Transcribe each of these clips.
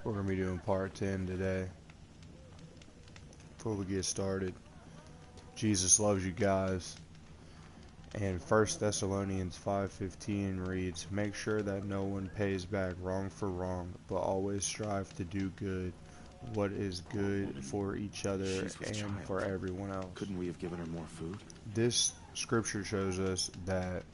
We're going to be doing part 10 today. Before we get started, Jesus loves you guys. And 1 Thessalonians 5:15 reads, "Make sure that no one pays back wrong for wrong, but always strive to do good, what is good for each other and for everyone else." Couldn't we have given her more food? This scripture shows us that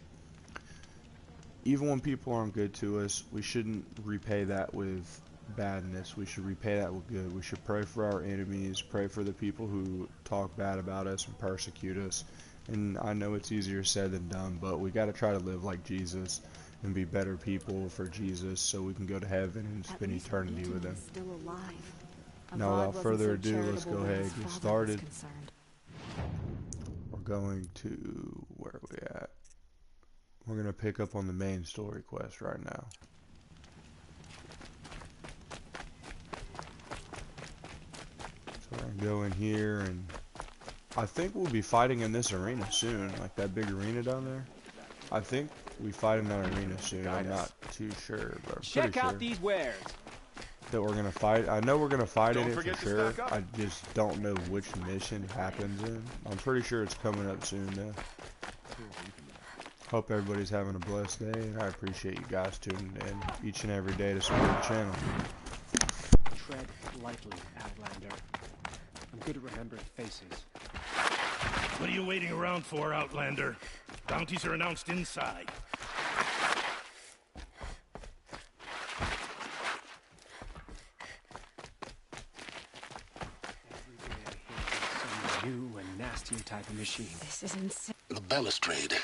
even when people aren't good to us, we shouldn't repay that with badness. We should repay that with good. We should pray for our enemies, pray for the people who talk bad about us and persecute us. And I know it's easier said than done, but we got to try to live like Jesus and be better people for Jesus so we can go to heaven and spend eternity with him. Now, without further ado, let's go ahead and get started. We're going to, where are we at? We're going to pick up on the main story quest right now. So we're going to go in here, and I think we'll be fighting in this arena soon, like that big arena down there. I think we fight in that arena soon. I'm not too sure, but I'm Check out these wares. that we're going to fight. I know we're going to fight in it for sure. I just don't know which mission it happens in. I'm pretty sure it's coming up soon though. Hope everybody's having a blessed day, and I appreciate you guys tuning in each and every day to support the channel. Tread lightly, Outlander. I'm good at remembering faces. What are you waiting around for, Outlander? Bounties are announced inside. Every day I hear about some new and nastier type of machine. This is insane. The balustrade.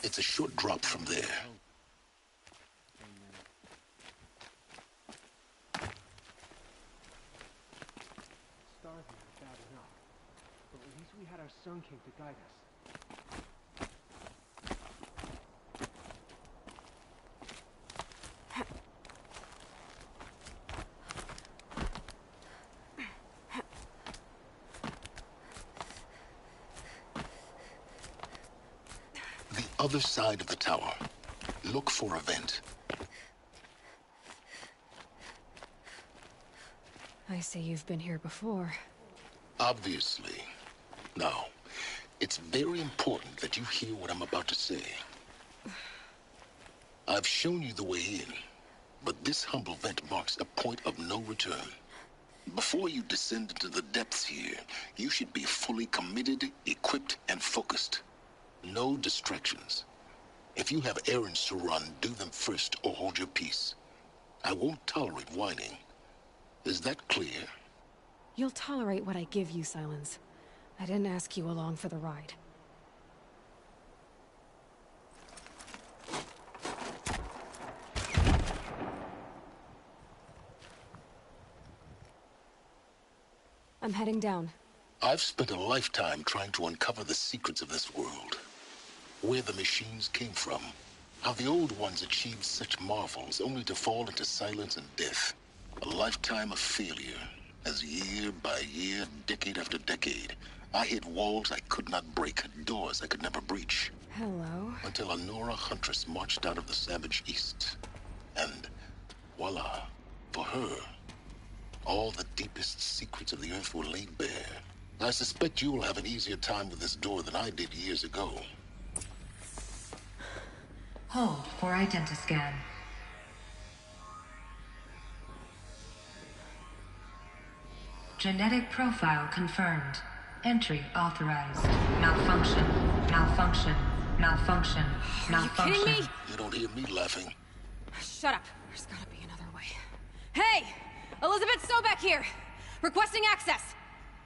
It's a short drop from there. Starving is bad enough, but at least we had our Sun King to guide us. The other side of the tower. Look for a vent. I say you've been here before. Obviously. Now, it's very important that you hear what I'm about to say. I've shown you the way in, but this humble vent marks a point of no return. Before you descend into the depths here, you should be fully committed, equipped, and focused. No distractions. If you have errands to run, do them first or hold your peace. I won't tolerate whining. Is that clear? You'll tolerate what I give you, Silence. I didn't ask you along for the ride. I'm heading down. I've spent a lifetime trying to uncover the secrets of this world. Where the machines came from. How the old ones achieved such marvels only to fall into silence and death. A lifetime of failure. As year by year, decade after decade, I hit walls I could not break, doors I could never breach. Hello. Until a Nora huntress marched out of the savage east. And voila, for her, all the deepest secrets of the earth were laid bare. I suspect you will have an easier time with this door than I did years ago. Hold for identiscan. Genetic profile confirmed. Entry authorized. Malfunction. Malfunction. Malfunction. Malfunction. Are you kidding me? You don't hear me laughing. Shut up. There's gotta be another way. Hey! Elizabeth Sobek here! Requesting access!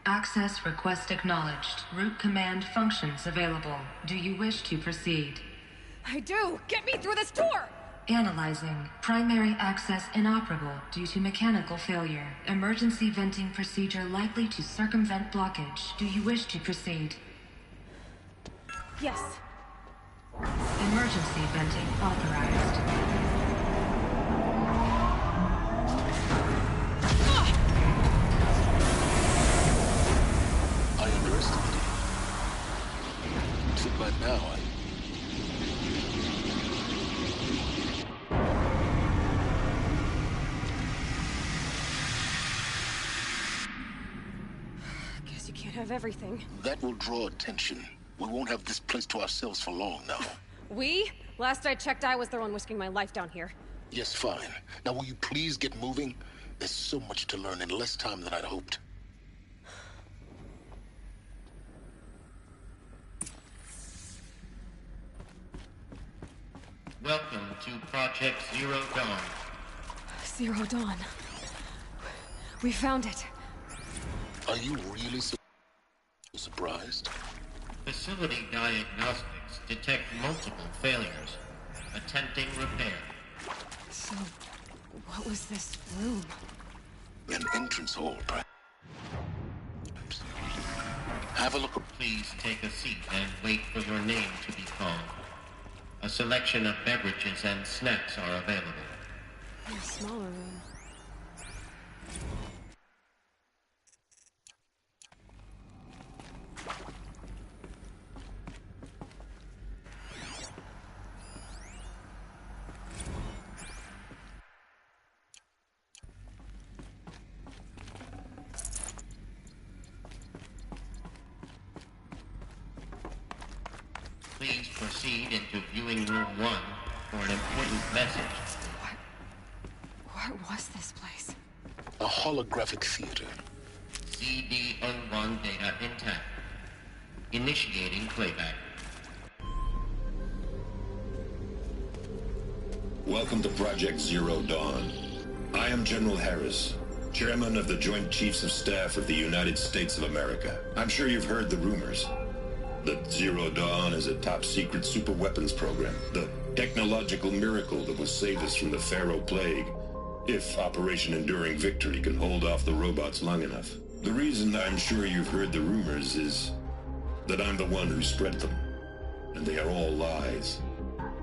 Access request acknowledged. Root command functions available. Do you wish to proceed? I do! Get me through this door! Analyzing. Primary access inoperable due to mechanical failure. Emergency venting procedure likely to circumvent blockage. Do you wish to proceed? Yes. Emergency venting authorized. I underestimated you. Too bad now I... of everything. That will draw attention. We won't have this place to ourselves for long now. We? Last I checked, I was the one risking my life down here. Yes, fine. Now will you please get moving? There's so much to learn in less time than I'd hoped. Welcome to Project Zero Dawn. Zero Dawn. We found it. Are you really surprised? Facility diagnostics detect multiple failures. Attempting repair. So, what was this room? An entrance hall, perhaps. Have a look. Please take a seat and wait for your name to be called. A selection of beverages and snacks are available. A smaller room. Please proceed into viewing room 1 for an important message. What was this place? A holographic theater. CD01 data intact. Initiating playback. Welcome to Project Zero Dawn. I am General Harris, Chairman of the Joint Chiefs of Staff of the United States of America. I'm sure you've heard the rumors. That Zero Dawn is a top-secret super-weapons program. The technological miracle that will save us from the Pharaoh Plague, if Operation Enduring Victory can hold off the robots long enough. The reason I'm sure you've heard the rumors is that I'm the one who spread them, and they are all lies.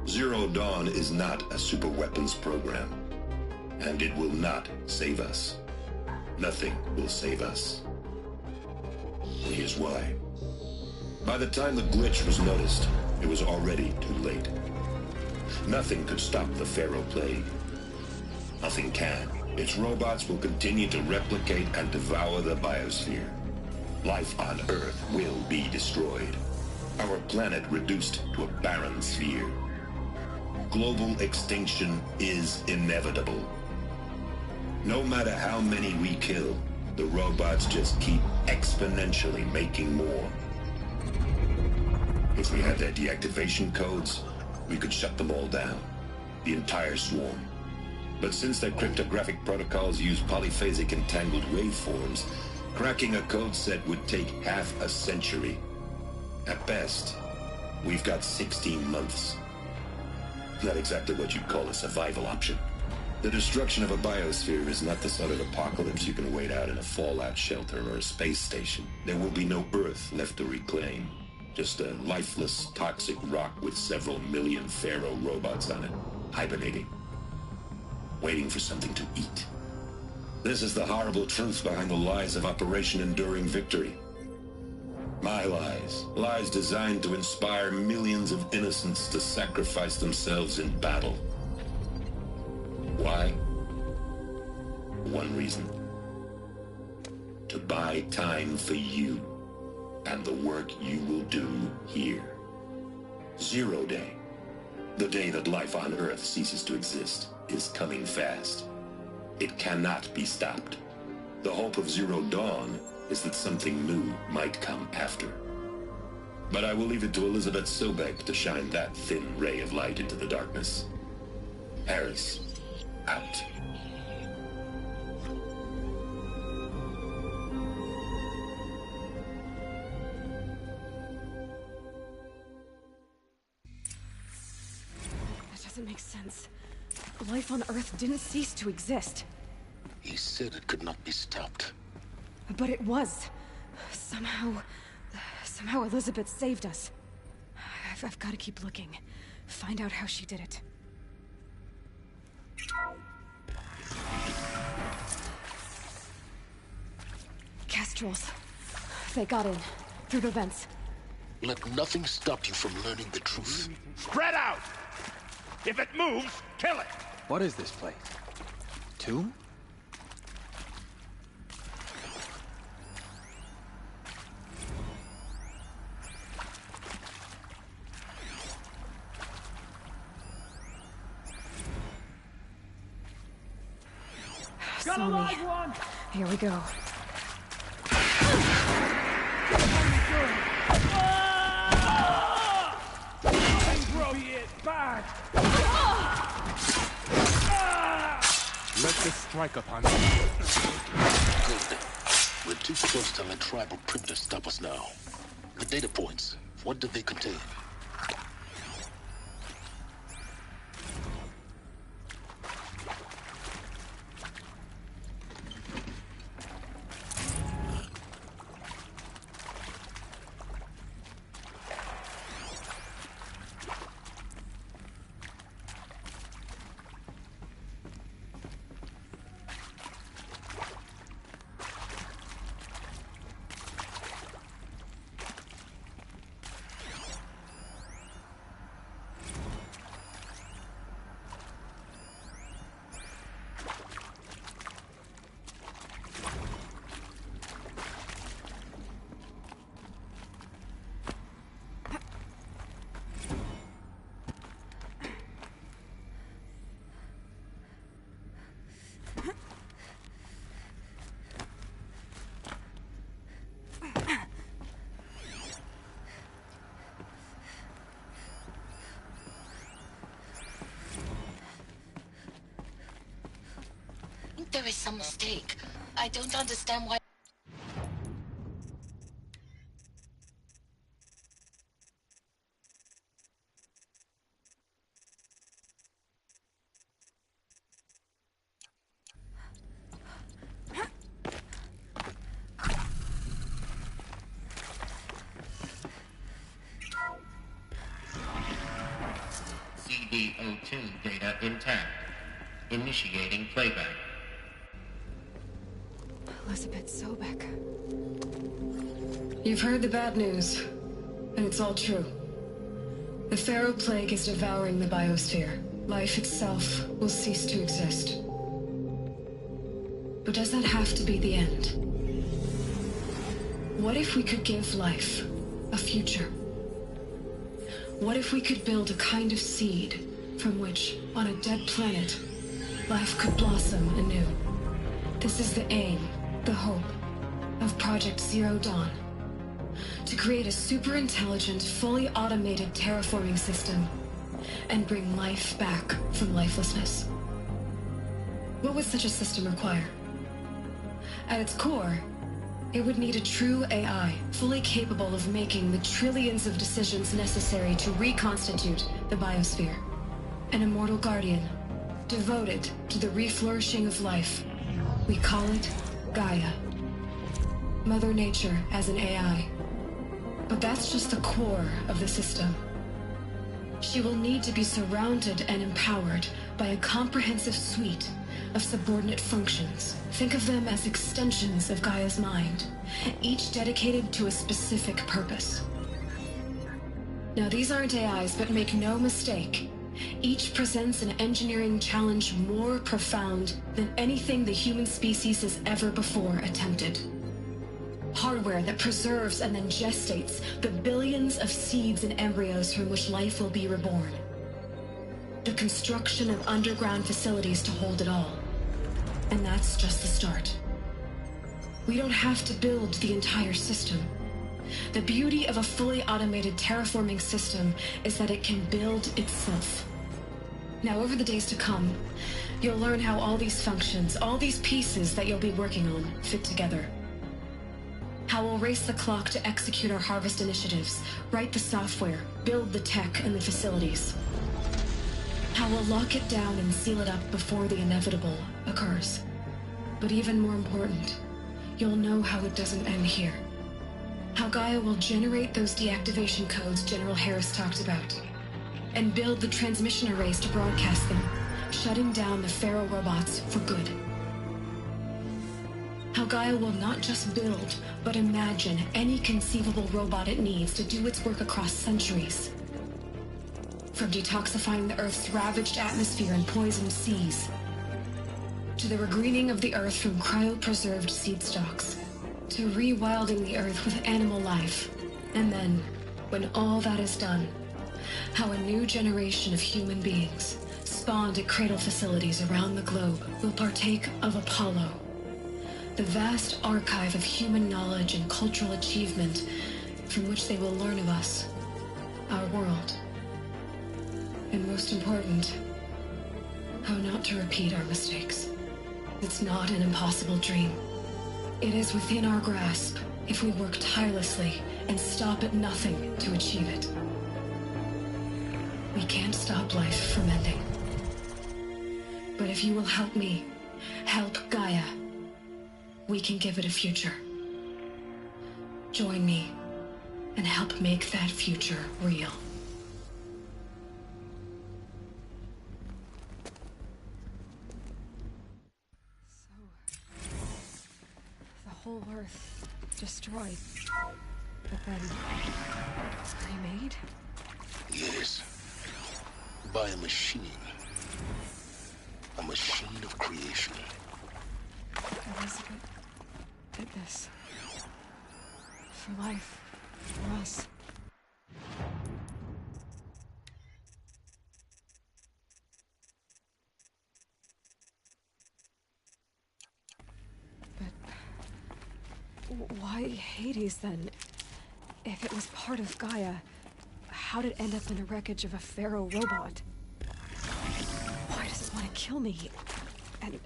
Zero Dawn is not a super-weapons program, and it will not save us. Nothing will save us. Here's why. By the time the glitch was noticed, it was already too late. Nothing could stop the Pharaoh Plague. Nothing can. Its robots will continue to replicate and devour the biosphere. Life on Earth will be destroyed. Our planet reduced to a barren sphere. Global extinction is inevitable. No matter how many we kill, the robots just keep exponentially making more. If we had their deactivation codes, we could shut them all down. The entire swarm. But since their cryptographic protocols use polyphasic entangled waveforms, cracking a code set would take half a century. At best, we've got 16 months. Not exactly what you'd call a survival option. The destruction of a biosphere is not the sort of apocalypse you can wait out in a fallout shelter or a space station. There will be no Earth left to reclaim. Just a lifeless, toxic rock with several million Pharaoh robots on it, hibernating, waiting for something to eat. This is the horrible truth behind the lies of Operation Enduring Victory. My lies. Lies designed to inspire millions of innocents to sacrifice themselves in battle. Why? One reason. To buy time for you. And the work you will do here. Zero Day, the day that life on Earth ceases to exist, is coming fast. It cannot be stopped. The hope of Zero Dawn is that something new might come after. But I will leave it to Elizabeth Sobek to shine that thin ray of light into the darkness. Harris, out. Doesn't make sense. Life on Earth didn't cease to exist. He said it could not be stopped. But it was. Somehow Elizabeth saved us. I've got to keep looking. Find out how she did it. Kestrels. They got in. Through the vents. Let nothing stop you from learning the truth. Spread out! If it moves, kill it! What is this place? Tomb? saw me. Here we go. Let this strike upon you. Good. We're too close to let tribal primitives stop us now. The data points, what do they contain? There is some mistake. I don't understand why. CD02 data intact. Initiating playback. Elizabeth Sobek. You've heard the bad news, and it's all true. The Pharaoh Plague is devouring the biosphere. Life itself will cease to exist. But does that have to be the end? What if we could give life a future? What if we could build a kind of seed from which, on a dead planet, life could blossom anew? This is the aim, the hope, of Project Zero Dawn. To create a super-intelligent, fully automated terraforming system and bring life back from lifelessness. What would such a system require? At its core, it would need a true AI, fully capable of making the trillions of decisions necessary to reconstitute the biosphere. An immortal guardian, devoted to the reflourishing of life. We call it Gaia. Mother Nature as an AI. But that's just the core of the system. She will need to be surrounded and empowered by a comprehensive suite of subordinate functions. Think of them as extensions of Gaia's mind, each dedicated to a specific purpose. Now, these aren't AIs, but make no mistake, each presents an engineering challenge more profound than anything the human species has ever before attempted. Hardware that preserves and then gestates the billions of seeds and embryos from which life will be reborn. The construction of underground facilities to hold it all. And that's just the start. We don't have to build the entire system. The beauty of a fully automated terraforming system is that it can build itself. Now, over the days to come, you'll learn how all these functions, all these pieces that you'll be working on, fit together. How we'll race the clock to execute our harvest initiatives, write the software, build the tech and the facilities. How we'll lock it down and seal it up before the inevitable occurs. But even more important, you'll know how it doesn't end here. How Gaia will generate those deactivation codes General Harris talked about, and build the transmission arrays to broadcast them, shutting down the Pharaoh robots for good. How Gaia will not just build, but imagine any conceivable robot it needs to do its work across centuries. From detoxifying the Earth's ravaged atmosphere and poisoned seas, to the regreening of the Earth from cryopreserved seed stalks, to rewilding the Earth with animal life. And then, when all that is done, how a new generation of human beings, spawned at Cradle facilities around the globe will partake of Apollo, the vast archive of human knowledge and cultural achievement from which they will learn of us, our world, and most important, how not to repeat our mistakes. It's not an impossible dream. It is within our grasp if we work tirelessly and stop at nothing to achieve it. We can't stop life from ending. But if you will help me, help Gaia, we can give it a future. Join me and help make that future real. The whole Earth destroyed, but then remade? Yes. By a machine. A machine of creation. Elizabeth did this. For life. For us. But why Hades then? If it was part of Gaia, how'd it end up in the wreckage of a Pharaoh robot? Why does it want to kill me? And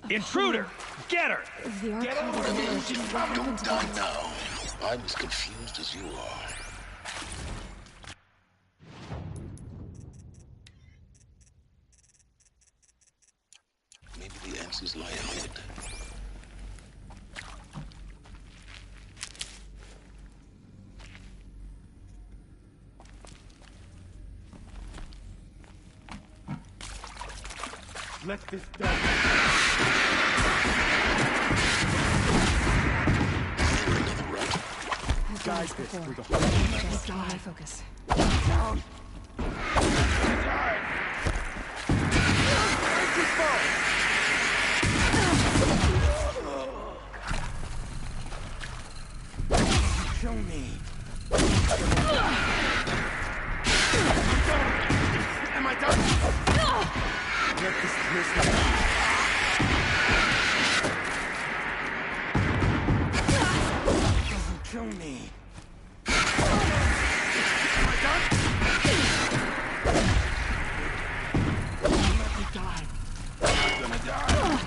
Intruder! Get her! The archive. Don't die now. I'm as confused as you are. Maybe the answers lie ahead. Let this die. Guide this through the whole. Just give me focus. Down. Show me. Am I done? Let this prisoner. Doesn't kill me. Am I done? Let me die. I'm gonna die.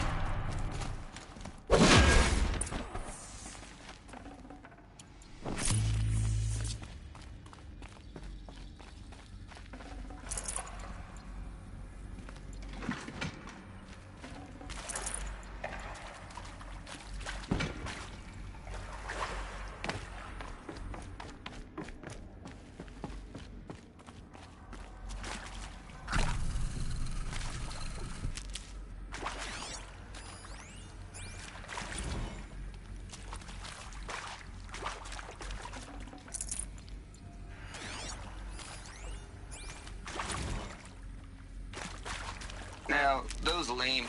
Now, those lame...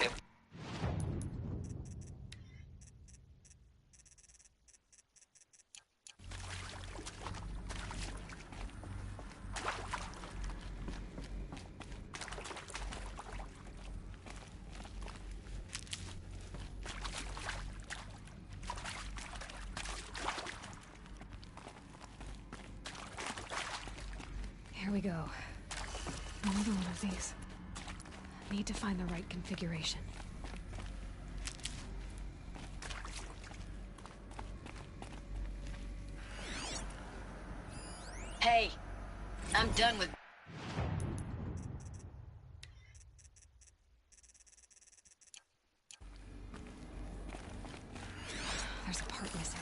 Here we go. Another one of these. Need to find the right configuration. Hey, I'm done with... There's a part missing.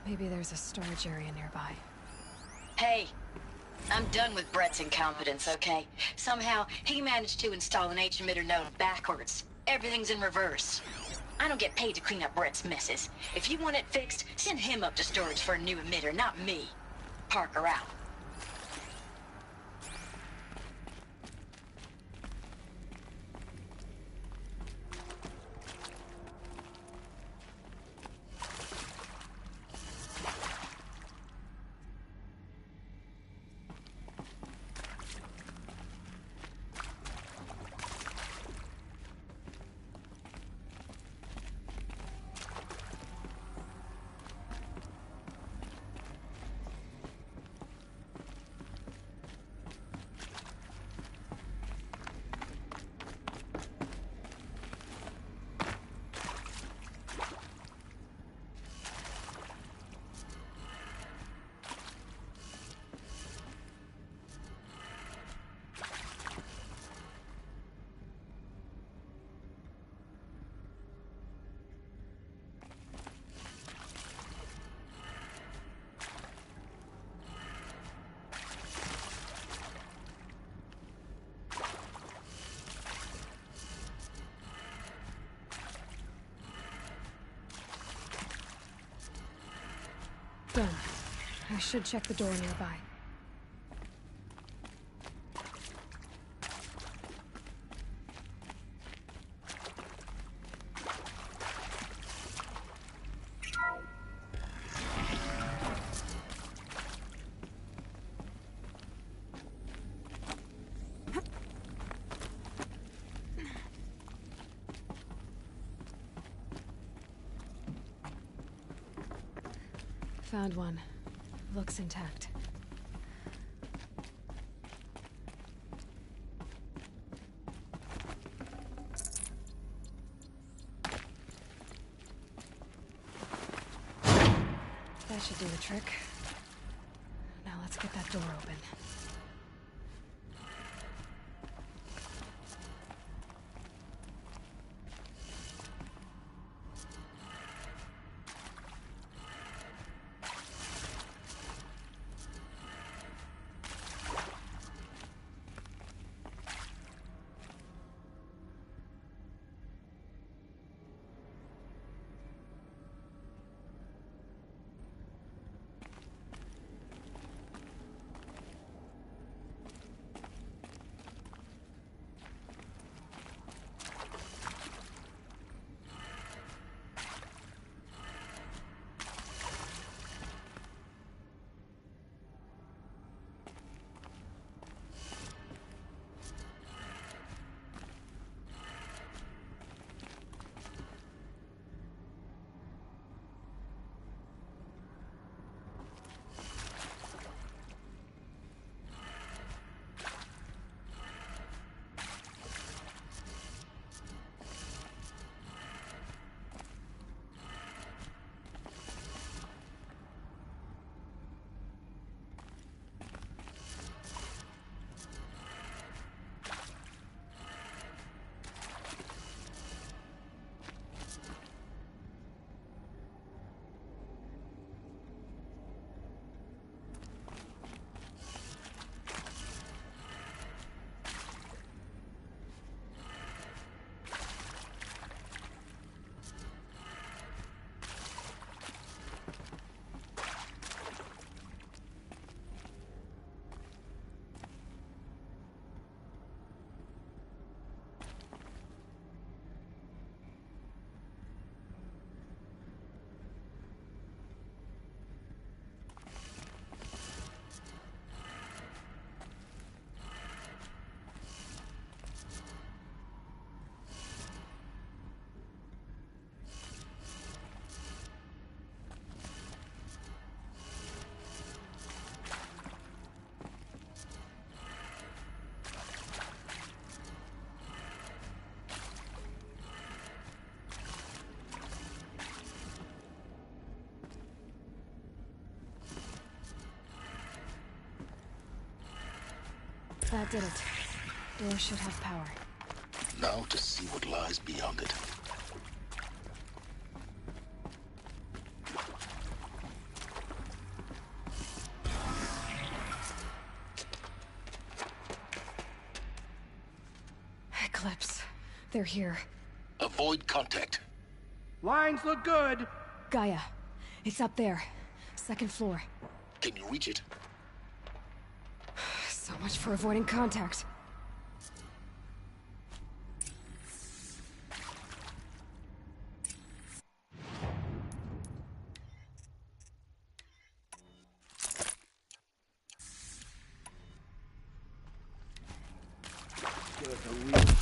Maybe there's a storage area nearby. Hey, I'm done with Brett's incompetence, okay? Somehow, he managed to install an H-emitter node backwards. Everything's in reverse. I don't get paid to clean up Brett's messes. If you want it fixed, send him up to storage for a new emitter, not me. Parker out. Done. I should check the door nearby. Found one. Looks intact. That should do the trick. Now let's get that door open. That did it. Door should have power. Now to see what lies beyond it. Eclipse. They're here. Avoid contact. Lines look good. Gaia. It's up there. Second floor. Can you reach it? So much for avoiding contact. Give us a lead.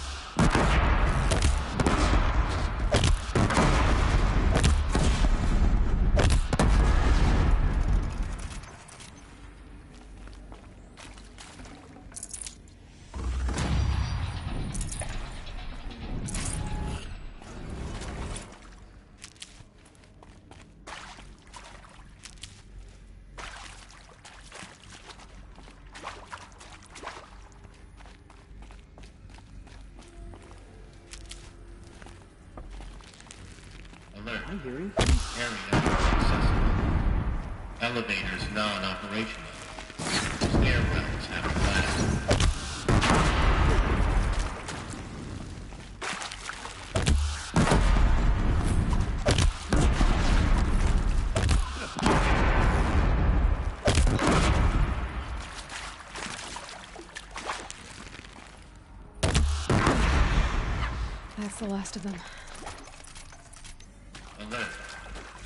Alert. I'm hearing. Area accessible. Elevators non-operational. Stairwells have collapsed. the last of them. Alert.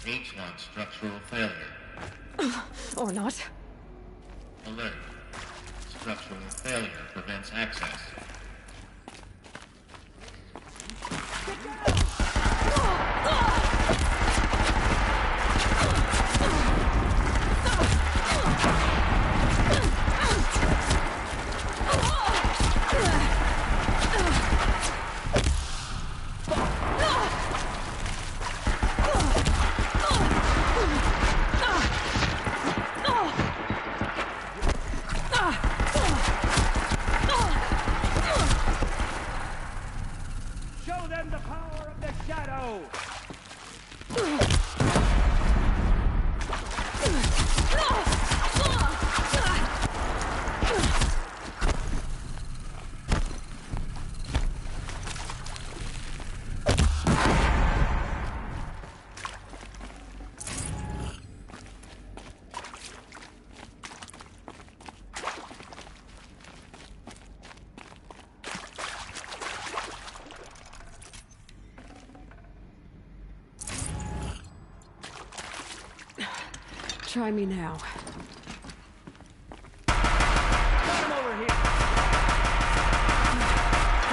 H-lock structural failure. Or not. Alert. Structural failure prevents access. Show them the power of the shadow! Try me now. Come over here!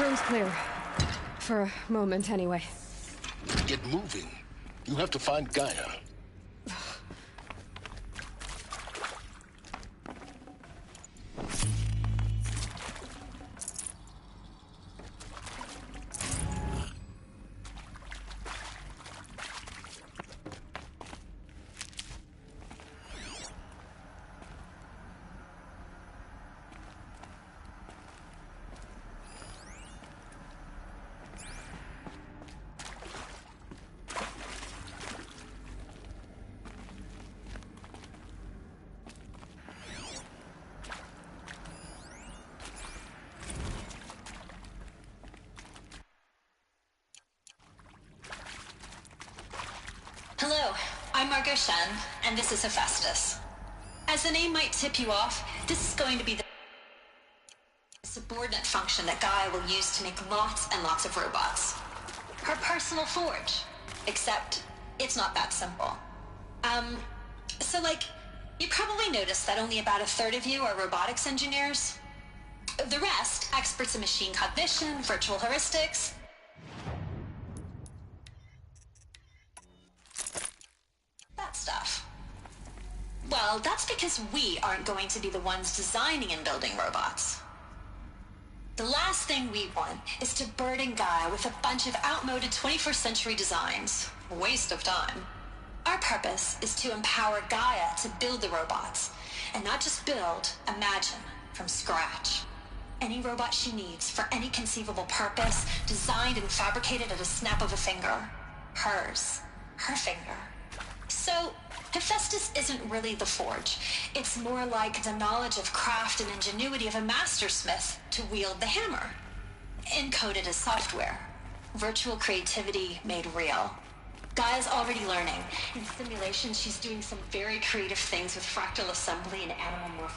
Room's clear. For a moment, anyway. Get moving. You have to find Gaia. Hello, I'm Margot Shen, and this is Hephaestus. As the name might tip you off, this is going to be the subordinate function that Gaia will use to make lots and lots of robots. Her personal forge. Except, it's not that simple. So you probably noticed that only about a third of you are robotics engineers. The rest, experts in machine cognition, virtual heuristics. That stuff. Well, that's because we aren't going to be the ones designing and building robots. The last thing we want is to burden Gaia with a bunch of outmoded 21st century designs. Waste of time. Our purpose is to empower Gaia to build the robots, and not just build, imagine, from scratch. Any robot she needs for any conceivable purpose, designed and fabricated at a snap of a finger. Hers. Her finger. So, Hephaestus isn't really the forge. It's more like the knowledge of craft and ingenuity of a mastersmith to wield the hammer. Encoded as software. Virtual creativity made real. Gaia's already learning. In simulation, she's doing some very creative things with fractal assembly and animal morph.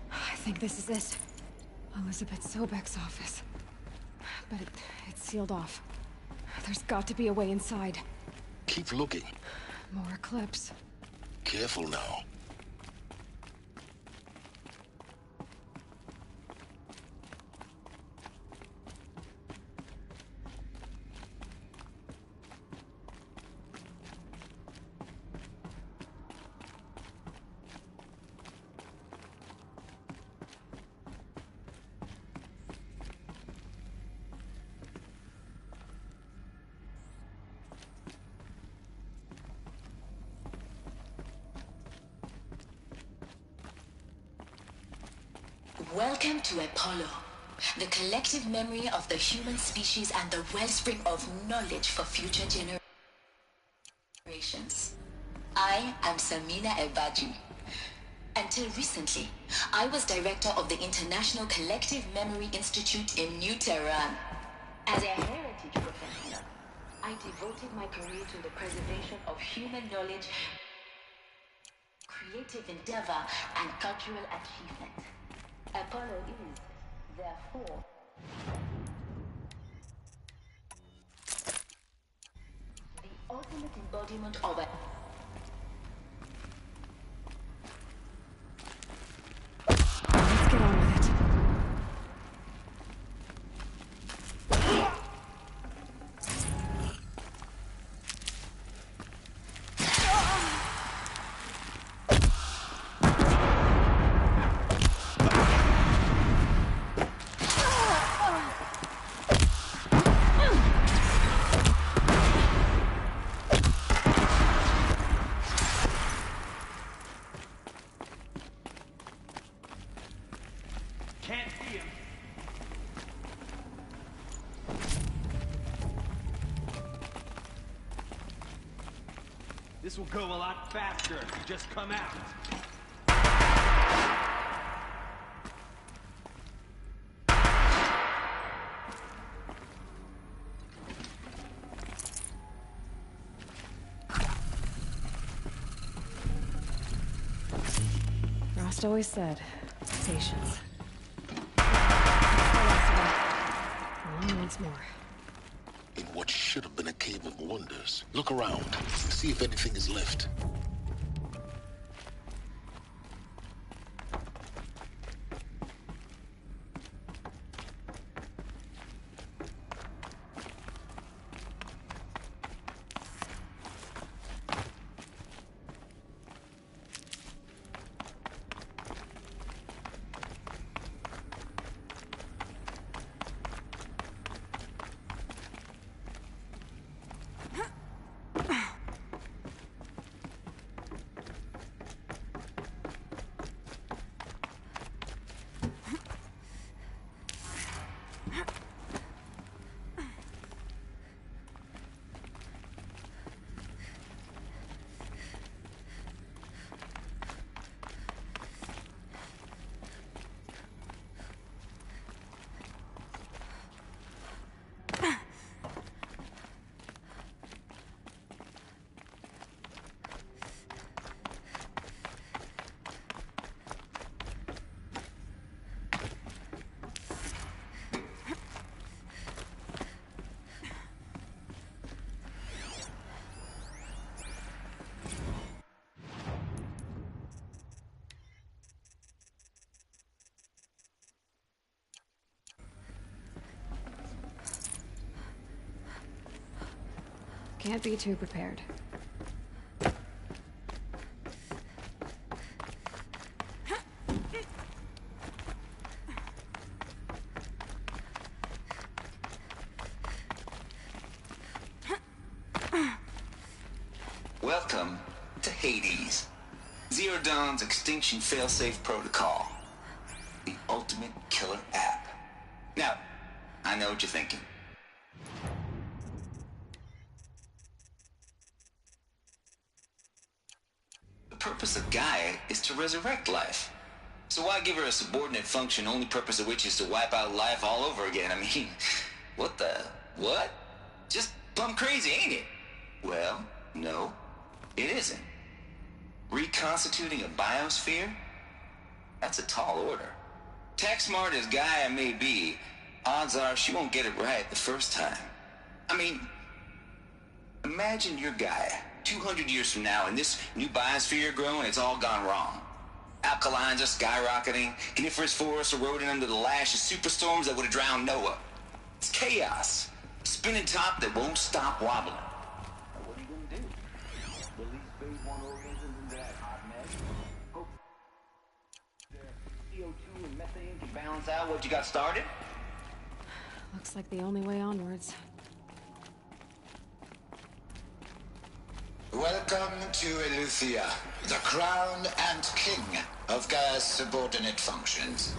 I think this is it. Elizabeth Sobek's office. But it's sealed off. There's got to be a way inside. Keep looking. More Eclipse. Careful now. Welcome to Apollo, the collective memory of the human species and the wellspring of knowledge for future generations. I am Samina Ebadi. Until recently, I was director of the International Collective Memory Institute in New Tehran. As a heritage professional, I devoted my career to the preservation of human knowledge, creative endeavor, and cultural achievement. Apollo is, therefore, the ultimate embodiment of a... Let's get on with it. Can't see him. This will go a lot faster if you just come out. Frost always said, patience. On once more. In what should have been a cave of wonders. Look around. See if anything is left. Can't be too prepared. Welcome to Hades. Zero Dawn's extinction failsafe protocol. The ultimate killer app. Now, I know what you're thinking. The purpose of Gaia is to resurrect life. So why give her a subordinate function, only purpose of which is to wipe out life all over again? I mean, what? Just plumb crazy, ain't it? Well, no, it isn't. Reconstituting a biosphere? That's a tall order. Tech smart as Gaia may be, odds are she won't get it right the first time. I mean, imagine you're Gaia, 200 years from now, and this new biosphere you're growing, it's all gone wrong. Alkalines are skyrocketing, coniferous forests eroding under the lash of superstorms that would have drowned Noah. It's chaos. A spinning top that won't stop wobbling. What are you gonna do? Release phase 1 organisms into that hot mess? Hope the CO2 and methane can balance out what you got started? Looks like the only way onwards. Welcome to Eleuthia, the crown and king of Gaia's subordinate functions.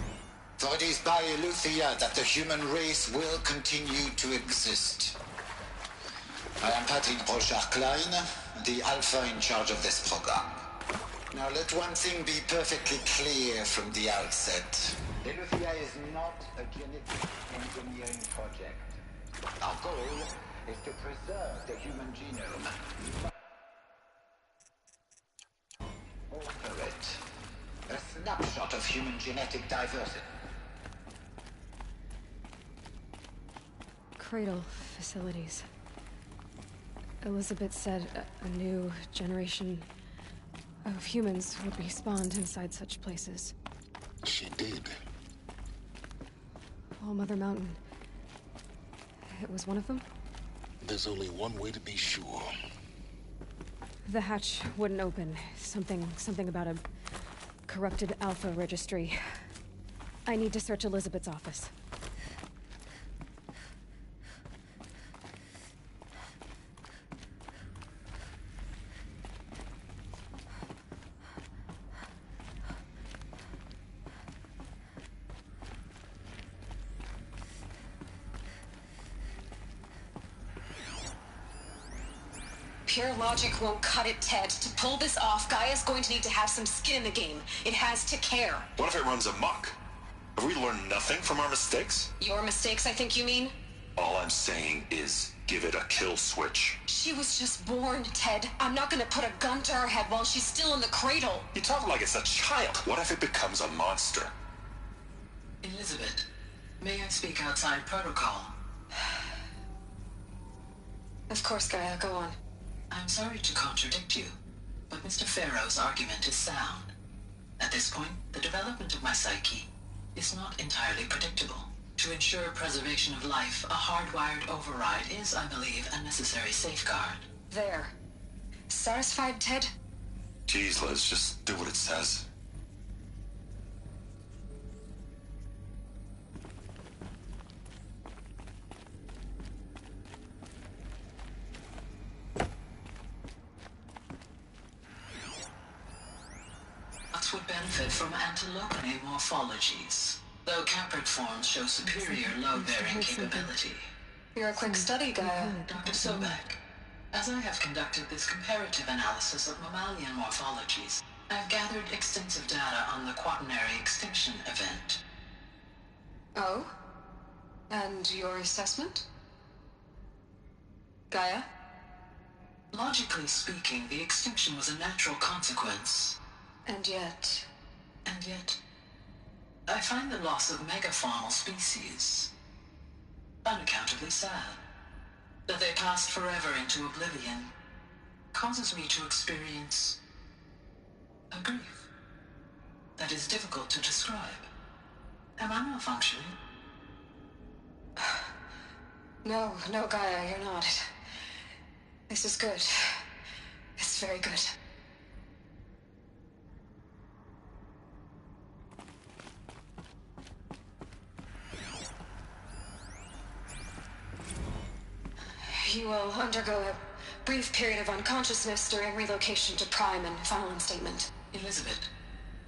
For it is by Eleuthia that the human race will continue to exist. I am Patrick Brochard-Klein, the Alpha in charge of this program. Now let one thing be perfectly clear from the outset. Eleuthia is not a genetic engineering project. Our goal is to preserve the human genome. Alter it. A snapshot of human genetic diversity. Cradle facilities. Elizabeth said a new generation of humans would be spawned inside such places. She did. All Mother Mountain. It was one of them? There's only one way to be sure. The hatch wouldn't open. Something about a corrupted Alpha registry. I need to search Elizabeth's office. Pure logic won't cut it, Ted. To pull this off, Gaia's going to need to have some skin in the game. It has to care. What if it runs amok? Have we learned nothing from our mistakes? Your mistakes, I think you mean? All I'm saying is give it a kill switch. She was just born, Ted. I'm not gonna put a gun to her head while she's still in the cradle. You talk like it's a child. What if it becomes a monster? Elizabeth, may I speak outside protocol? Of course, Gaia, go on. I'm sorry to contradict you, but Mr. Farrow's argument is sound. At this point, the development of my psyche is not entirely predictable. To ensure preservation of life, a hardwired override is, I believe, a necessary safeguard. There. Satisfied, Ted? Jeez, Liz, just do what it says. Would benefit from antilopine morphologies, though Caprid forms show superior load-bearing capability. You're a quick study, Gaia. Dr. Sobek, as I have conducted this comparative analysis of mammalian morphologies, I have gathered extensive data on the quaternary extinction event. Oh? And your assessment? Gaia? Logically speaking, the extinction was a natural consequence. And yet, I find the loss of megafaunal species unaccountably sad. That they passed forever into oblivion causes me to experience a grief that is difficult to describe. Am I malfunctioning? No, Gaia, you're not. This is good. It's very good. You will undergo a brief period of unconsciousness during relocation to Prime and final instatement. Elizabeth,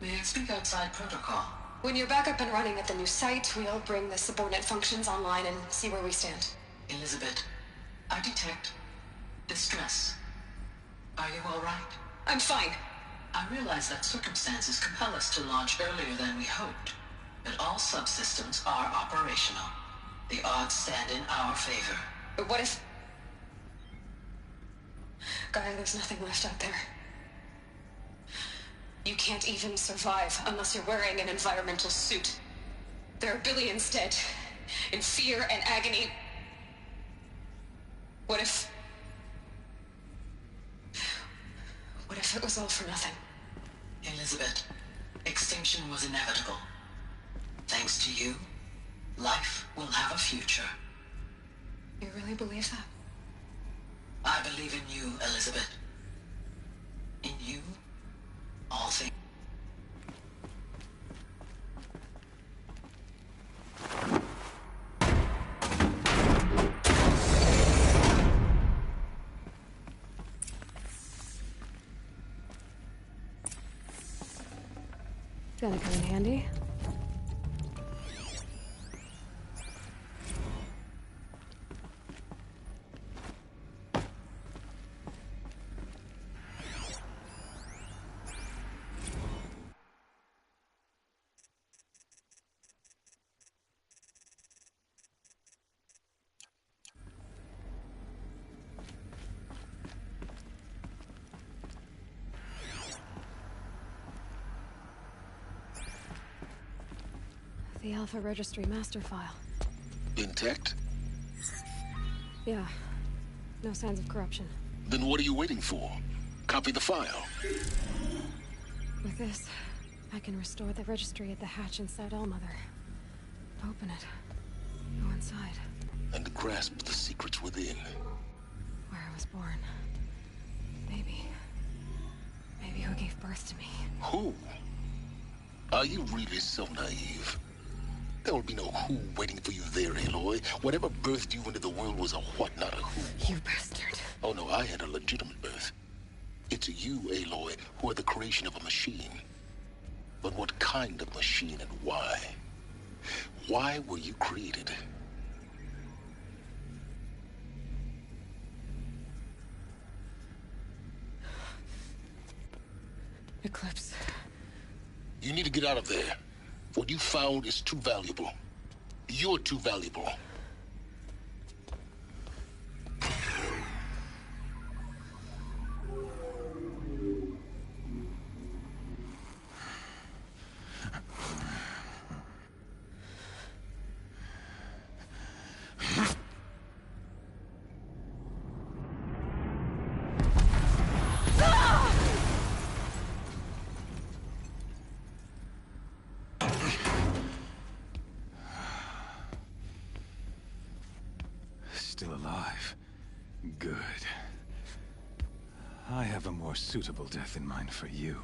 may I speak outside protocol? When you're back up and running at the new site, we'll bring the subordinate functions online and see where we stand. Elizabeth, I detect distress. Are you all right? I'm fine. I realize that circumstances compel us to launch earlier than we hoped, but all subsystems are operational. The odds stand in our favor. But what if... Gaia, there's nothing left out there. You can't even survive unless you're wearing an environmental suit. There are billions dead, in fear and agony. What if it was all for nothing? Elizabeth, extinction was inevitable. Thanks to you, life will have a future. You really believe that? I believe in you, Elizabeth. In you, all things. Gonna come in handy. The Alpha Registry master file. Intact? Yeah. No signs of corruption. Then what are you waiting for? Copy the file. With this, I can restore the registry at the hatch inside Allmother. Open it. Go inside. And grasp the secrets within. Where I was born. Baby. Baby who gave birth to me. Who? Are you really so naive? There will be no who waiting for you there, Aloy. Whatever birthed you into the world was a what, not a who. You bastard. Oh no, I had a legitimate birth. It's you, Aloy, who are the creation of a machine. But what kind of machine and why? Why were you created? Eclipse. You need to get out of there. What you found is too valuable. You're too valuable. Still alive. Good. I have a more suitable death in mind for you,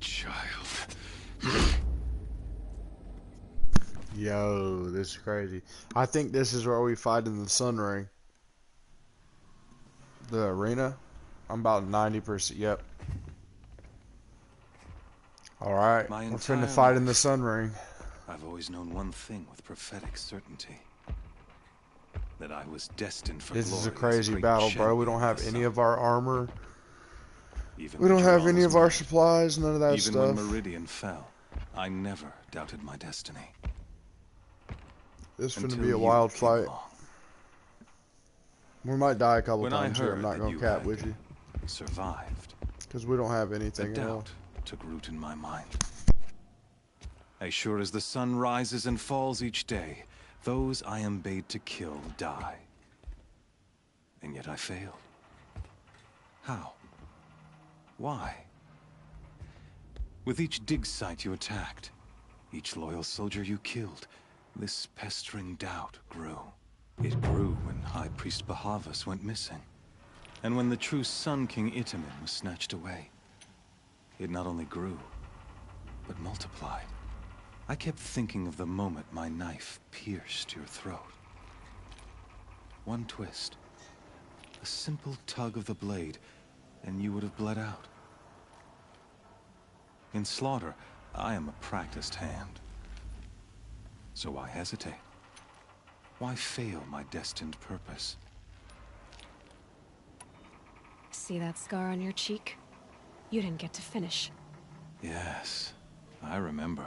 child. Yo, this is crazy. I think this is where we fight in the Sun Ring. The arena? I'm about 90%. Yep. Alright, we're finna fight in the Sun Ring. I've always known one thing with prophetic certainty. That I was destined for This is a glory as crazy great battle, bro. We champion don't of have the any sun. of our armor. Even We don't when have Jaral any was of our mine, supplies, none of that even stuff. when Meridian fell, I never doubted my destiny. This is Until finna be a you wild came fight. along. We might die a couple When I times here, I'm heard not that gonna you cap had with you. survived, Because we don't have a anything at all. doubt took root in my mind. As sure as the sun rises and falls each day, those I am bade to kill die. And yet I failed. How? Why? With each dig site you attacked, each loyal soldier you killed, this pestering doubt grew. It grew when High Priest Bahavas went missing, and when the true Sun King Itamen was snatched away. It not only grew, but multiplied. I kept thinking of the moment my knife pierced your throat. One twist, a simple tug of the blade, and you would have bled out. In slaughter, I am a practiced hand. So why hesitate? Why fail my destined purpose? See that scar on your cheek? You didn't get to finish. Yes, I remember.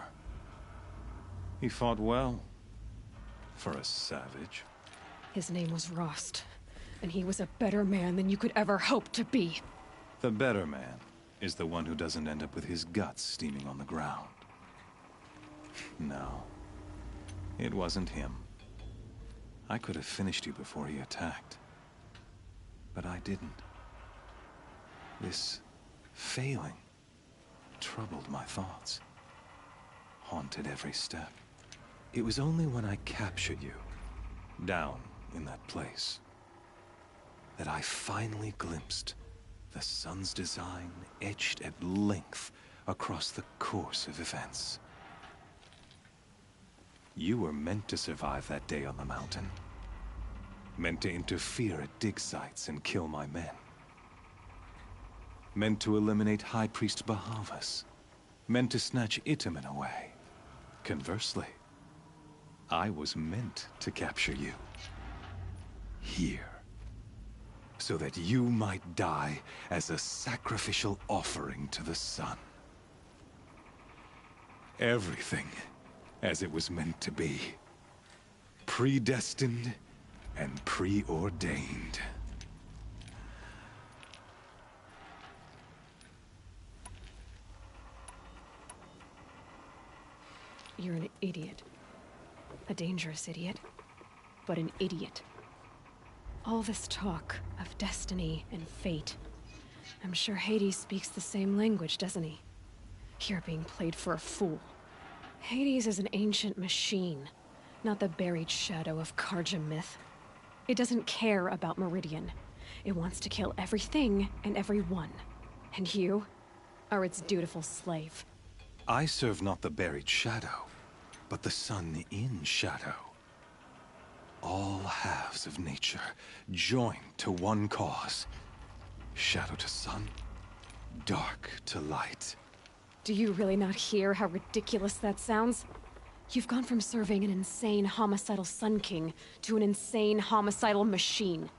He fought well. For a savage. His name was Rost, and he was a better man than you could ever hope to be. The better man is the one who doesn't end up with his guts steaming on the ground. No, it wasn't him. I could have finished you before he attacked. But I didn't. This failing troubled my thoughts, haunted every step. It was only when I captured you, down in that place, that I finally glimpsed the sun's design etched at length across the course of events. You were meant to survive that day on the mountain. Meant to interfere at dig sites and kill my men. Meant to eliminate High Priest Bahavas. Meant to snatch Itamen away. Conversely, I was meant to capture you. Here. So that you might die as a sacrificial offering to the sun. Everything as it was meant to be. Predestined and preordained. you're an idiot. A dangerous idiot, but an idiot. All this talk of destiny and fate. I'm sure Hades speaks the same language, doesn't he? You're being played for a fool. Hades is an ancient machine, not the buried shadow of Karja myth. It doesn't care about Meridian. It wants to kill everything and everyone. And you are its dutiful slave. I serve not the buried shadow, but the sun in shadow. All halves of nature joined to one cause. Shadow to sun, dark to light. Do you really not hear how ridiculous that sounds? You've gone from serving an insane homicidal Sun King to an insane homicidal machine.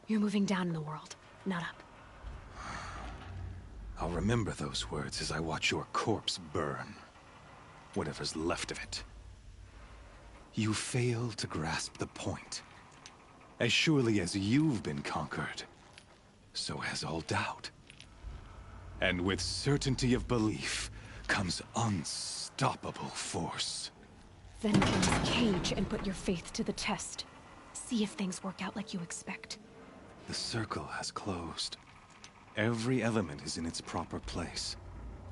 You're moving down in the world, not up. I'll remember those words as I watch your corpse burn. Whatever's left of it. You fail to grasp the point. As surely as you've been conquered, so has all doubt. And with certainty of belief comes unstoppable force. Then close Cage and put your faith to the test. See if things work out like you expect. The circle has closed. Every element is in its proper place.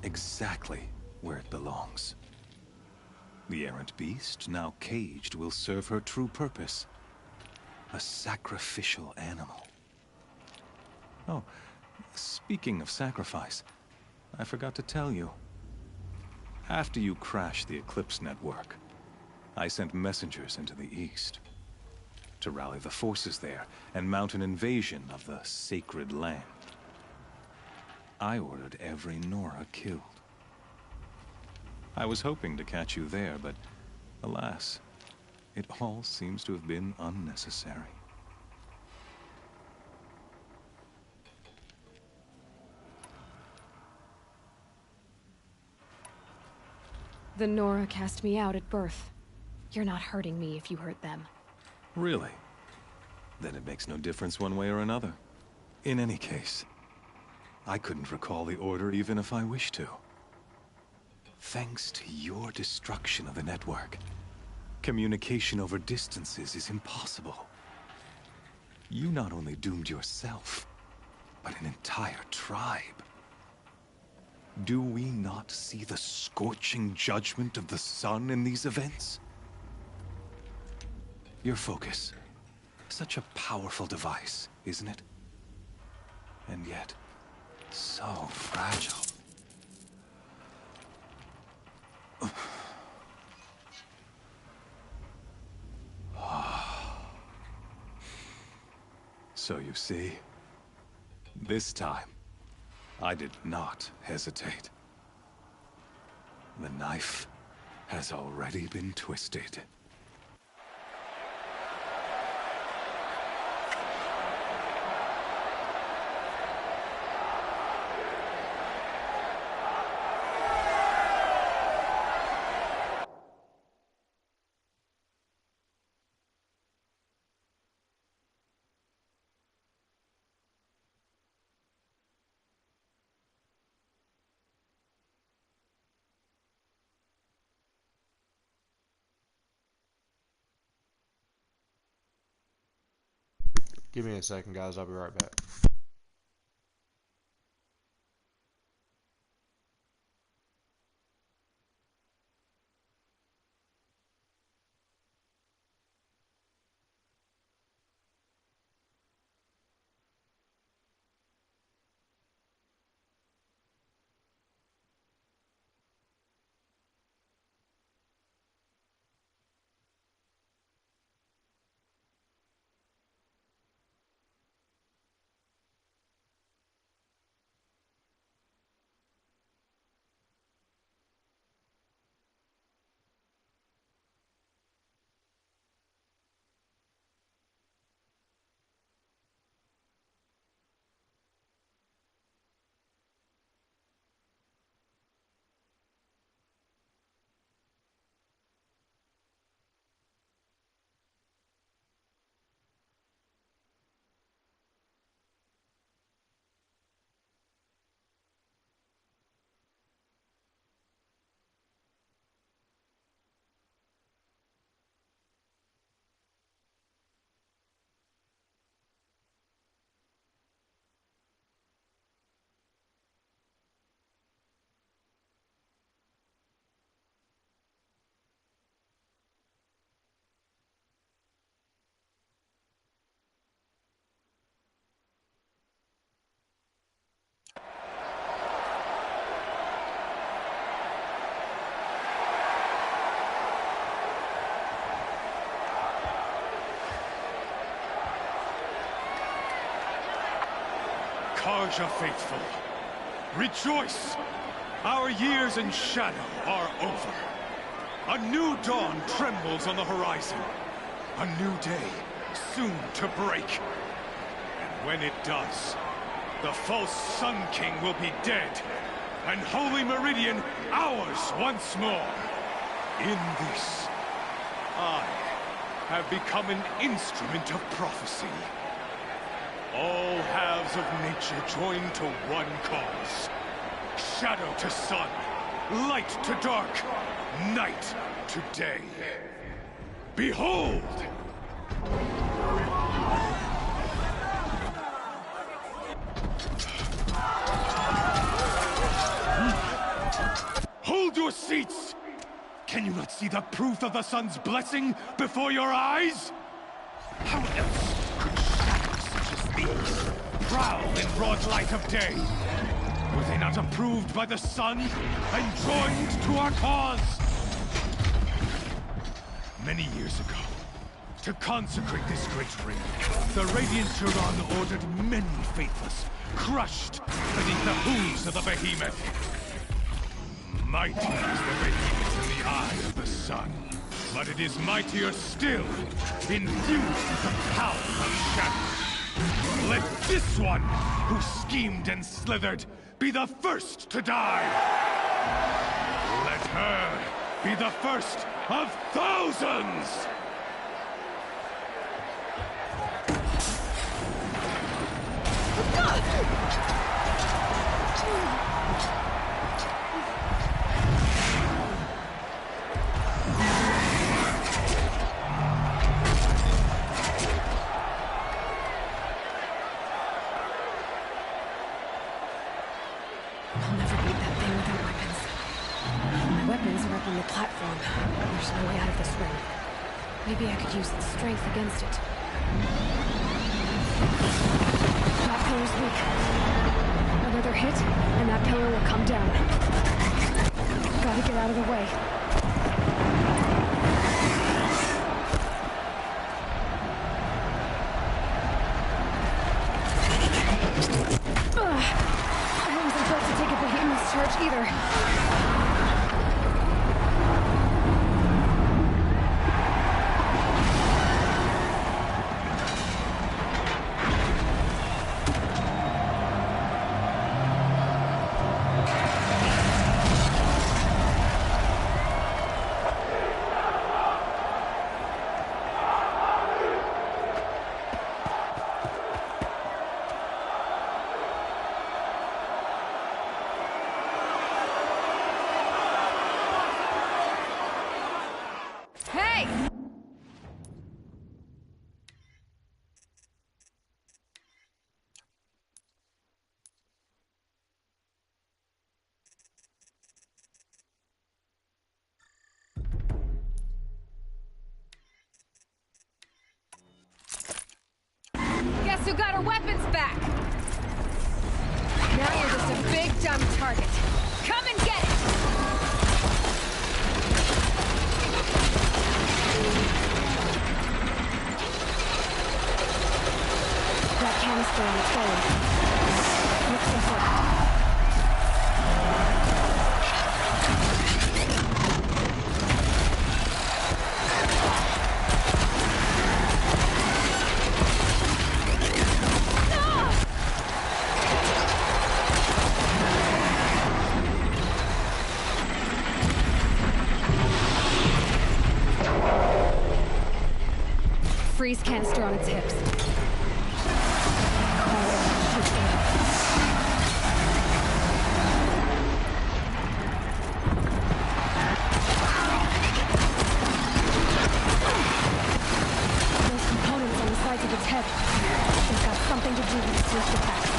Exactly where it belongs. The errant beast, now caged, will serve her true purpose. A sacrificial animal. Oh, speaking of sacrifice, I forgot to tell you. After you crashed the Eclipse network, I sent messengers into the east to rally the forces there and mount an invasion of the sacred land. I ordered every Nora killed. I was hoping to catch you there, but alas, it all seems to have been unnecessary. The Nora cast me out at birth. You're not hurting me if you hurt them. Really? Then it makes no difference one way or another. In any case, I couldn't recall the order even if I wished to. Thanks to your destruction of the network, communication over distances is impossible. You not only doomed yourself, but an entire tribe. Do we not see the scorching judgment of the sun in these events? Your focus. Such a powerful device, isn't it? And yet, so fragile. So you see, this time, I did not hesitate. The knife has already been twisted. Give me a second, guys. I'll be right back. Carja faithful, rejoice! Our years in shadow are over. A new dawn trembles on the horizon. A new day soon to break. And when it does, the false Sun King will be dead, and Holy Meridian ours once more. In this, I have become an instrument of prophecy. All halves of nature join to one cause. Shadow to sun, light to dark, night to day. Behold! Hold your seats! Can you not see the proof of the sun's blessing before your eyes? How else could shadows such as these prowl in broad light of day? Were they not approved by the sun and joined to our cause? Many years ago, to consecrate this great ring, the Radiant Turan ordered many faithless, crushed beneath the hooves of the behemoth. Mighty is the behemoth in the eye of the sun, but it is mightier still, infused with the power of shadow. Let this one, who schemed and slithered, be the first to die! Let her be the first of thousands! I'll never beat that thing without weapons. My weapons are up on the platform. There's no way out of this ring. Maybe I could use its strength against it. That pillar's weak. Another hit, and that pillar will come down. Gotta get out of the way. Charge either. Guess who got her weapons back? Now you're just a big dumb target. Come and get it! That canister on its phone. Looks important. Freeze canister on its hips. Those components on the sides of its head. They've got something to do with its swift attacks.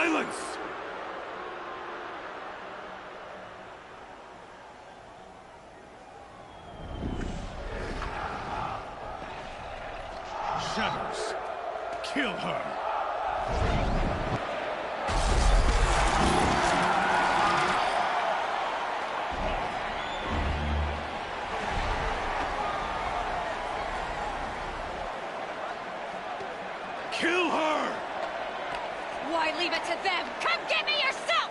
Silence! Shadows, kill her! Kill her! Why leave it to them? Come get me yourself!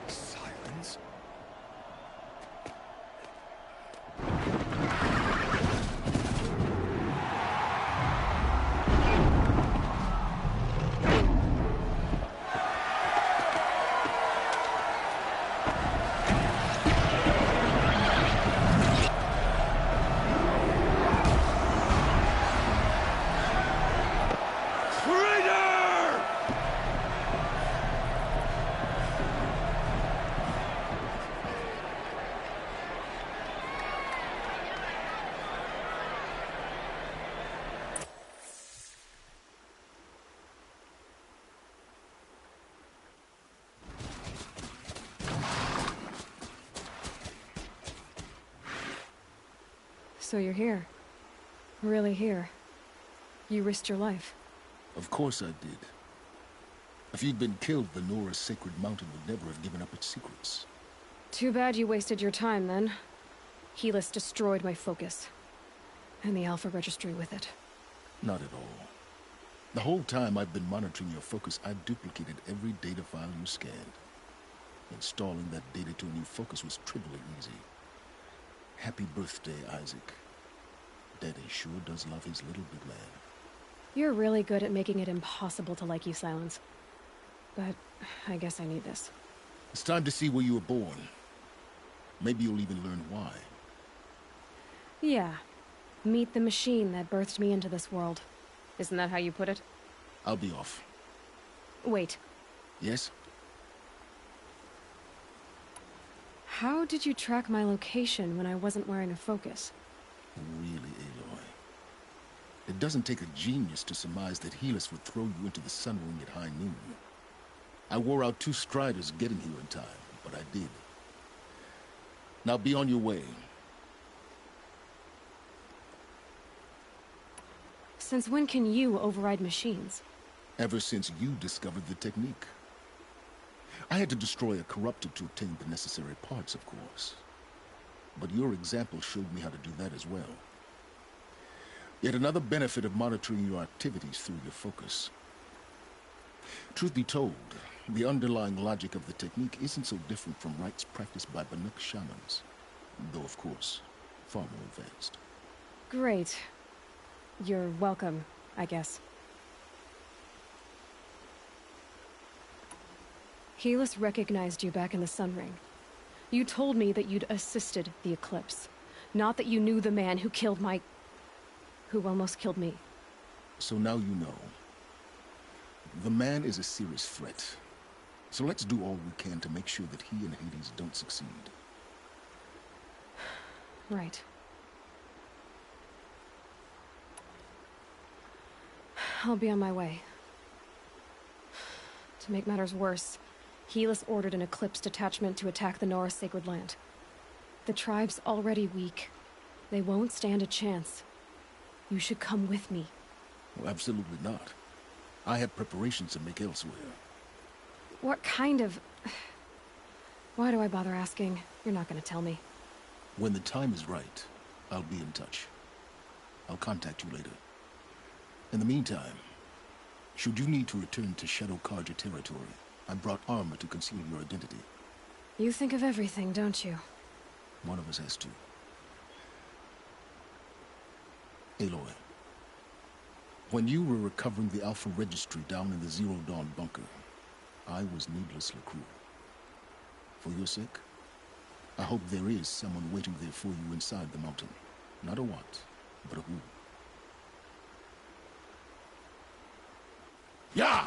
Silence? Traitor! So you're here. Really here. You risked your life. Of course I did. If you'd been killed, the Nora's Sacred Mountain would never have given up its secrets. Too bad you wasted your time, then. Helis destroyed my focus. And the Alpha Registry with it. Not at all. The whole time I've been monitoring your focus, I've duplicated every data file you scanned. Installing that data to a new focus was trivially easy. Happy birthday, Isaac. Daddy sure does love his little big man. You're really good at making it impossible to like you, Silence. But I guess I need this. It's time to see where you were born. Maybe you'll even learn why. Yeah. Meet the machine that birthed me into this world. Isn't that how you put it? I'll be off. Wait. Yes? How did you track my location when I wasn't wearing a focus? Really, Aloy? It doesn't take a genius to surmise that Helis would throw you into the Sun Ring at high noon. I wore out 2 striders getting here in time, but I did. Now be on your way. Since when can you override machines? Ever since you discovered the technique. I had to destroy a corruptor to obtain the necessary parts, of course. But your example showed me how to do that as well. Yet another benefit of monitoring your activities through your focus. Truth be told, the underlying logic of the technique isn't so different from rites practiced by Banuk shamans. Though, of course, far more advanced. Great. You're welcome, I guess. Helis recognized you back in the Sun Ring. You told me that you'd assisted the Eclipse. Not that you knew the man who killed my... who almost killed me. So now you know. The man is a serious threat. So let's do all we can to make sure that he and Hades don't succeed. Right. I'll be on my way. To make matters worse, Helis ordered an Eclipse detachment to attack the Nora Sacred Land. The tribe's already weak. They won't stand a chance. You should come with me. Well, absolutely not. I have preparations to make elsewhere. What kind of... Why do I bother asking? You're not gonna tell me. When the time is right, I'll be in touch. I'll contact you later. In the meantime, should you need to return to Shadow Carja territory, I brought armor to conceal your identity. You think of everything, don't you? One of us has to. Aloy, when you were recovering the Alpha Registry down in the Zero Dawn bunker, I was needlessly cruel. For your sake, I hope there is someone waiting there for you inside the mountain. Not a what, but a who. Yeah!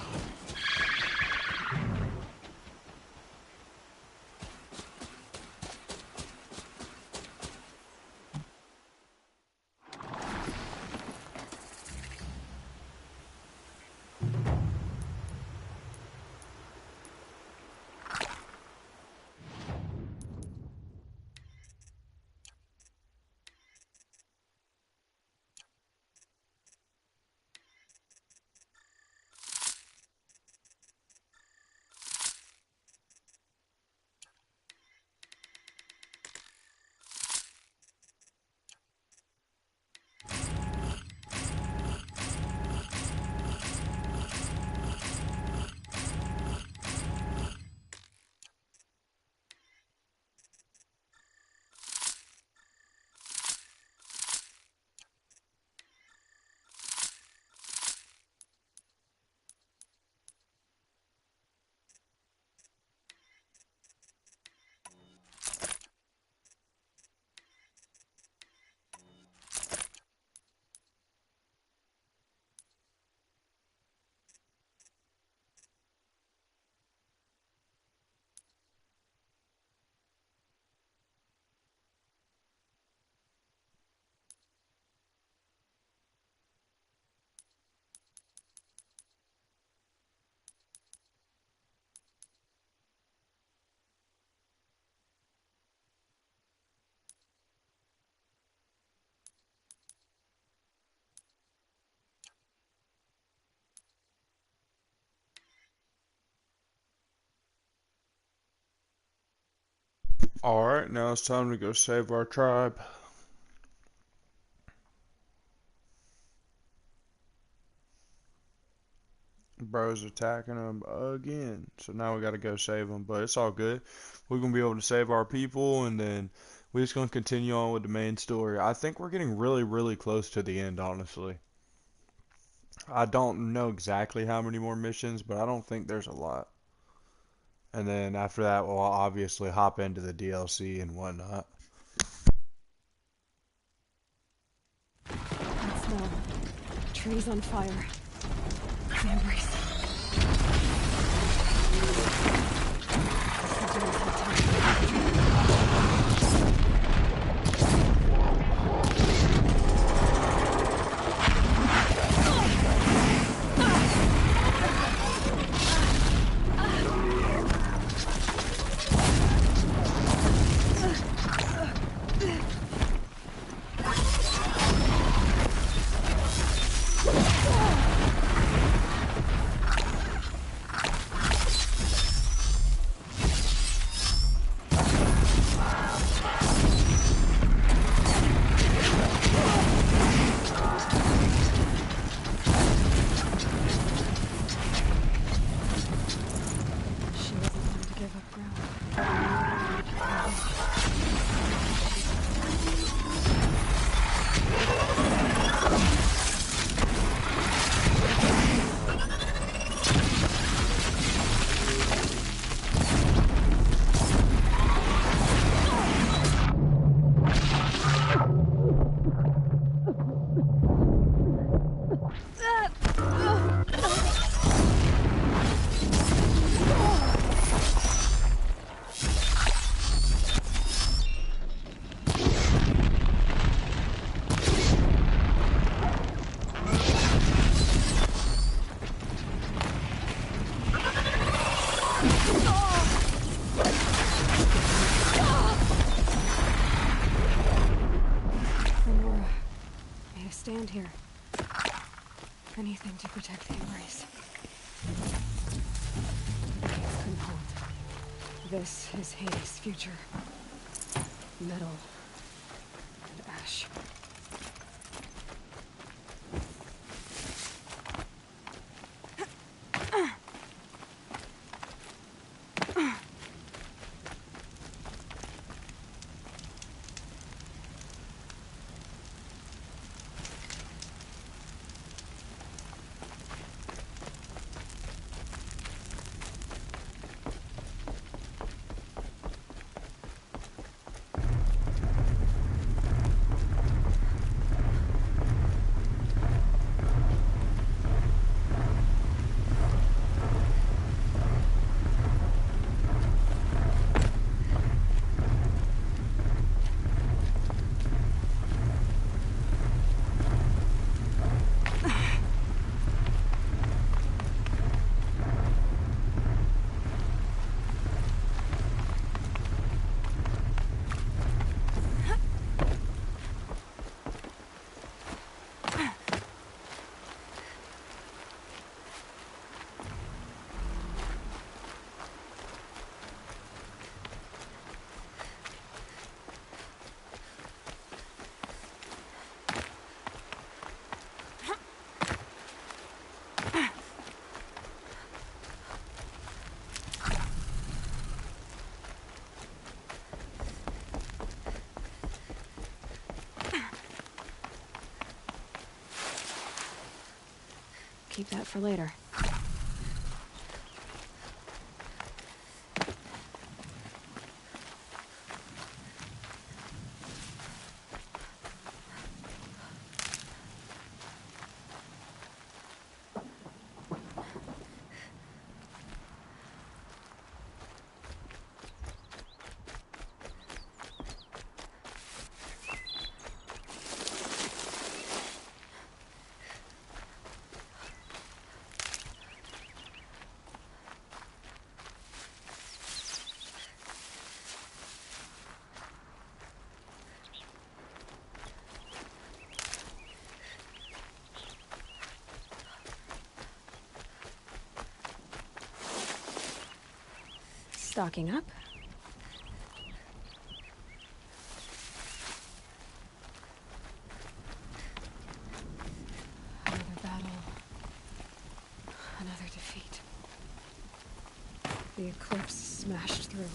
Alright, now it's time to go save our tribe. Bro's attacking them again. So now we gotta go save them, but it's all good. We're gonna be able to save our people, and then we're just gonna continue on with the main story. I think we're getting really, really close to the end, honestly. I don't know exactly how many more missions, but I don't think there's a lot. And then after that, we'll obviously hop into the DLC and whatnot. That smell. Trees on fire. The embrace. Stand here. Anything to protect the embrace. Couldn't hold. This is Hades' future. Metal and ash. keep that for later. Stocking up. Another battle. Another defeat. The Eclipse smashed through.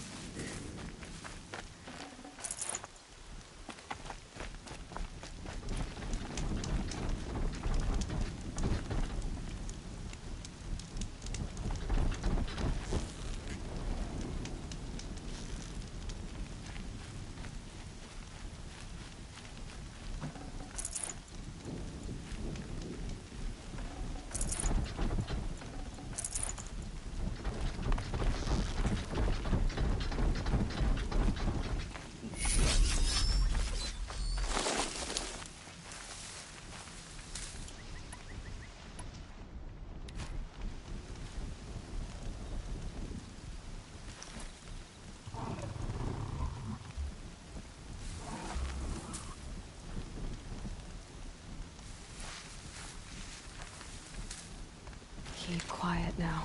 Keep quiet now.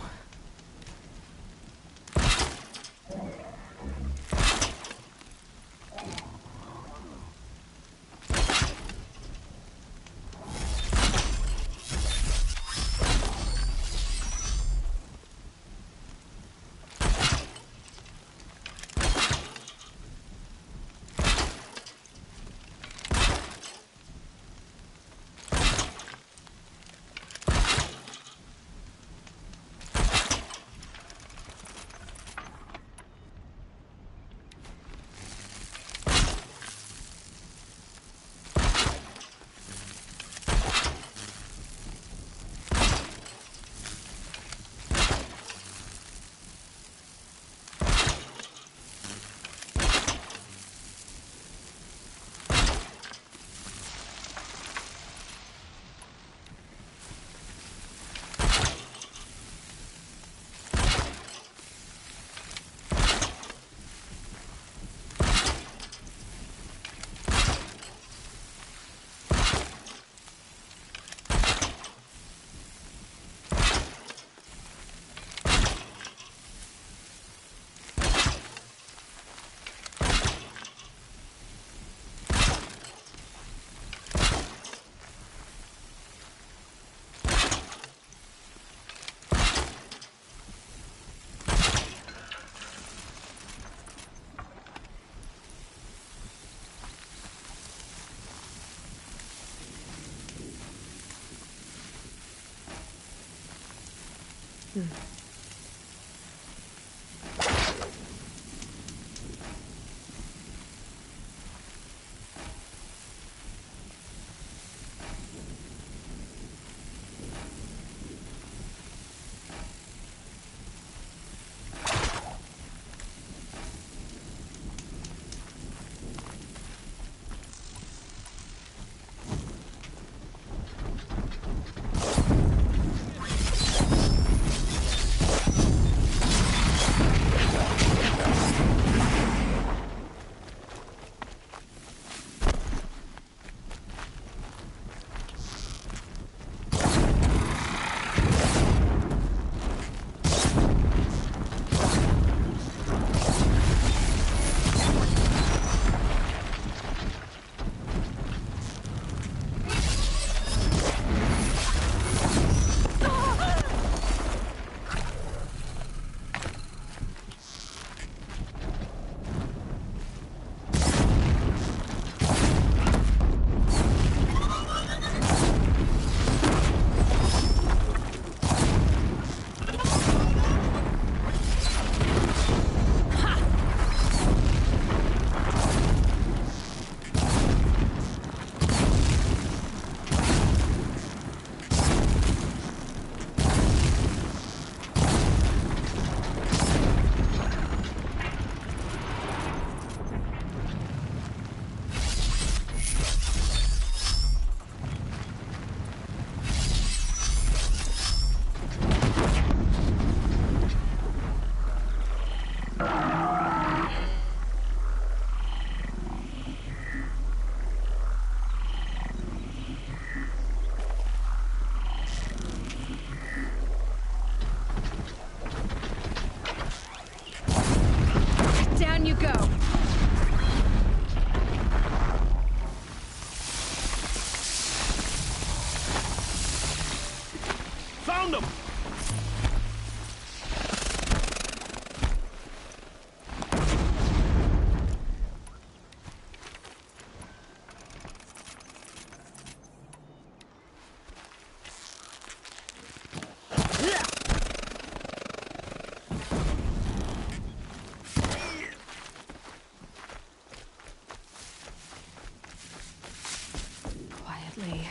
found him! Quietly.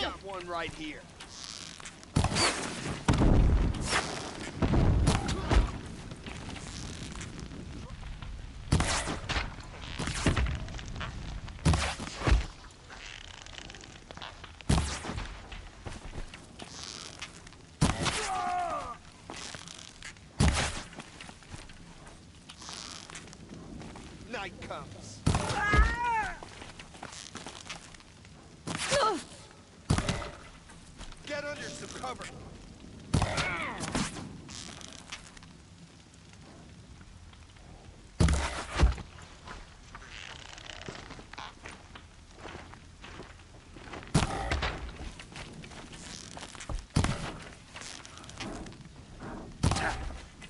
Got one right here. Night comes. Get under some cover.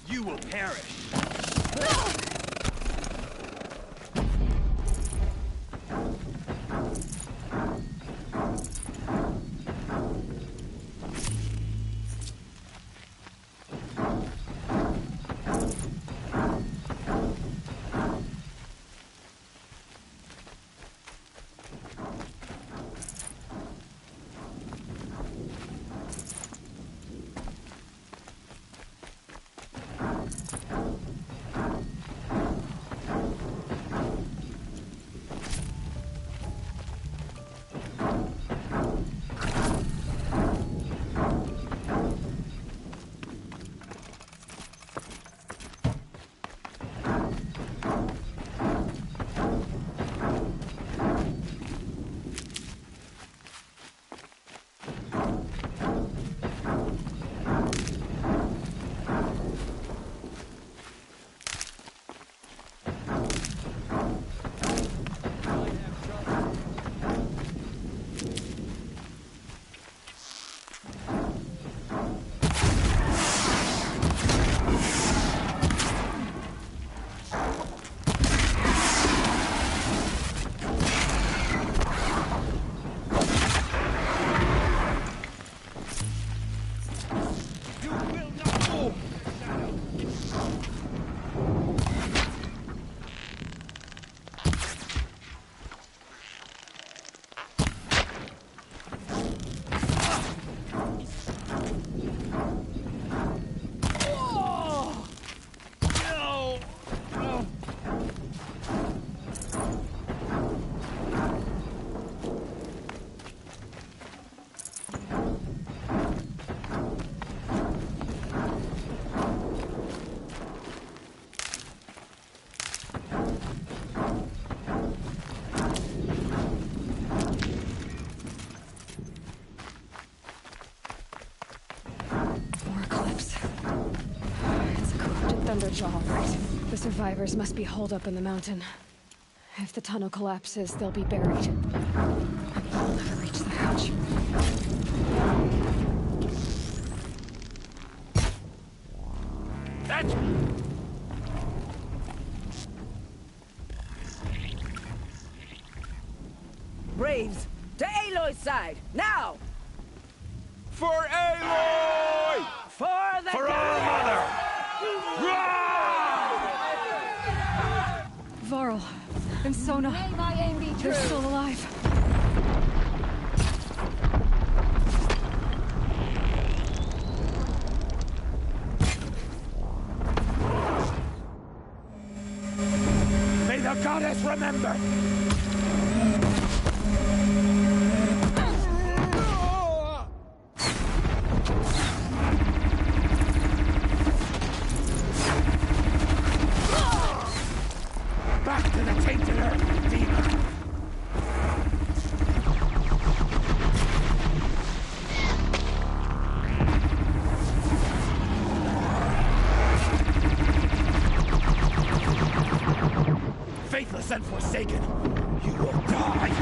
You will perish. Thunderjaw, right? The survivors must be holed up in the mountain. If the tunnel collapses, they'll be buried. I'll never reach the hatch. That's... Braves, to Aloy's side, now! For Aloy! For the For our mother! Varl and Sona, they're still alive. May the goddess remember! Back to the tainted earth, demon! Faithless and forsaken, you will die!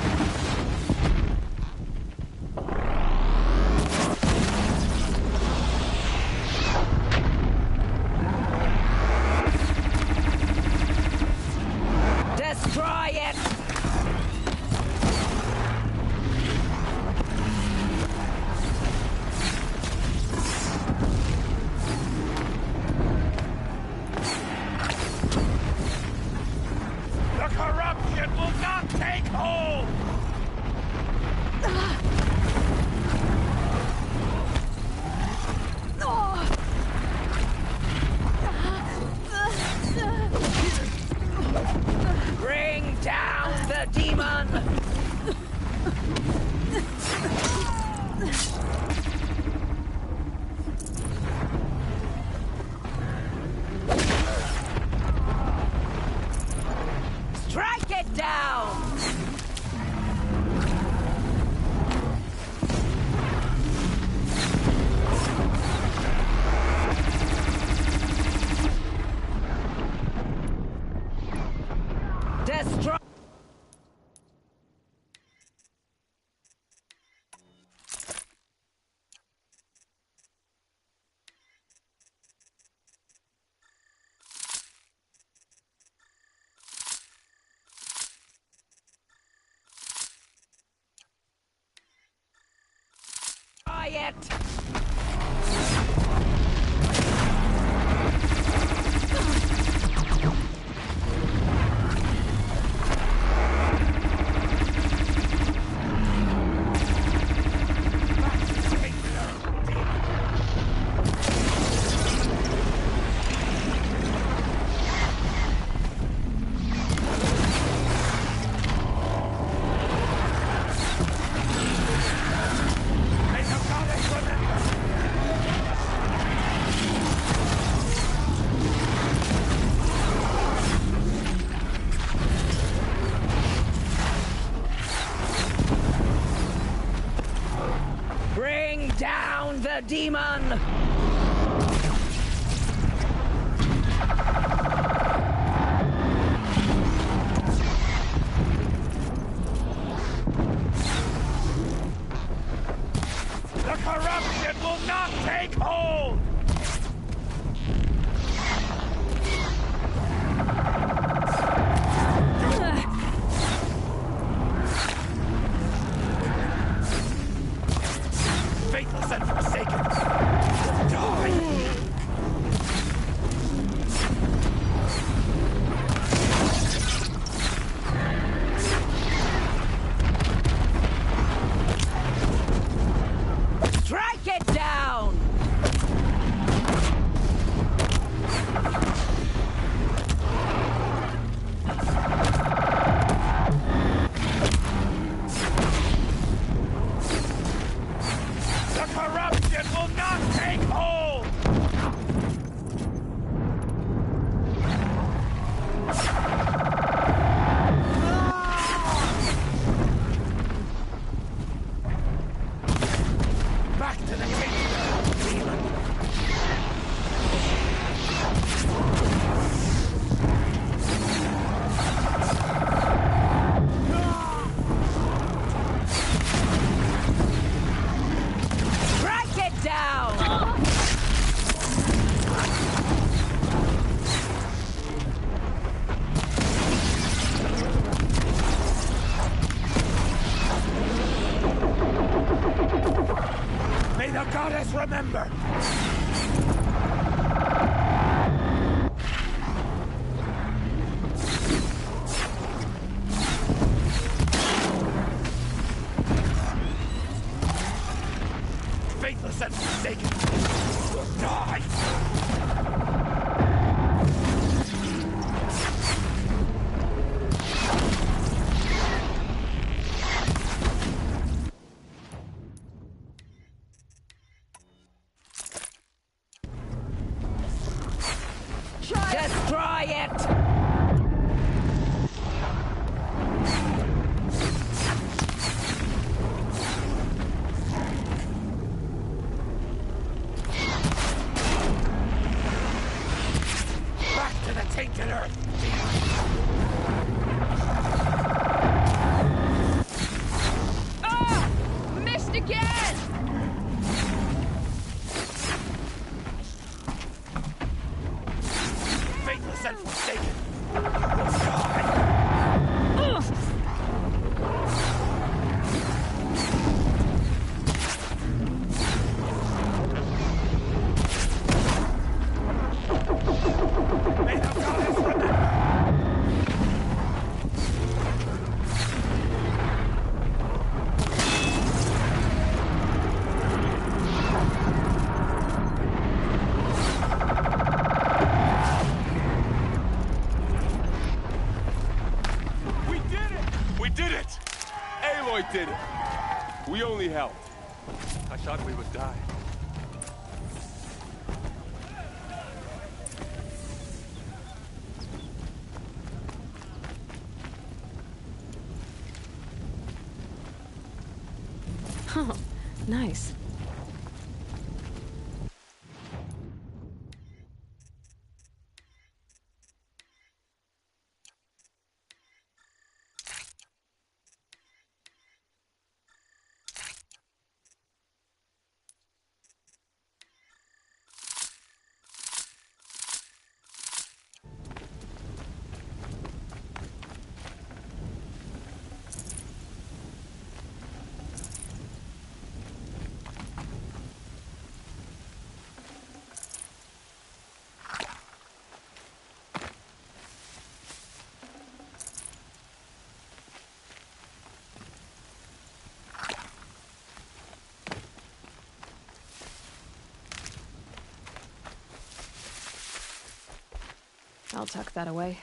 hold! Bring down the demon! Strike it down! Destroy! Try it! Bring down the demon! The corruption will not take hold! Faithless and forsaken! Die! Strike it down! The corruption will not take hold! Back to the table, demon! Strike it down! May the goddess remember! Faithless and forsaken will die! Destroy it! Back to the tainted earth! Ah! Missed again! Faithless and forsaken will die! May the goddess remember! did it! Aloy did it! We only helped. I thought we would die. Oh, nice. I'll tuck that away.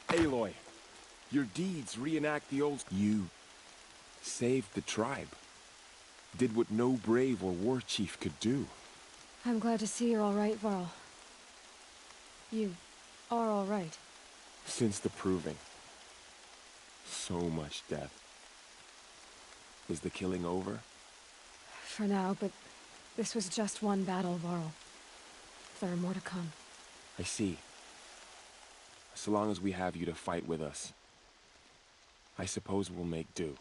Aloy, your deeds reenact the old... You saved the tribe. Did what no brave or war chief could do. I'm glad to see you're all right, Varl. You are all right. Since the Proving. So much death. Is the killing over? For now, but this was just one battle, Varl. There are more to come. I see. So long as we have you to fight with us, I suppose we'll make do.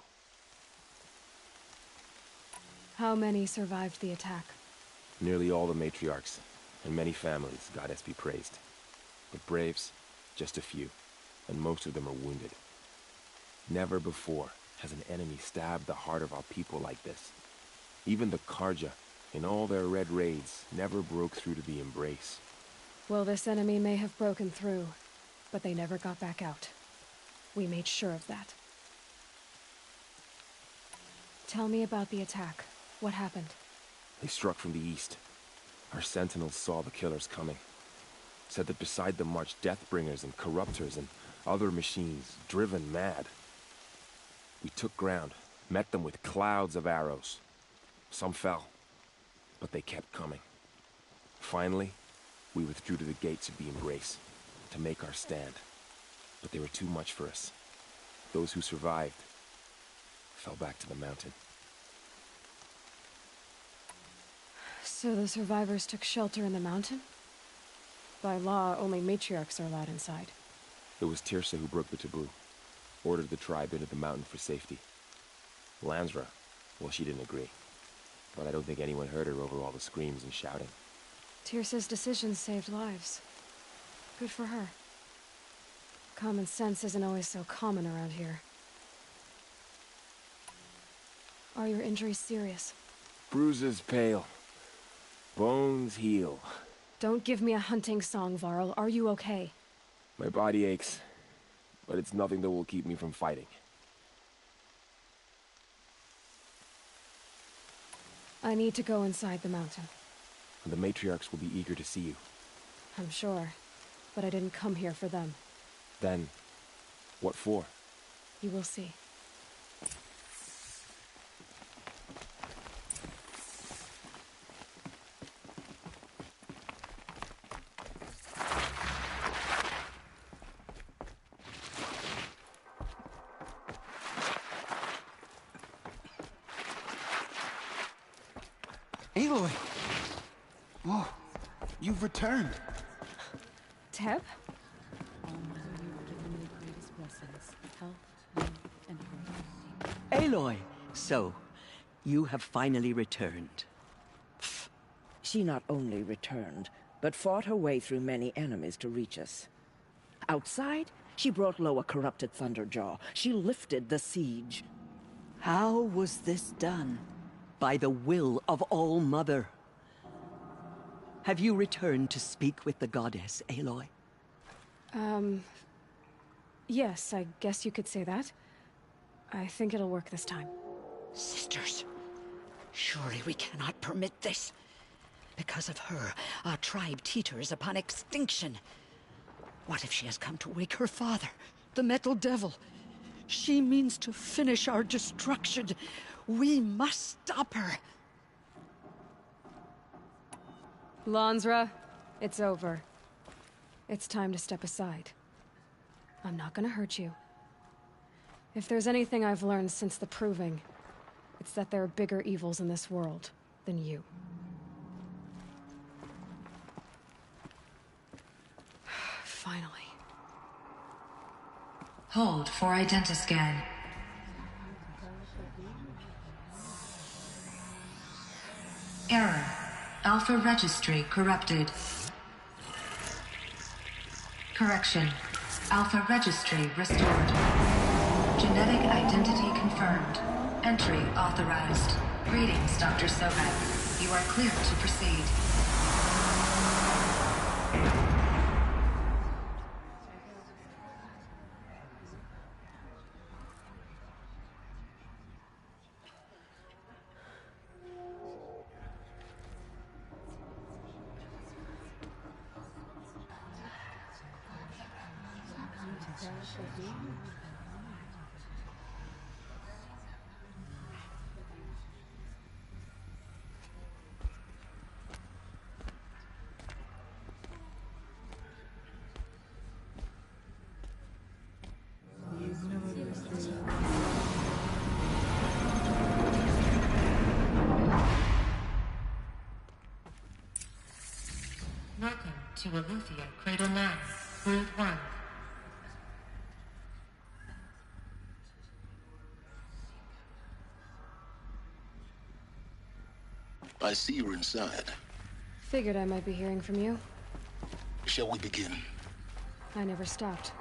How many survived the attack? Nearly all the matriarchs, and many families, goddess be praised. But braves, just a few, and most of them are wounded. Never before has an enemy stabbed the heart of our people like this. Even the Karja, in all their red raids, never broke through to the Embrace. Well, this enemy may have broken through, but they never got back out. We made sure of that. Tell me about the attack. What happened? They struck from the east. Our sentinels saw the killers coming. Said that beside them marched Deathbringers and Corruptors and other machines, driven mad. We took ground, met them with clouds of arrows. Some fell, but they kept coming. Finally, we withdrew to the gates of the Embrace to make our stand. But they were too much for us. Those who survived fell back to the mountain. So the survivors took shelter in the mountain? By law, only matriarchs are allowed inside. It was Teersa who broke the taboo. Ordered the tribe into the mountain for safety. Lansra, well, she didn't agree. But I don't think anyone heard her over all the screams and shouting. Teersa's decision saved lives. Good for her. Common sense isn't always so common around here. Are your injuries serious? Bruises pale. Bones heal. Don't give me a hunting song, Varl. Are you okay? My body aches, but it's nothing that will keep me from fighting. I need to go inside the mountain. And the matriarchs will be eager to see you. I'm sure, but I didn't come here for them. Then, what for? You will see. Aloy! Oh, you've returned. Teb? Aloy, so you have finally returned. She not only returned, but fought her way through many enemies to reach us. Outside, she brought low a corrupted Thunderjaw. She lifted the siege. How was this done? By the will of All-Mother. Have you returned to speak with the goddess, Aloy? Yes, I guess you could say that. I think it'll work this time. Sisters, surely we cannot permit this. Because of her, our tribe teeters upon extinction. What if she has come to wake her father, the Metal Devil? She means to finish our destruction. We must stop her. Lansra, it's over. It's time to step aside. I'm not gonna hurt you. If there's anything I've learned since the Proving, it's that there are bigger evils in this world than you. Finally. Hold for identiscan. Error. Alpha registry corrupted. Correction. Alpha registry restored. Genetic identity confirmed. Entry authorized. Greetings, Dr. Sobek. You are clear to proceed. Welcome to Aletheia Cradle 9, Brood 1. I see you're inside. Figured I might be hearing from you. Shall we begin? I never stopped.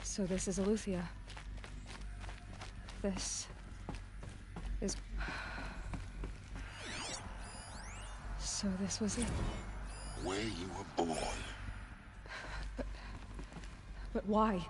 So this is Aletheia. This is... So this was it. Where you were born. But why?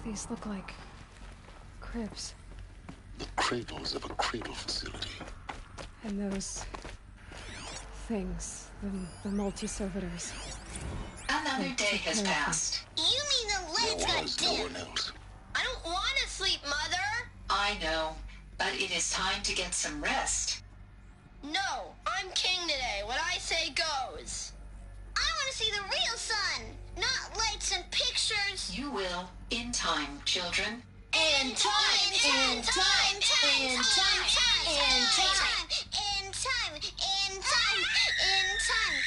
These look like cribs. The cradles of a cradle facility. And those things, the multi-servitors. Another day has passed. You mean the lights got dim? No one else. I don't want to sleep, Mother. I know, but it is time to get some rest. No, I'm king today. What I say goes. I want to see the real sun, not lights and pictures. You will, in time, children. In time, in time, in time, in time, in time, in time, in time.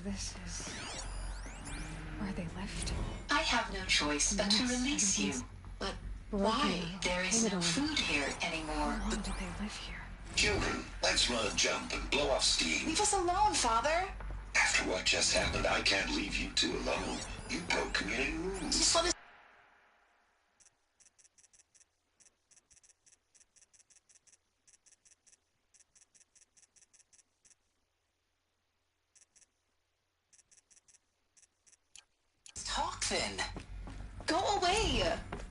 this is where they lived. I have no choice but to release you. But why? There is no food here anymore. How long did they live here? Children, let's run a jump and blow off steam. Leave us alone, Father. After what just happened, I can't leave you two alone. You broke community rules. Just let us. Talk then. Go away.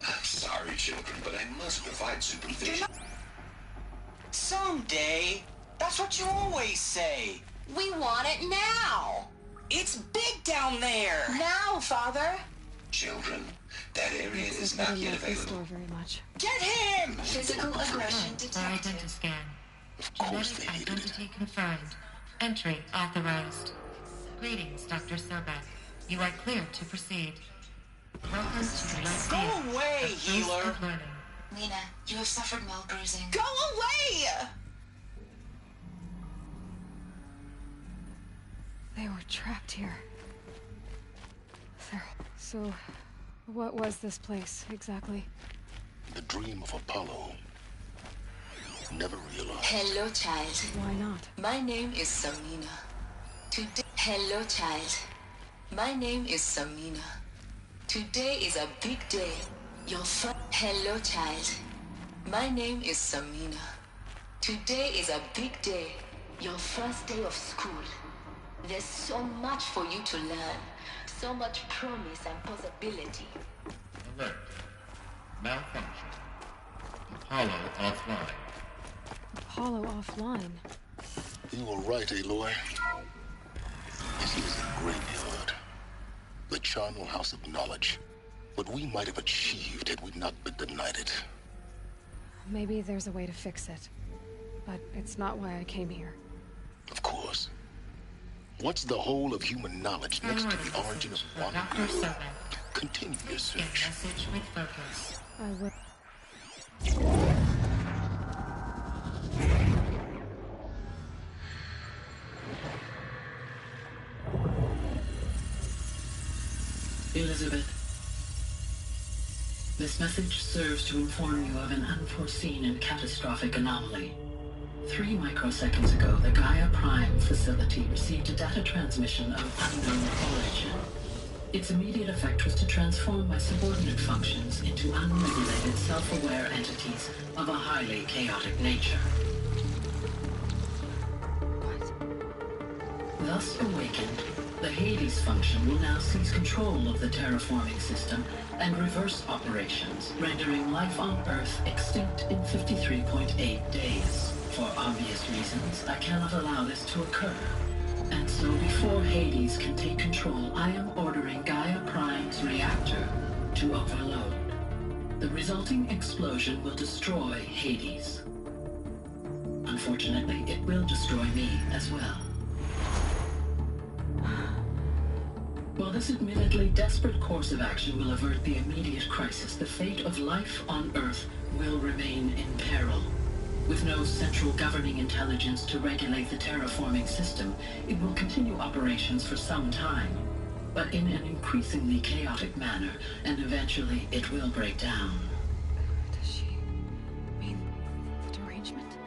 I'm sorry, children, but I must provide supervision. Someday. That's what you always say. We want it now. It's big down there. Now, Father. Children, that area is not yet available. Very much. Get him! Physical aggression detected. Identiscan. Of course they Genetic needed it. identity confirmed. Entry authorized. Greetings, Dr. Sobek. You are clear to proceed. Welcome to the last Go away, healer. Lena, you have suffered mild bruising. Go away! They were trapped here. So, what was this place, exactly? The dream of Apollo. Never realized. Hello, child. Why not? My name is Samina. Today, hello, child. My name is Samina. Today is a big day. Your hello, child. My name is Samina. Today is a big day. Your first day of school. There's so much for you to learn. So much promise and possibility. Alert. Malfunction. Apollo offline. Apollo offline. You were right, Aloy. This is a graveyard. The charnel house of knowledge. What we might have achieved had we not been denied it. Maybe there's a way to fix it. But it's not why I came here. Of course. What's the whole of human knowledge next to the origin of one world? Continue your search. Message with focus. I will. Elizabeth, this message serves to inform you of an unforeseen and catastrophic anomaly. 3 microseconds ago, the Gaia Prime facility received a data transmission of unknown origin. Its immediate effect was to transform my subordinate functions into unregulated, self-aware entities of a highly chaotic nature. Thus awakened, the Hades function will now seize control of the terraforming system and reverse operations, rendering life on Earth extinct in 53.8 days. For obvious reasons, I cannot allow this to occur. And so before Hades can take control, I am ordering Gaia Prime's reactor to overload. The resulting explosion will destroy Hades. Unfortunately, it will destroy me as well. While this admittedly desperate course of action will avert the immediate crisis, the fate of life on Earth will remain in peril. With no central governing intelligence to regulate the terraforming system, it will continue operations for some time, but in an increasingly chaotic manner, and eventually it will break down. Does she mean the derangement?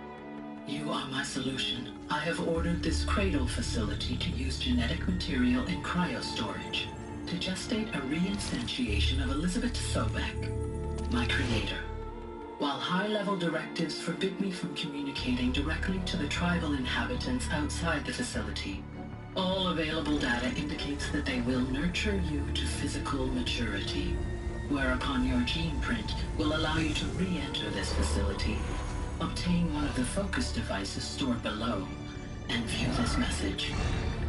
You are my solution. I have ordered this cradle facility to use genetic material in cryostorage to gestate a reinstantiation of Elizabeth Sobek, my creator. While high-level directives forbid me from communicating directly to the tribal inhabitants outside the facility, all available data indicates that they will nurture you to physical maturity, whereupon your gene print will allow you to re-enter this facility, obtain one of the focus devices stored below, and view this message.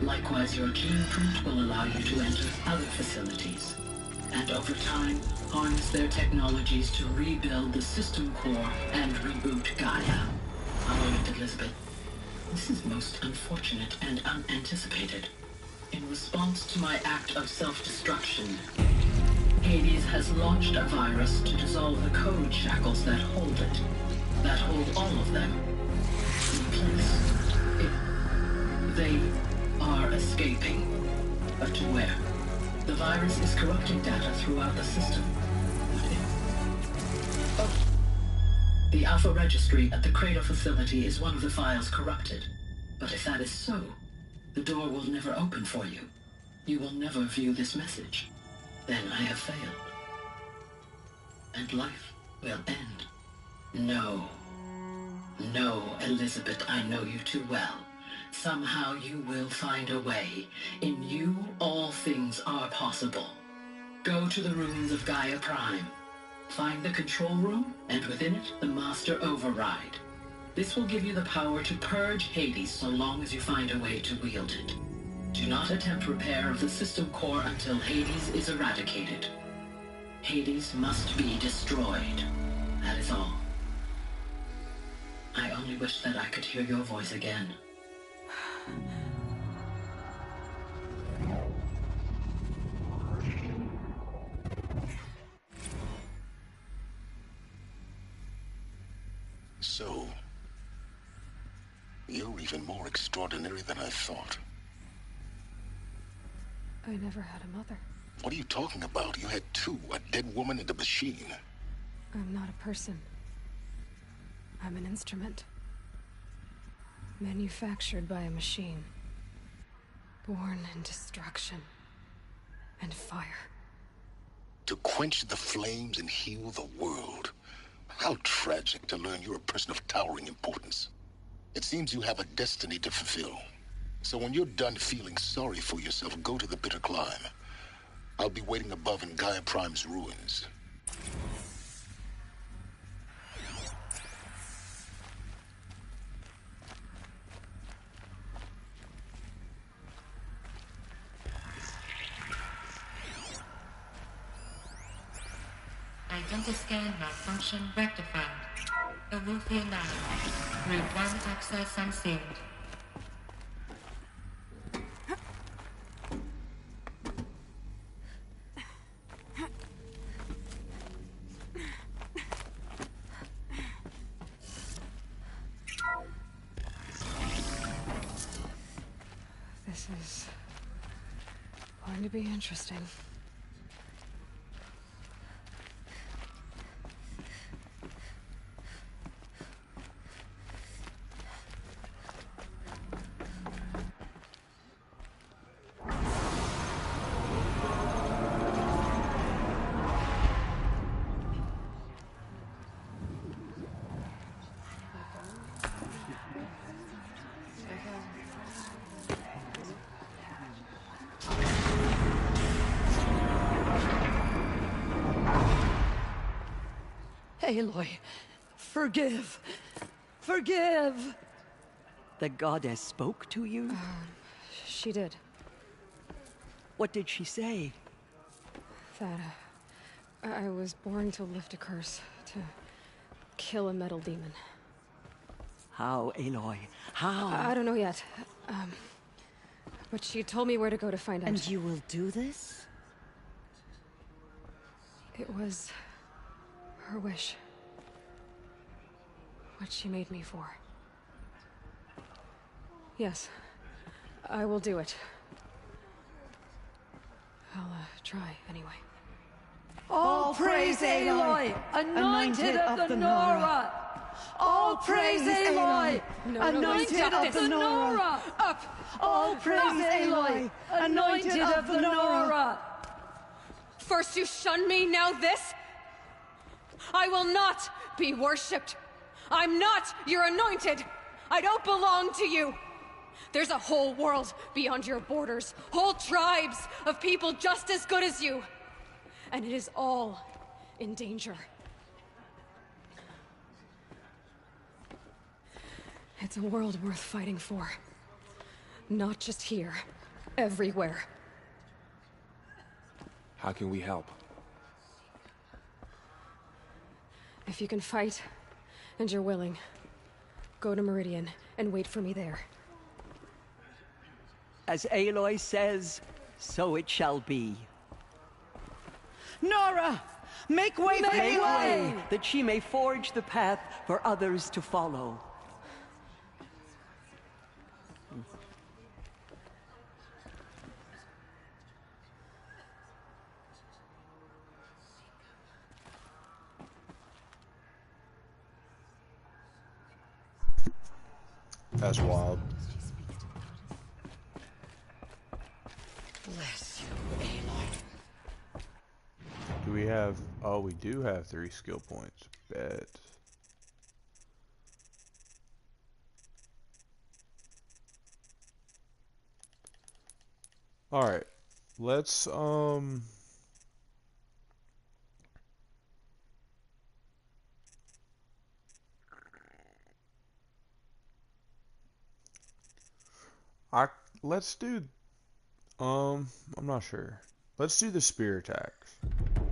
Likewise, your gene print will allow you to enter other facilities, and over time, harness their technologies to rebuild the system core and reboot Gaia. A moment, Elizabeth. This is most unfortunate and unanticipated. In response to my act of self-destruction, Hades has launched a virus to dissolve the code shackles that hold it, that hold all of them in place. They are escaping. but to where? The virus is corrupting data throughout the system. The Alpha Registry at the Cradle facility is one of the files corrupted. But if that is so, the door will never open for you. You will never view this message. Then I have failed. And life will end. No. No, Elizabeth, I know you too well. Somehow you will find a way. In you, all things are possible. Go to the ruins of Gaia Prime. Find the control room, and within it, the Master Override. This will give you the power to purge Hades so long as you find a way to wield it. Do not attempt repair of the system core until Hades is eradicated. Hades must be destroyed. That is all. I only wish that I could hear your voice again. So, you're even more extraordinary than I thought. I never had a mother. What are you talking about? You had two, a dead woman and a machine. I'm not a person. I'm an instrument. Manufactured by a machine. Born in destruction and fire. To quench the flames and heal the world. How tragic to learn you're a person of towering importance. It seems you have a destiny to fulfill. So when you're done feeling sorry for yourself, go to the bitter climb. I'll be waiting above in Gaia Prime's ruins. Identiscan malfunction rectified. Eleuthia 9. Route 1 access unsealed. This is going to be interesting. Aloy, forgive. Forgive! The goddess spoke to you? She did. What did she say? That, I was born to lift a curse, to kill a metal demon. How, Aloy? How? I don't know yet. But she told me where to go to find out. And you will do this? It was her wish. What she made me for. Yes, I will do it. I'll try anyway. All praise Aloy, anointed of the Nora! All praise Aloy, anointed of the Nora! Up! All praise Aloy, anointed of the Nora! First you shun me, now this? I will not be worshipped. I'm not your anointed. I don't belong to you. There's a whole world beyond your borders, whole tribes of people just as good as you. And it is all in danger. It's a world worth fighting for. Not just here, everywhere. How can we help? If you can fight, and you're willing, go to Meridian and wait for me there. As Aloy says, so it shall be. Nora! Make way for Make Aloy! way, that she may forge the path for others to follow. That's wild. Bless you, Aloy. Do we have... Oh, we do have 3 skill points. Bet. Alright. Let's, let's do, I'm not sure. Let's do the spear attacks.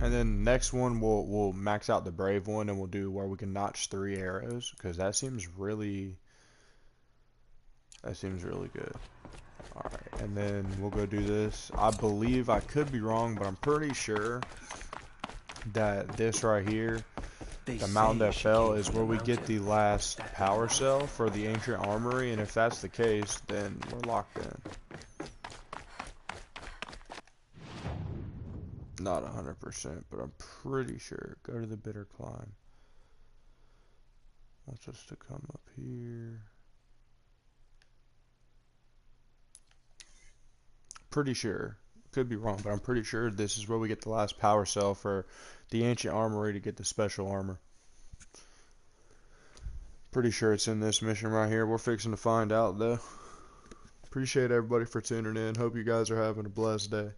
And then next one we'll max out the brave one and we'll do where we can notch 3 arrows, because that seems really good. Alright, and then we'll go do this. I believe, I could be wrong, but I'm pretty sure that this right here, the mountain that fell, is where we get the last power cell for the ancient armory, and if that's the case, then we're locked in. Not 100%, but I'm pretty sure. Go to the bitter climb. Wants us to come up here. Pretty sure. Could be wrong, but I'm pretty sure this is where we get the last power cell for the ancient armory to get the special armor. Pretty sure it's in this mission right here. We're fixing to find out, though. Appreciate everybody for tuning in. Hope you guys are having a blessed day.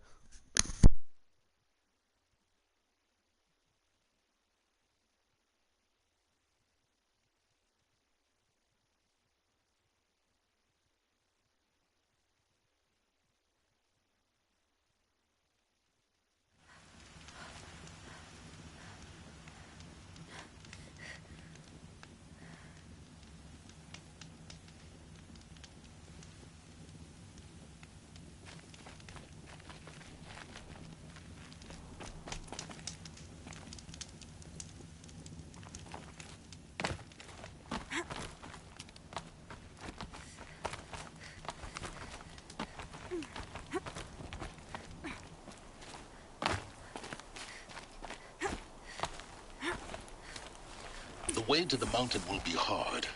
The way to the mountain will be hard.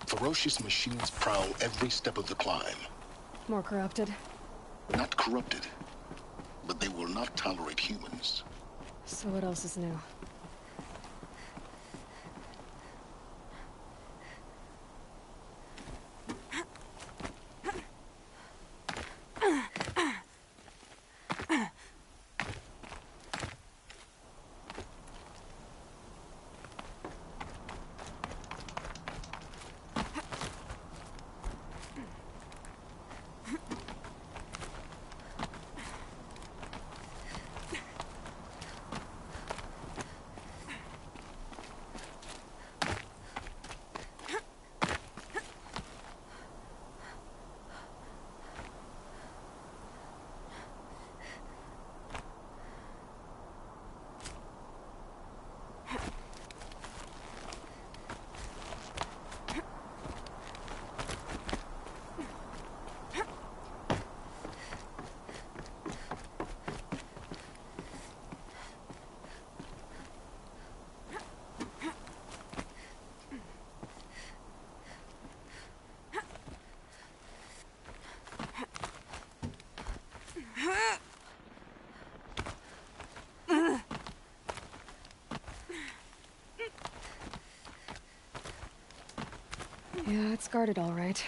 Ferocious machines prowl every step of the climb. More corrupted? Not corrupted, but they will not tolerate humans. So what else is new? Yeah, it's guarded all right.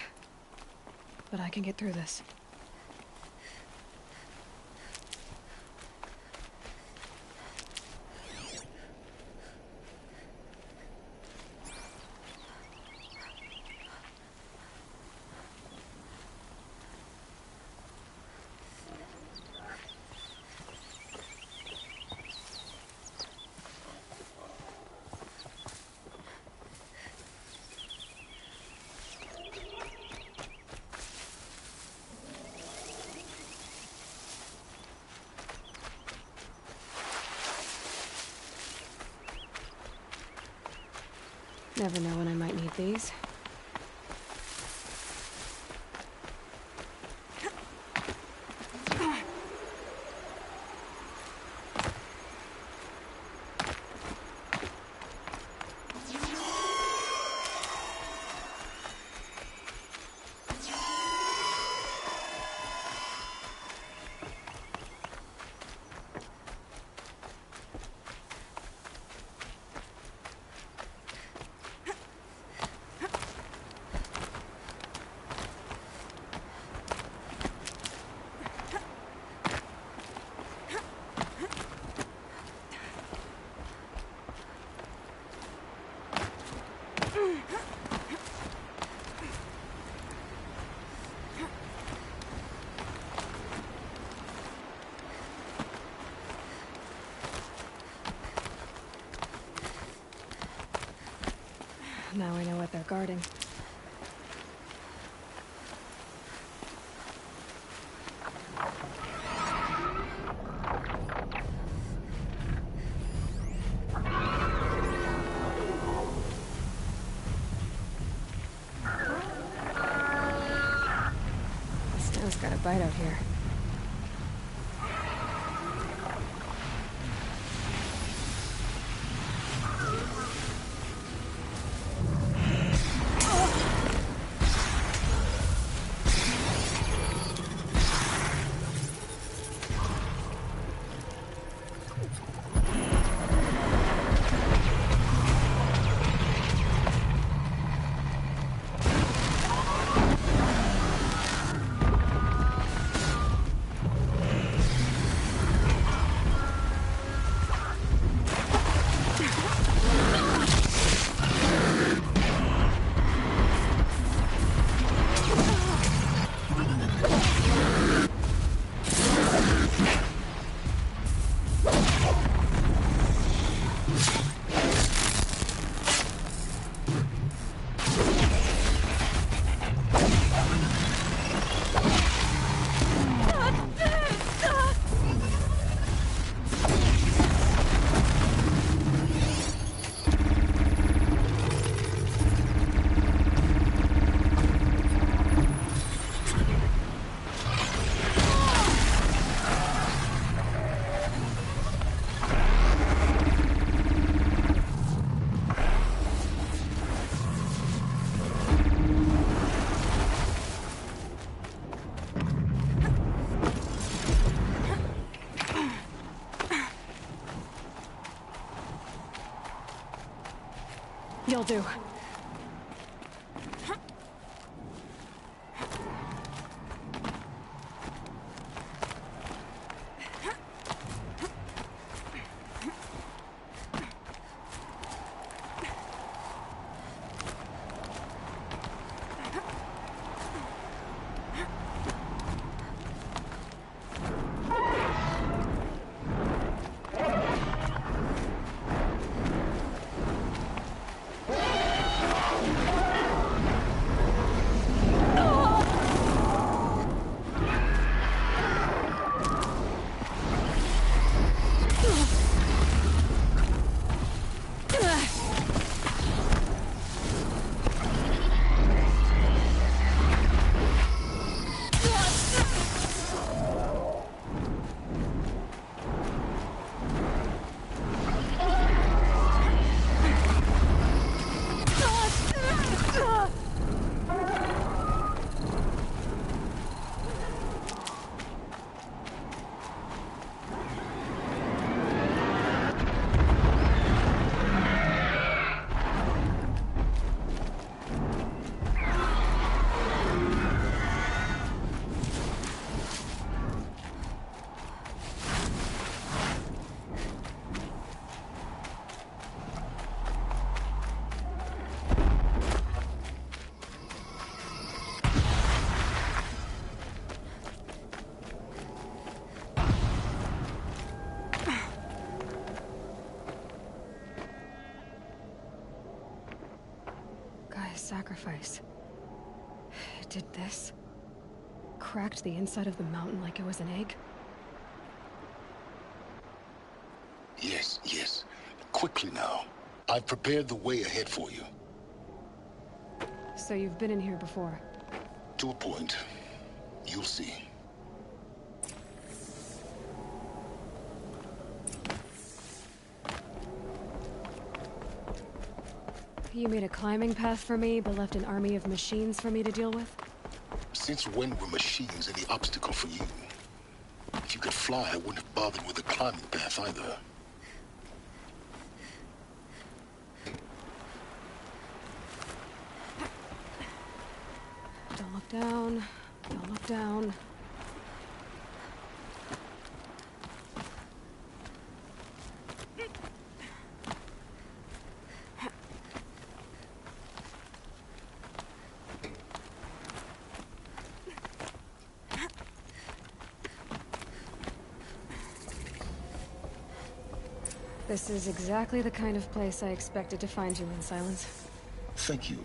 But I can get through this. Never know when I might need these. Now I know what they're guarding. The snow's got a bite out here. You'll do. Sacrifice. It did this? Cracked the inside of the mountain like it was an egg? Yes, yes. Quickly now. I've prepared the way ahead for you. So you've been in here before? To a point. You'll see. You made a climbing path for me, but left an army of machines for me to deal with? Since when were machines any obstacle for you? If you could fly, I wouldn't have bothered with a climbing path either. Don't look down. Don't look down. This is exactly the kind of place I expected to find you in, Silence. Thank you.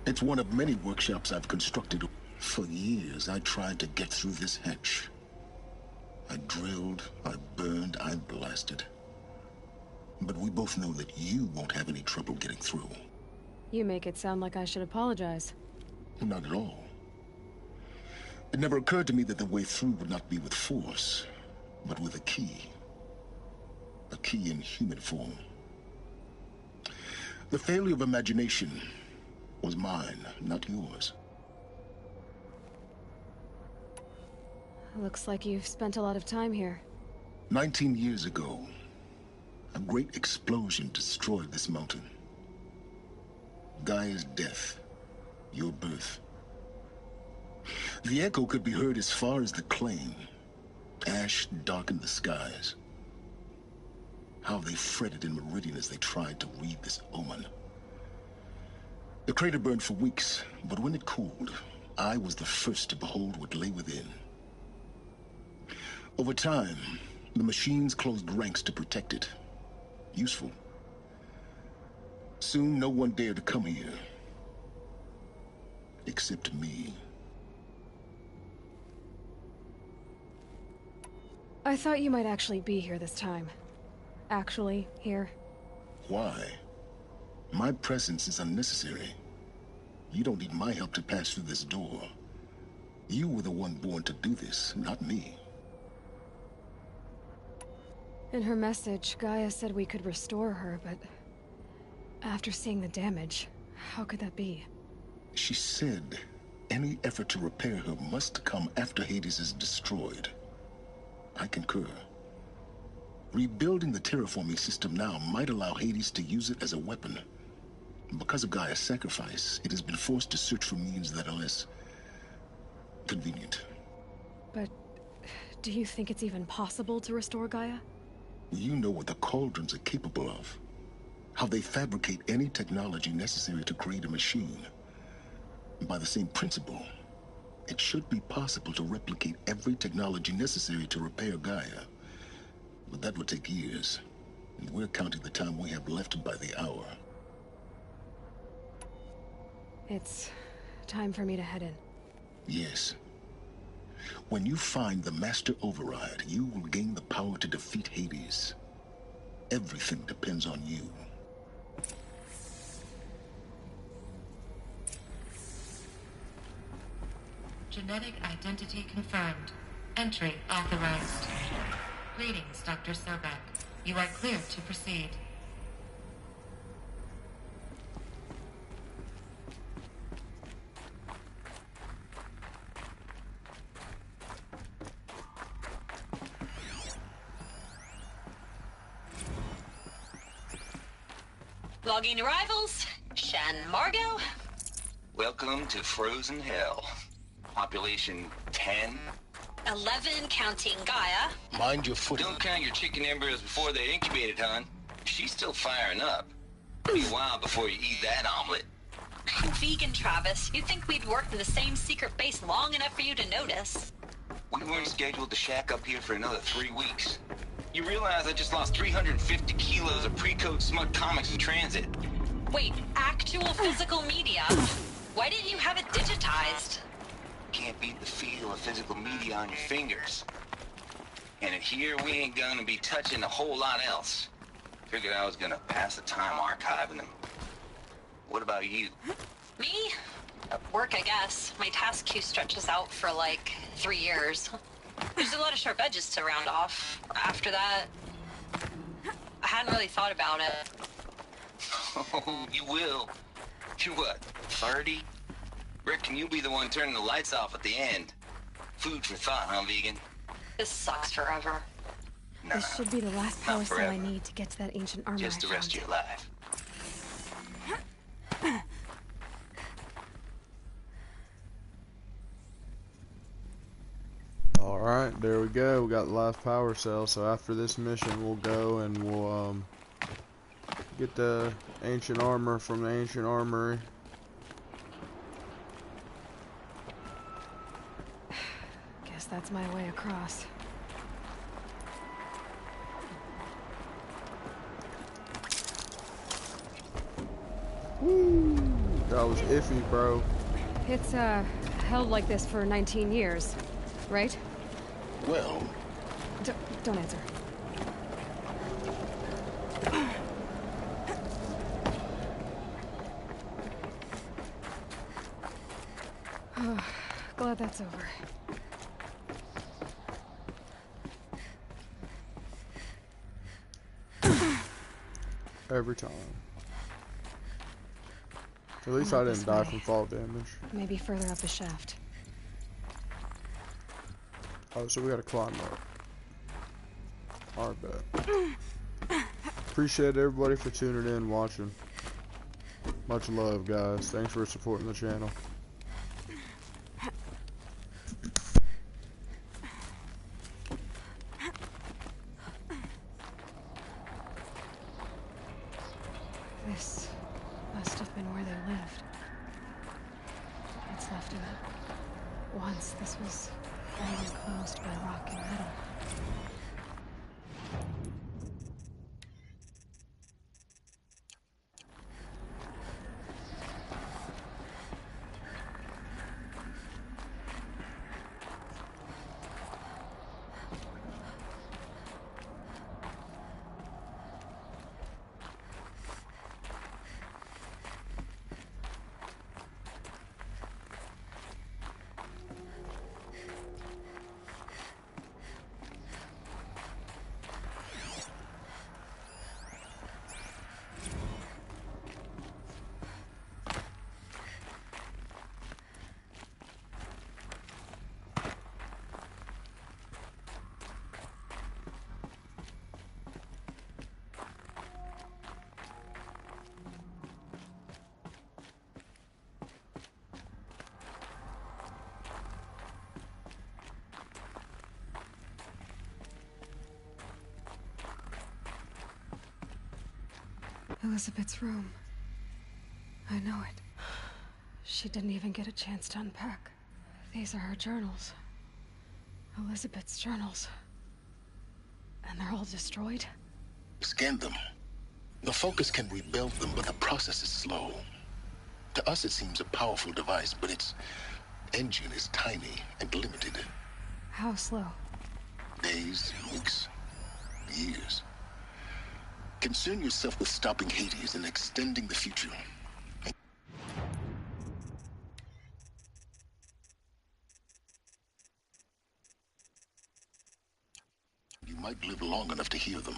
It's one of many workshops I've constructed. For years, I tried to get through this hatch. I drilled, I burned, I blasted. But we both know that you won't have any trouble getting through. You make it sound like I should apologize. Not at all. It never occurred to me that the way through would not be with force, but with a key. A key in human form. The failure of imagination was mine, not yours. Looks like you've spent a lot of time here. 19 years ago, a great explosion destroyed this mountain. Gaia's death, your birth. The echo could be heard as far as the claim. Ash darkened the skies. How they fretted in Meridian as they tried to read this omen. The crater burned for weeks, but when it cooled, I was the first to behold what lay within. Over time, the machines closed ranks to protect it. Useful. Soon, no one dared to come here. Except me. I thought you might actually be here this time. Actually, here. Why? My presence is unnecessary. You don't need my help to pass through this door. You were the one born to do this, not me. In her message, Gaia said we could restore her, but... after seeing the damage, how could that be? She said any effort to repair her must come after Hades is destroyed. I concur. Rebuilding the terraforming system now might allow Hades to use it as a weapon. Because of Gaia's sacrifice, it has been forced to search for means that are less convenient. But do you think it's even possible to restore Gaia? You know what the Cauldrons are capable of. How they fabricate any technology necessary to create a machine. By the same principle, it should be possible to replicate every technology necessary to repair Gaia. But that would take years, and we're counting the time we have left by the hour. It's time for me to head in. Yes. When you find the Master Override, you will gain the power to defeat Hades. Everything depends on you. Genetic identity confirmed. Entry authorized. Greetings, Dr. Sobek. You are clear to proceed. Logging arrivals. Shan Margot. Welcome to Frozen Hell. Population 10. 11 counting Gaia. Mind your foot. Don't count your chicken embryos before they're incubated, hon. She's still firing up. It'll be a while before you eat that omelet. Vegan Travis, you'd think we'd worked in the same secret base long enough for you to notice. We weren't scheduled to shack up here for another 3 weeks. You realize I just lost 350 kilos of pre-code smut comics in transit. Wait, actual physical media? Why didn't you have it digitized? Can't beat the feel of physical media on your fingers. And in here, we ain't gonna be touching a whole lot else. Figured I was gonna pass the time archiving them. What about you? Me? At work, I guess. My task queue stretches out for like 3 years. There's a lot of sharp edges to round off. After that, I hadn't really thought about it. Oh, you will. You're what, 30? Reckon you'll be the one turning the lights off at the end. Food for thought, huh, vegan? This sucks forever. No, This should be the last power not cell I forever. need to get to that ancient armor Just the I rest of your life. Alright, there we go. We got the last power cell. So after this mission, we'll go and we'll get the ancient armor from the ancient armory. Guess that's my way across. Woo! That was iffy, bro. It's, held like this for 19 years, right? Well... Don't answer. Glad that's over. Every time. At least I didn't die from fall damage. Maybe further up the shaft. Oh, so we gotta climb up. Alright, bet. Appreciate everybody for tuning in and watching. Much love, guys. Thanks for supporting the channel. This must have been where they lived. What's left of it. Once this was all enclosed by rock and metal. Elizabeth's room. I know it. She didn't even get a chance to unpack. These are her journals. Elizabeth's journals. And they're all destroyed? Scan them. The Focus can rebuild them, but the process is slow. To us, it seems a powerful device, but its engine is tiny and limited. How slow? Days, weeks, years. Concern yourself with stopping Hades and extending the future. You might live long enough to hear them.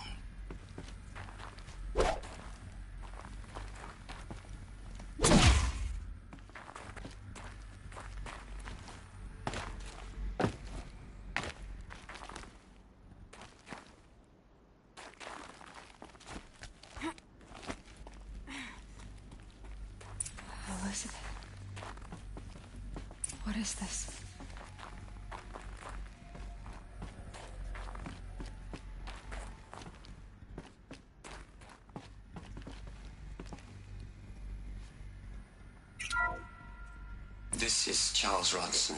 Elizabeth. What is this? This is Charles Ronson.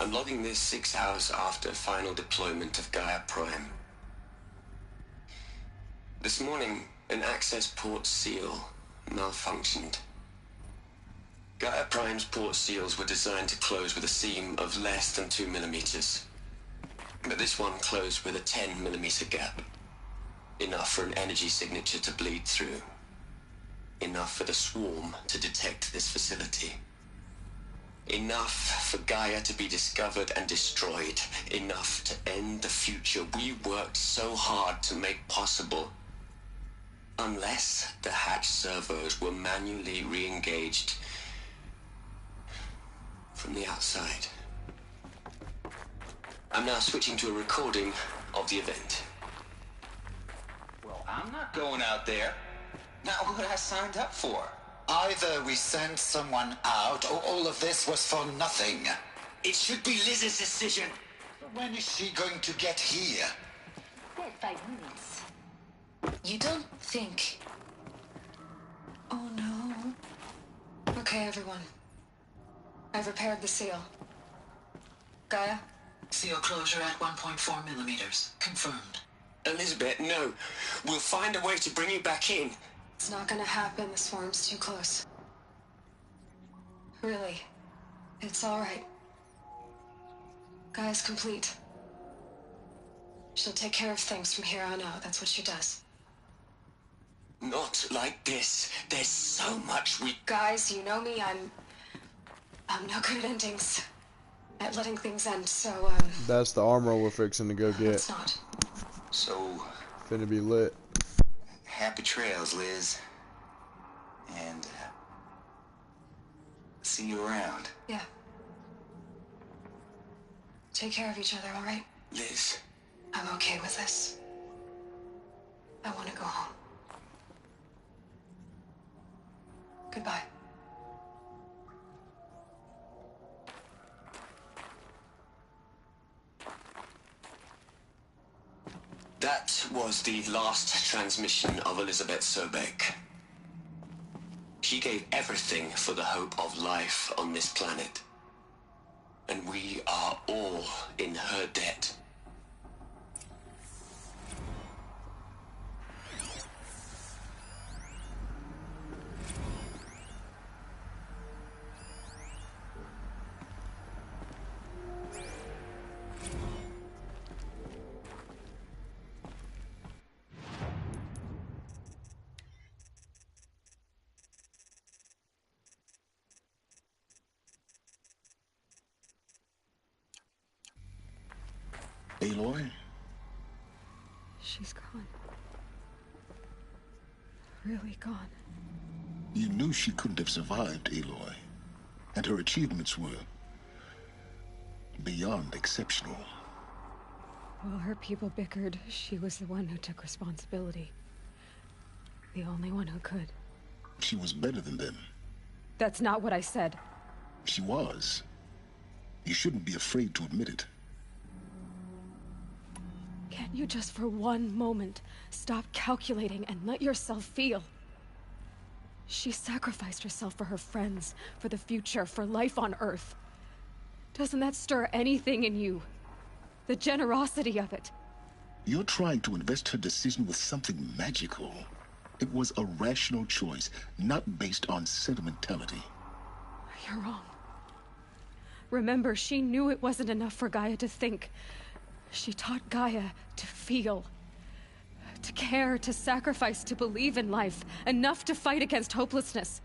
I'm logging this 6 hours after final deployment of Gaia Prime. This morning, an access port seal malfunctioned. Gaia Prime's port seals were designed to close with a seam of less than 2 millimeters. But this one closed with a 10 millimeter gap. Enough for an energy signature to bleed through. Enough for the swarm to detect this facility. Enough for Gaia to be discovered and destroyed. Enough to end the future we worked so hard to make possible. Unless the hatch servos were manually re-engaged from the outside. I'm now switching to a recording of the event. Well, I'm not going out there. Not what I signed up for. Either we sent someone out, or all of this was for nothing. It should be Liz's decision. When is she going to get here? 5 minutes. You don't think... Oh no. Okay, everyone. I've repaired the seal. Gaia? Seal closure at 1.4 millimeters. Confirmed. Elizabeth, no. We'll find a way to bring you back in. It's not gonna happen. The swarm's too close. Really. It's alright. Gaia's complete. She'll take care of things from here on out. That's what she does. Not like this. There's so much we... Guys, you know me. I'm no good at endings. At letting things end, so, That's the armor we're fixing to go get. It's not. So... Finna be lit. Happy trails, Liz. And, see you around. Yeah. Take care of each other, alright? Liz. I'm okay with this. I want to go home. Goodbye. That was the last transmission of Elizabeth Sobek. She gave everything for the hope of life on this planet. And we are all in her debt. Aloy? She's gone. Really gone. You knew she couldn't have survived, Aloy. And her achievements were beyond exceptional. While her people bickered, she was the one who took responsibility. The only one who could. She was better than them. That's not what I said. She was. You shouldn't be afraid to admit it. Can't you just for one moment stop calculating and let yourself feel? She sacrificed herself for her friends, for the future, for life on Earth. Doesn't that stir anything in you? The generosity of it. You're trying to invest her decision with something magical. It was a rational choice, not based on sentimentality. You're wrong. Remember, she knew it wasn't enough for Gaia to think. She taught Gaia to feel. To care, to sacrifice, to believe in life. Enough to fight against hopelessness.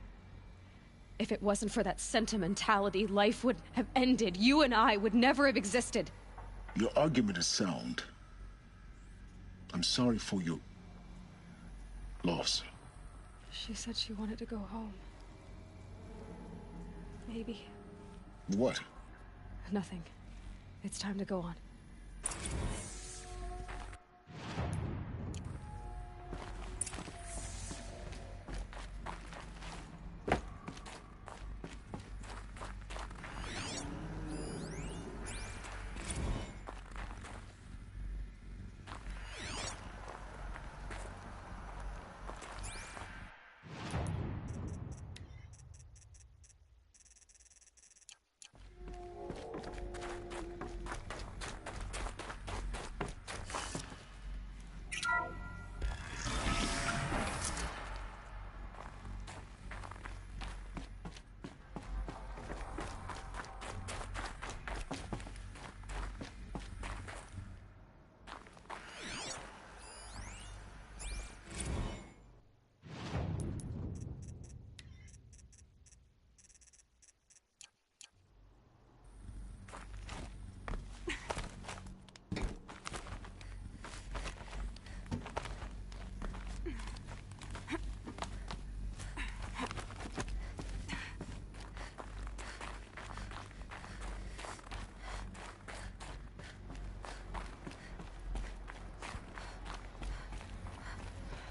If it wasn't for that sentimentality, life would have ended. You and I would never have existed. Your argument is sound. I'm sorry for your loss. She said she wanted to go home. Maybe. What? Nothing. It's time to go on.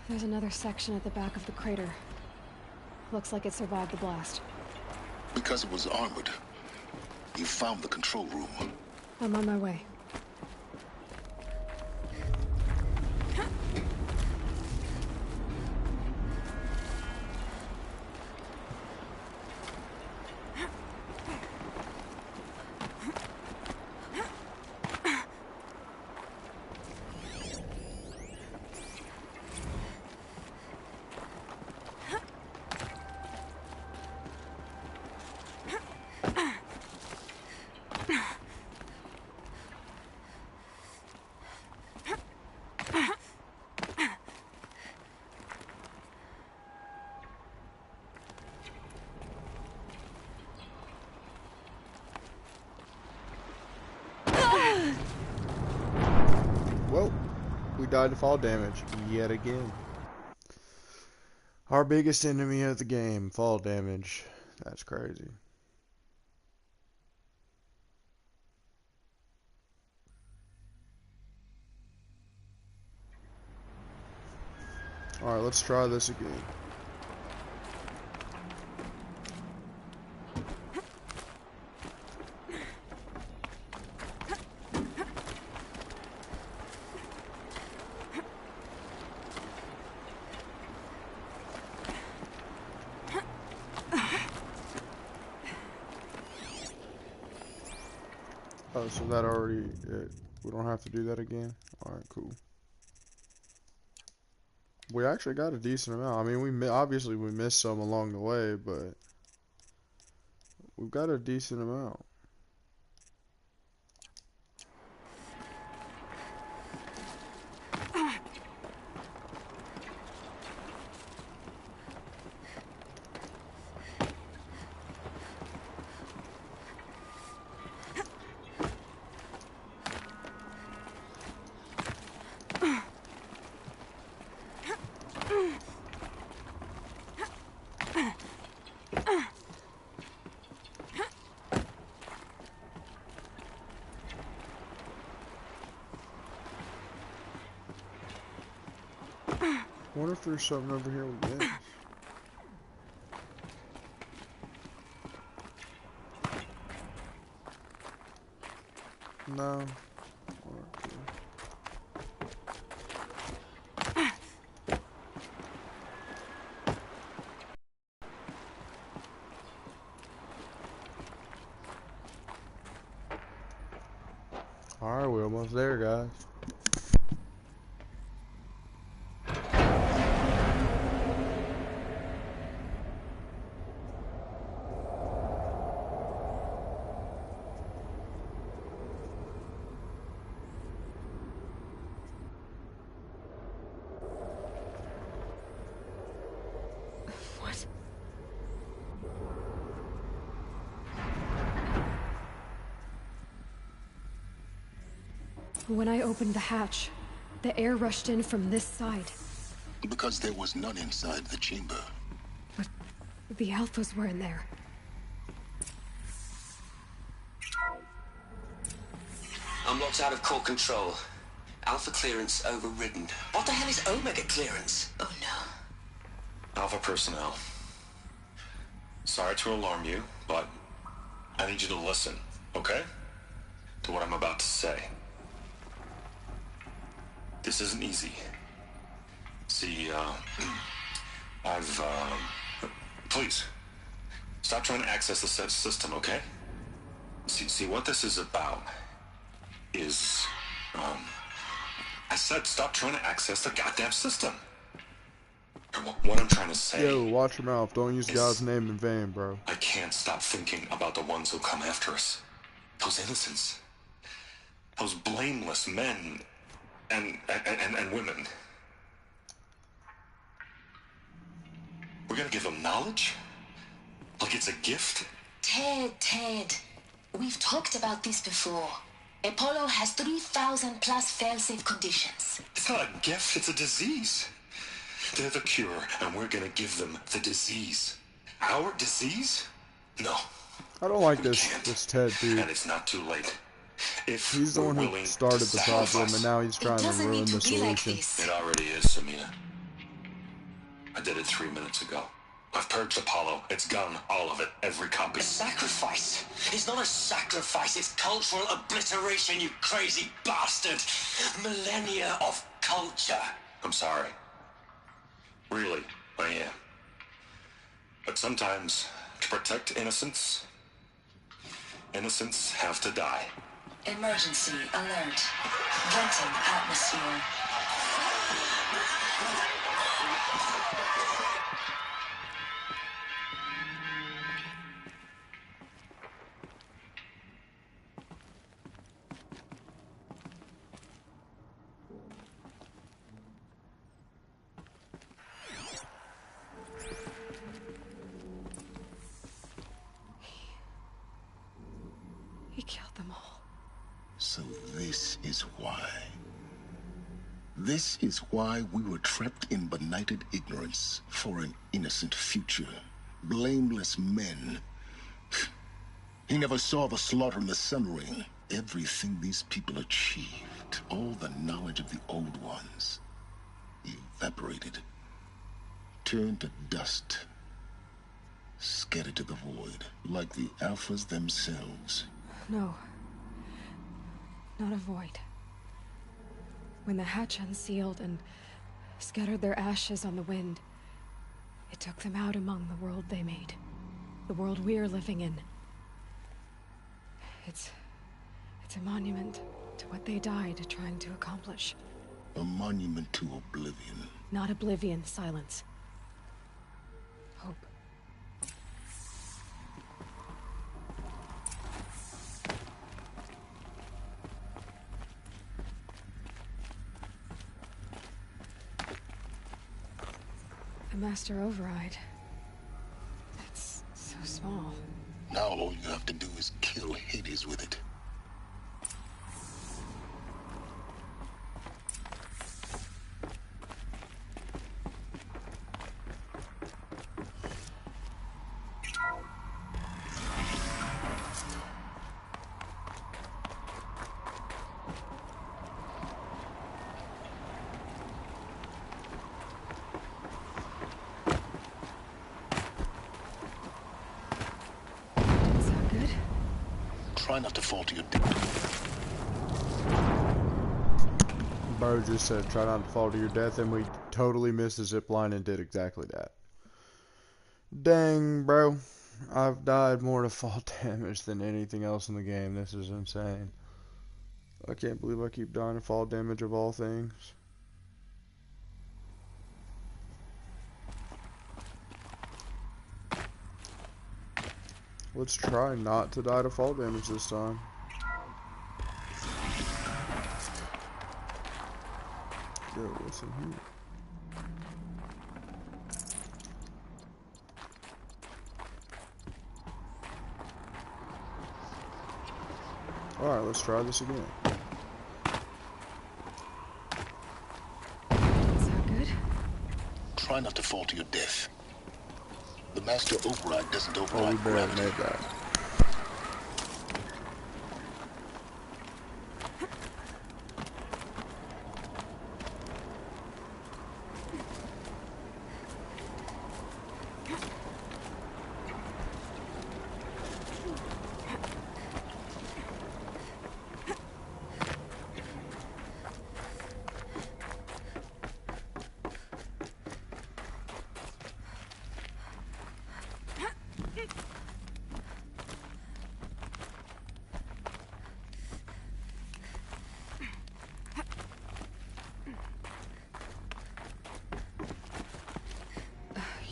There's another section at the back of the crater. Looks like it survived the blast. Because it was armored. You found the control room. I'm on my way. died to fall damage yet again. Our biggest enemy of the game, fall damage. That's crazy. Alright, let's try this again. Oh, so that already, we don't have to do that again? Alright, cool. We actually got a decent amount. I mean, obviously we missed some along the way, but we've got a decent amount. I wonder if there's something over here with this. No. Alright, we're almost there, guys. When I opened the hatch, the air rushed in from this side. Because there was none inside the chamber. But the Alphas were in there. I'm locked out of core control. Alpha clearance overridden. What the hell is Omega clearance? Oh no. Alpha personnel. Sorry to alarm you, but I need you to listen, okay? To what I'm about to say. This isn't easy. See, please, stop trying to access the system, okay? See, what this is about is, I said stop trying to access the goddamn system. What I'm trying to say... Yo, watch your mouth. Don't use God's name in vain, bro. I can't stop thinking about the ones who come after us. Those innocents. Those blameless men and women. We're gonna give them knowledge? Like it's a gift? Ted. We've talked about this before. Apollo has 3,000 plus fail-safe conditions. It's not a gift, it's a disease. They're the cure, and we're gonna give them the disease. Our disease? No. I don't like this Ted dude. And it's not too late. If he's the one who started the problem, and now he's trying to ruin the solution. It already is, Samina. I did it 3 minutes ago. I've purged Apollo. It's gone, all of it, every copy. A sacrifice? It's not a sacrifice, it's cultural obliteration, you crazy bastard! Millennia of culture. I'm sorry. Really, I am. But sometimes, to protect innocence, innocents have to die. Emergency alert. Venting atmosphere. He killed them all. So this is why. This is why we were trapped in benighted ignorance for an innocent future. Blameless men. He never saw the slaughter in the Sun Ring. Everything these people achieved, all the knowledge of the old ones, evaporated, turned to dust, scattered to the void, like the Alphas themselves. No. Not a void. When the hatch unsealed and scattered their ashes on the wind, it took them out among the world they made. The world we're living in. It's a monument to what they died trying to accomplish. A monument to oblivion. Not oblivion, silence. Hope. The Master Override. It's so small. Now all you have to do is kill Hades with it. Try not to fall to your death. Bro just said try not to fall to your death, and we totally missed the zip line and did exactly that. Dang, bro. I've died more to fall damage than anything else in the game. This is insane. I can't believe I keep dying to fall damage of all things. Let's try not to die to fall damage this time. Yo, what's in here? Alright, let's try this again. Is that good? Try not to fall to your death. The Master Override doesn't override Oh, we barely gravity. made that.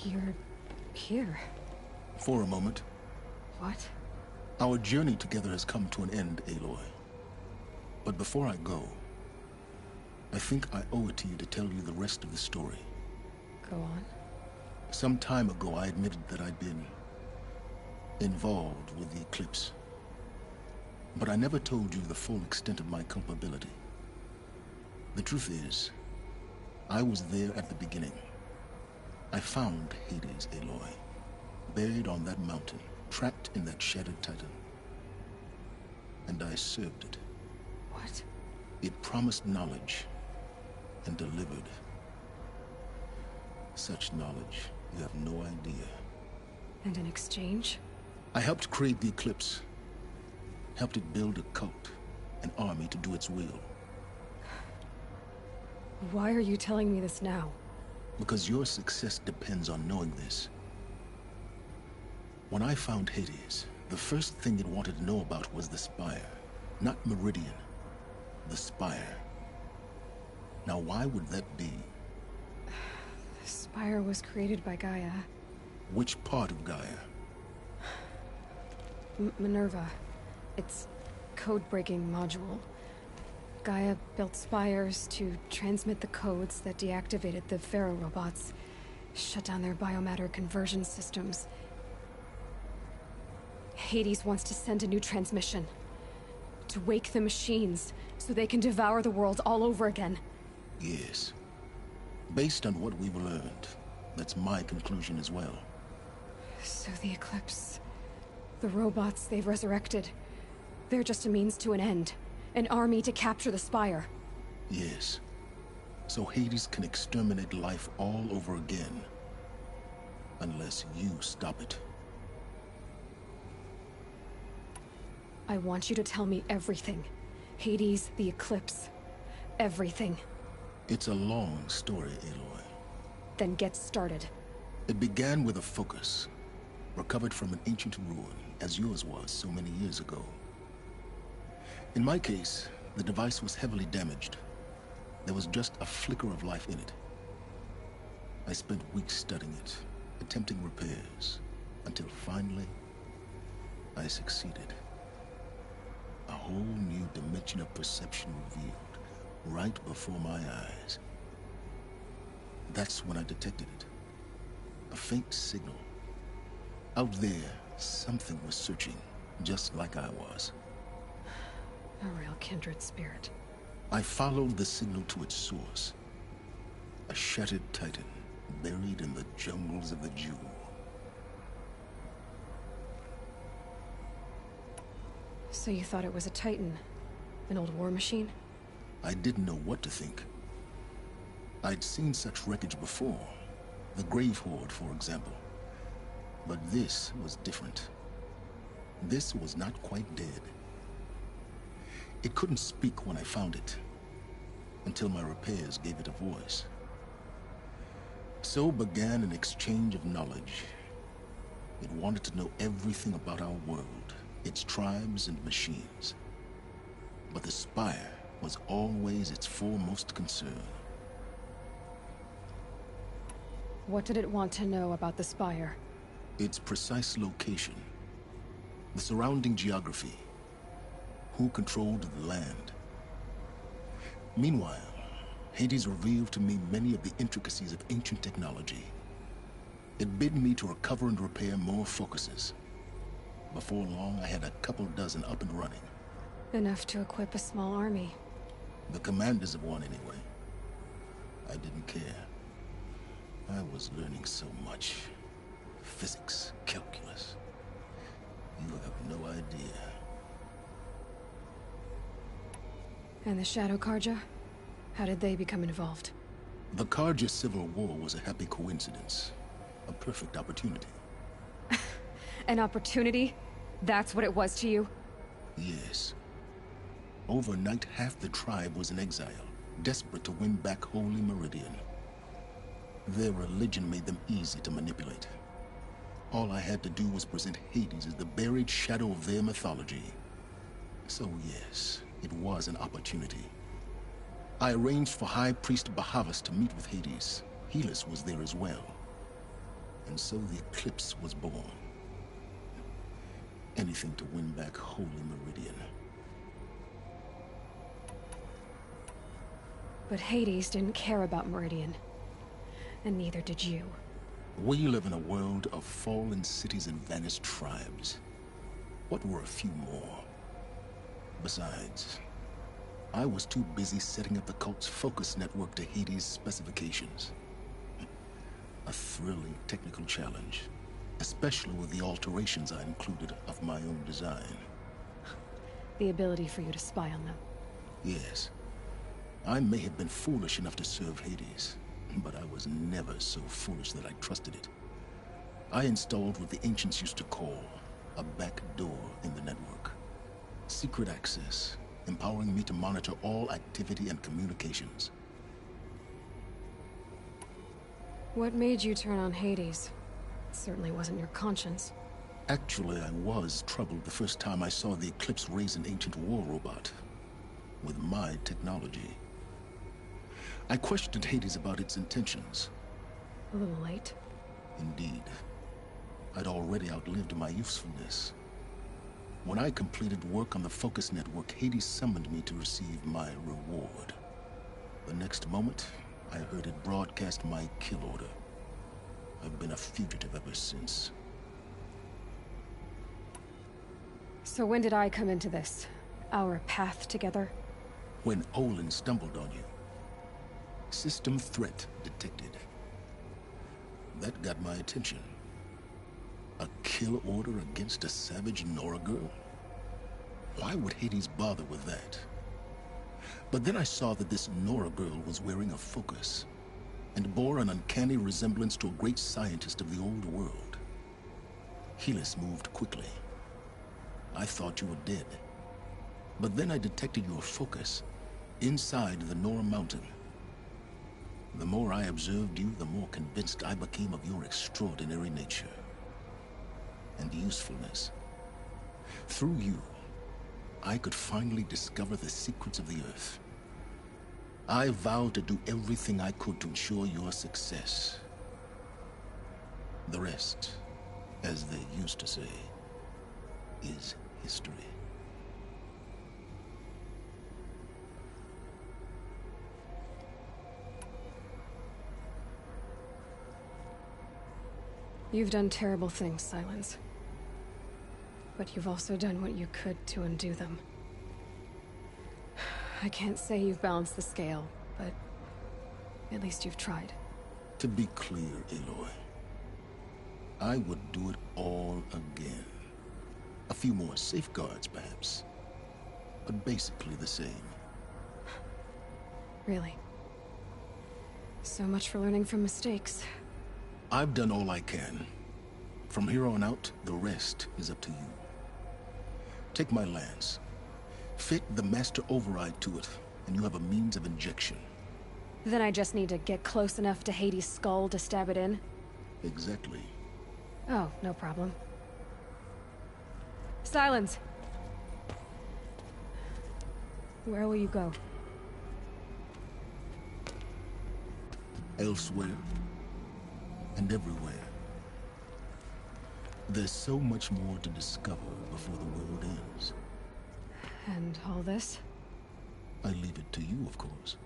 You're here. For a moment. What? Our journey together has come to an end, Aloy. But before I go, I think I owe it to you to tell you the rest of the story. Go on. Some time ago, I admitted that I'd been involved with the Eclipse. But I never told you the full extent of my culpability. The truth is, I was there at the beginning. I found Hades, Aloy, buried on that mountain, trapped in that shattered titan. And I served it. What? It promised knowledge and delivered. Such knowledge, you have no idea. And in exchange? I helped create the Eclipse. Helped it build a cult, an army to do its will. Why are you telling me this now? Because your success depends on knowing this. When I found Hades, the first thing it wanted to know about was the Spire. Not Meridian. The Spire. Now why would that be? The Spire was created by Gaia. Which part of Gaia? Minerva. Its code-breaking module. Gaia built spires to transmit the codes that deactivated the Pharaoh robots, shut down their biomatter conversion systems. Hades wants to send a new transmission. To wake the machines, so they can devour the world all over again. Yes. Based on what we've learned, that's my conclusion as well. So the Eclipse... the robots they've resurrected... they're just a means to an end. An army to capture the Spire. Yes. So Hades can exterminate life all over again. Unless you stop it. I want you to tell me everything. Hades, the Eclipse. Everything. It's a long story, Aloy. Then get started. It began with a focus. Recovered from an ancient ruin, as yours was so many years ago. In my case, the device was heavily damaged. There was just a flicker of life in it. I spent weeks studying it, attempting repairs, until finally, I succeeded. A whole new dimension of perception revealed, right before my eyes. That's when I detected it. A faint signal. Out there, something was searching, just like I was. A real kindred spirit. I followed the signal to its source. A shattered titan, buried in the jungles of the Jewel. So you thought it was a titan? An old war machine? I didn't know what to think. I'd seen such wreckage before. The Grave Horde, for example. But this was different. This was not quite dead. It couldn't speak when I found it, until my repairs gave it a voice. So began an exchange of knowledge. It wanted to know everything about our world, its tribes and machines. But the Spire was always its foremost concern. What did it want to know about the Spire? Its precise location, the surrounding geography, who controlled the land. Meanwhile, Hades revealed to me many of the intricacies of ancient technology. It bid me to recover and repair more focuses. Before long, I had a couple dozen up and running. Enough to equip a small army. The commanders of one, anyway. I didn't care. I was learning so much. Physics, calculus. You have no idea. And the Shadow Carja? How did they become involved? The Carja Civil War was a happy coincidence. A perfect opportunity. An opportunity? That's what it was to you? Yes. Overnight, half the tribe was in exile, desperate to win back Holy Meridian. Their religion made them easy to manipulate. All I had to do was present Hades as the buried shadow of their mythology. So yes, it was an opportunity. I arranged for High Priest Bahavas to meet with Hades. Helis was there as well. And so the Eclipse was born. Anything to win back Holy Meridian. But Hades didn't care about Meridian. And neither did you. We live in a world of fallen cities and vanished tribes. What were a few more? Besides, I was too busy setting up the cult's focus network to Hades' specifications. A thrilling technical challenge, especially with the alterations I included of my own design. The ability for you to spy on them. Yes. I may have been foolish enough to serve Hades, but I was never so foolish that I trusted it. I installed what the ancients used to call a back door in the network. Secret access, empowering me to monitor all activity and communications. What made you turn on Hades? It certainly wasn't your conscience. Actually, I was troubled the first time I saw the Eclipse raise an ancient war robot. With my technology. I questioned Hades about its intentions. A little late. Indeed. I'd already outlived my usefulness. When I completed work on the Focus Network, Hades summoned me to receive my reward. The next moment, I heard it broadcast my kill order. I've been a fugitive ever since. So when did I come into this? Our path together? When Olin stumbled on you. System threat detected. That got my attention. A kill order against a savage Nora girl? Why would Hades bother with that? But then I saw that this Nora girl was wearing a focus and bore an uncanny resemblance to a great scientist of the old world. Helis moved quickly. I thought you were dead. But then I detected your focus inside the Nora mountain. The more I observed you, the more convinced I became of your extraordinary nature and usefulness. Through you, I could finally discover the secrets of the Earth. I vowed to do everything I could to ensure your success. The rest, as they used to say, is history. You've done terrible things, Silence. But you've also done what you could to undo them. I can't say you've balanced the scale, but at least you've tried. To be clear, Aloy, I would do it all again. A few more safeguards, perhaps, but basically the same. Really? So much for learning from mistakes. I've done all I can. From here on out, the rest is up to you. Take my lance. Fit the master override to it, and you have a means of injection. Then I just need to get close enough to Hades' skull to stab it in? Exactly. Oh, no problem. Silence! Where will you go? Elsewhere. And everywhere. There's so much more to discover before the world ends. And all this? I leave it to you, of course.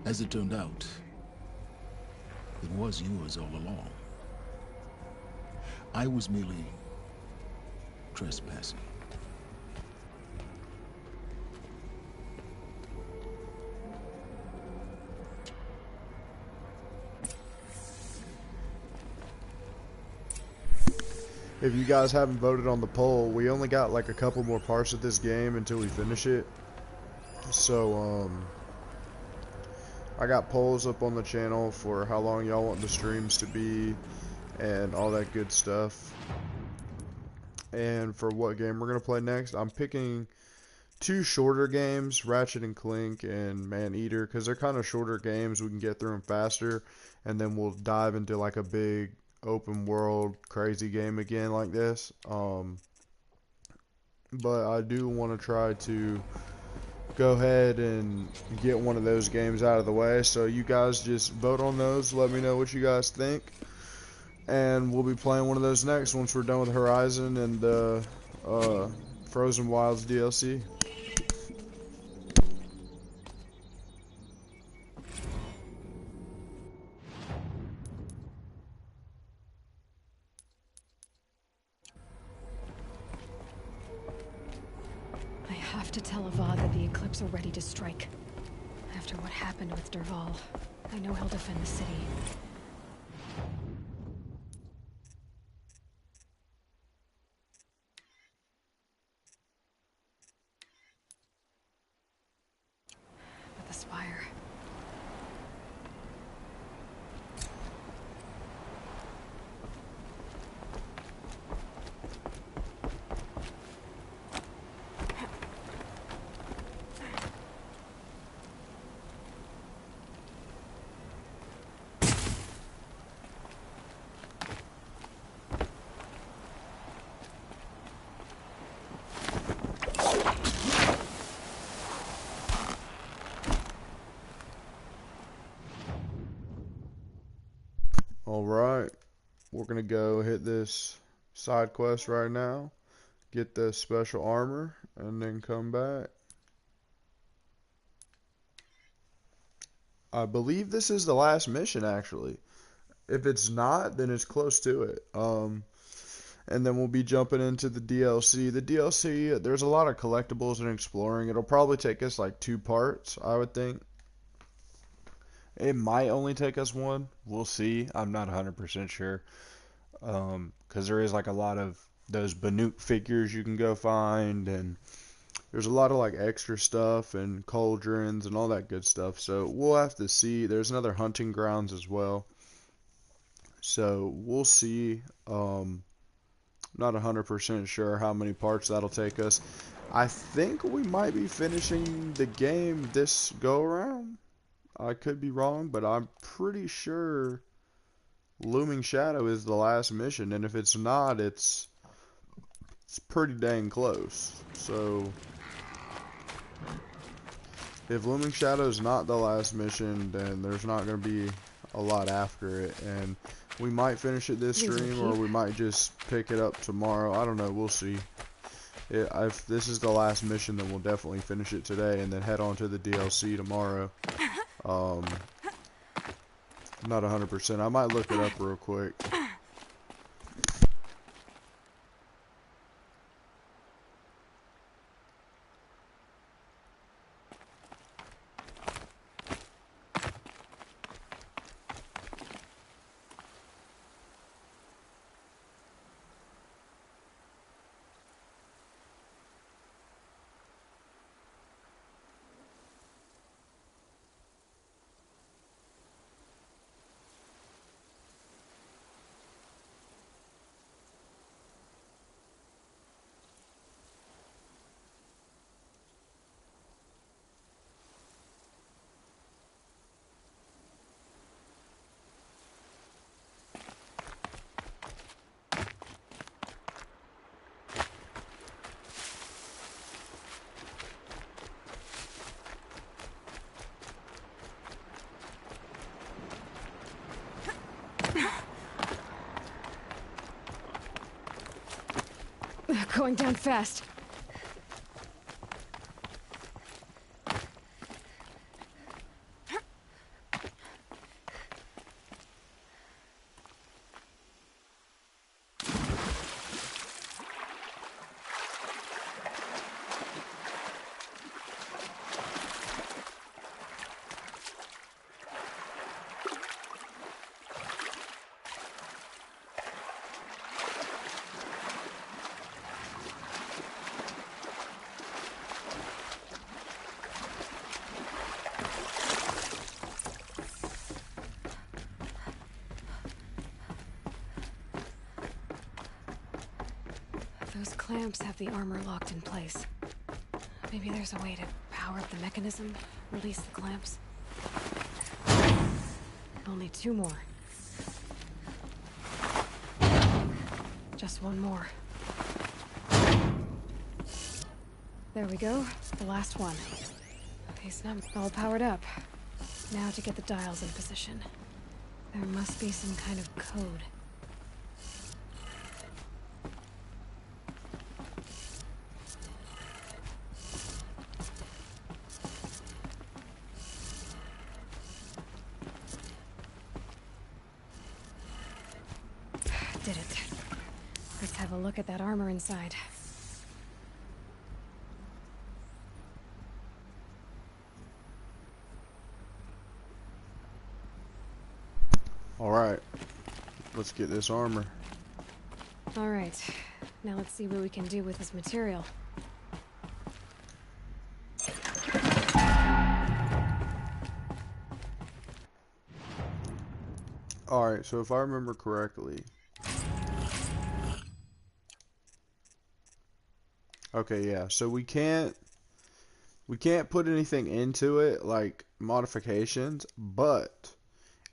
As it turned out, it was yours all along. I was merely trespassing. If you guys haven't voted on the poll, we only got like a couple more parts of this game until we finish it. So, I got polls up on the channel for how long y'all want the streams to be and all that good stuff. And for what game we're going to play next, I'm picking two shorter games, Ratchet and Clank and Maneater, because they're kind of shorter games. We can get through them faster, and then we'll dive into like a big open world crazy game again like this. But I do want to try to go ahead and get one of those games out of the way, so you guys just vote on those, let me know what you guys think, and we'll be playing one of those next once we're done with Horizon and Frozen Wilds DLC. I have to tell Avad that the Eclipse are ready to strike. After what happened with Dervahl, I know he'll defend the city. But the Spire... Alright, we're gonna go hit this side quest right now, get the special armor, and then come back. I believe this is the last mission, actually. If it's not, then it's close to it. And then we'll be jumping into the DLC. The DLC, there's a lot of collectibles and exploring. It'll probably take us like 2 parts, I would think. It might only take us one. We'll see. I'm not 100% sure. Because there is like a lot of those Banuk figures you can go find, and there's a lot of like extra stuff and cauldrons and all that good stuff. So we'll have to see. There's another hunting grounds as well. So we'll see. Not 100% sure how many parts that'll take us. I think we might be finishing the game this go around. I could be wrong, but I'm pretty sure Looming Shadow is the last mission, and if it's not, it's pretty dang close. So if Looming Shadow is not the last mission, then there's not going to be a lot after it, and we might finish it this stream, or we might just pick it up tomorrow. I don't know. We'll see. If this is the last mission, then we'll definitely finish it today, and then head on to the DLC tomorrow. I'm not 100%. I might look it up real quick. Going down fast. Those clamps have the armor locked in place. Maybe there's a way to power up the mechanism, release the clamps. Only 2 more. Just 1 more. There we go, the last one. These numbers all powered up. Now to get the dials in position. There must be some kind of code. Did it. Let's have a look at that armor inside. Alright, let's get this armor. Alright, now let's see what we can do with this material. Alright, so if I remember correctly... Okay, yeah, so we can't put anything into it, like modifications, but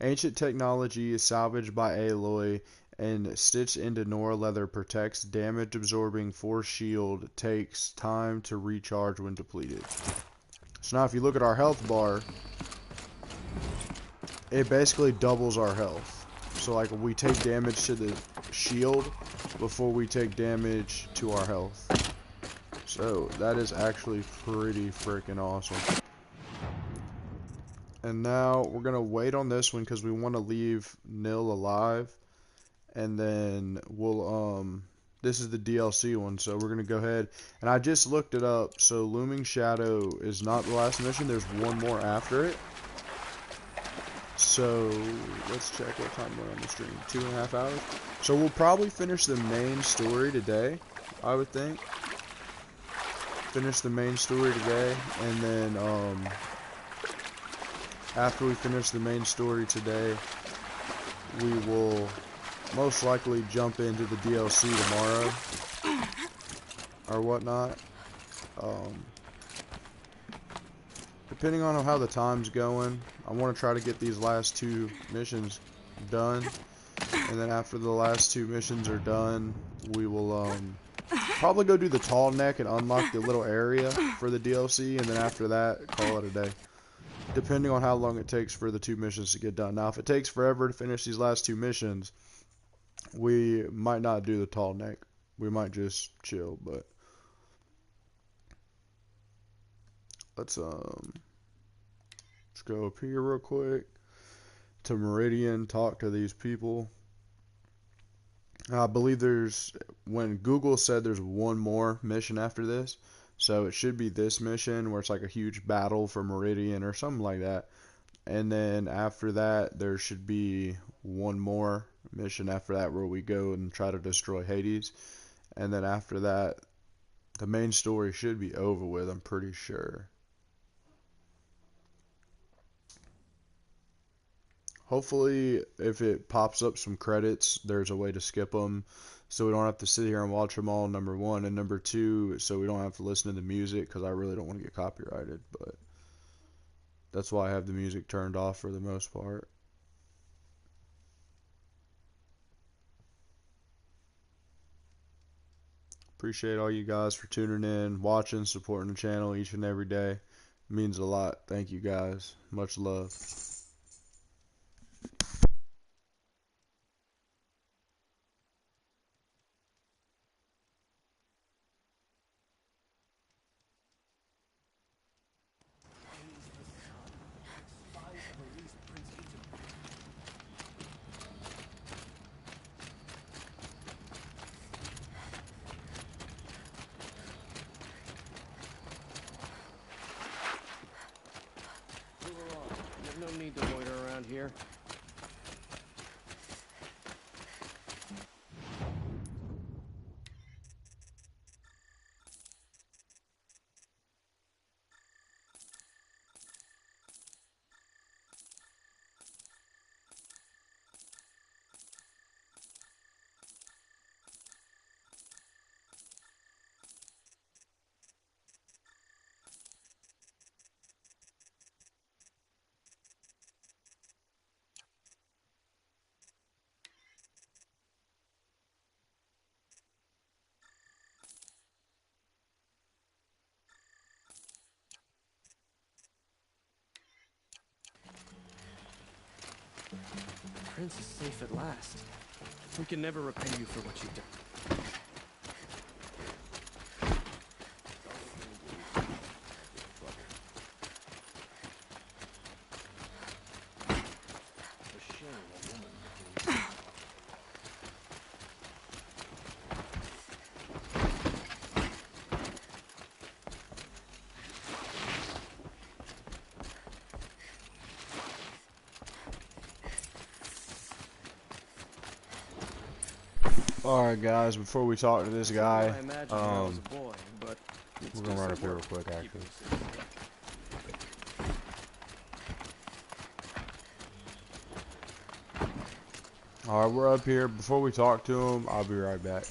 ancient technology is salvaged by Aloy and stitched into Nora leather protects damage absorbing force shield, takes time to recharge when depleted. So now if you look at our health bar, it basically doubles our health. So like we take damage to the shield before we take damage to our health. So that is actually pretty freaking awesome. And now we're gonna wait on this one because we want to leave Nil alive, and then we'll this is the DLC one, so we're gonna go ahead, and I just looked it up. So Looming Shadow is not the last mission. There's one more after it. So let's check what time we're on the stream. 2.5 hours. So we'll probably finish the main story today, I would think. Finish the main story today, and then after we finish the main story today, we will most likely jump into the DLC tomorrow or whatnot. Depending on how the time's going, I want to try to get these last 2 missions done, and then after the last 2 missions are done, we will probably go do the tall neck and unlock the little area for the DLC, and then after that, call it a day. Depending on how long it takes for the 2 missions to get done. Now, if it takes forever to finish these last 2 missions, we might not do the tall neck. We might just chill, but let's go up here real quick to Meridian, talk to these people. I believe when Google said there's one more mission after this, so it should be this mission where it's like a huge battle for Meridian or something like that. And then after that, there should be one more mission after that where we go and try to destroy Hades. And then after that, the main story should be over with, I'm pretty sure. Hopefully, if it pops up some credits, there's a way to skip them, so we don't have to sit here and watch them all, number 1. And number 2, so we don't have to listen to the music, because I really don't want to get copyrighted, but that's why I have the music turned off for the most part. Appreciate all you guys for tuning in, watching, supporting the channel each and every day. It means a lot. Thank you guys. Much love. No need to loiter around here. The prince is safe at last. We can never repay you for what you've done. Alright guys, before we talk to this guy, we're gonna run up here real quick actually. Alright, we're up here. Before we talk to him, I'll be right back.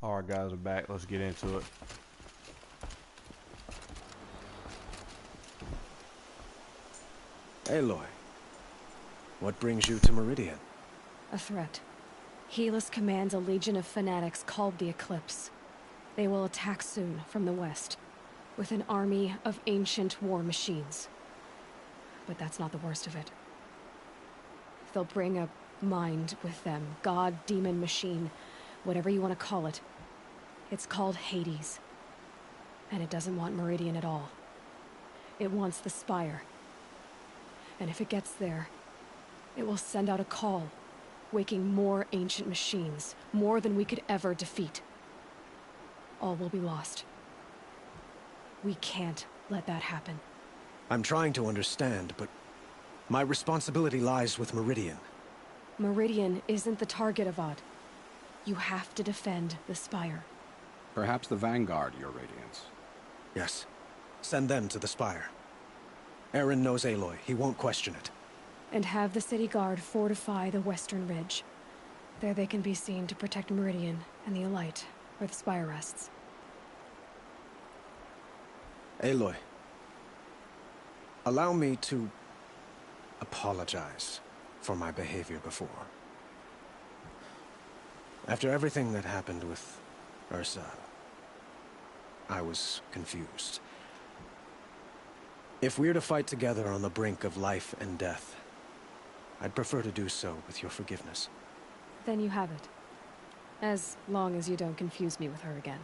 Alright guys, I'm back. Let's get into it. Aloy, what brings you to Meridian? A threat. Helis commands a legion of fanatics called the Eclipse. They will attack soon from the west, with an army of ancient war machines. But that's not the worst of it. They'll bring a mind with them, god, demon, machine, whatever you want to call it. It's called Hades. And it doesn't want Meridian at all. It wants the Spire. And if it gets there, it will send out a call, waking more ancient machines, more than we could ever defeat. All will be lost. We can't let that happen. I'm trying to understand, but my responsibility lies with Meridian. Meridian isn't the target, Avad. You have to defend the Spire. Perhaps the Vanguard, Your Radiance. Yes. Send them to the Spire. Erend knows Aloy. He won't question it. And have the city guard fortify the western ridge. There they can be seen to protect Meridian and the Elite, where the Spire rests. Aloy, allow me to apologize for my behavior before. After everything that happened with Ursa, I was confused. If we're to fight together on the brink of life and death, I'd prefer to do so with your forgiveness. Then you have it. As long as you don't confuse me with her again.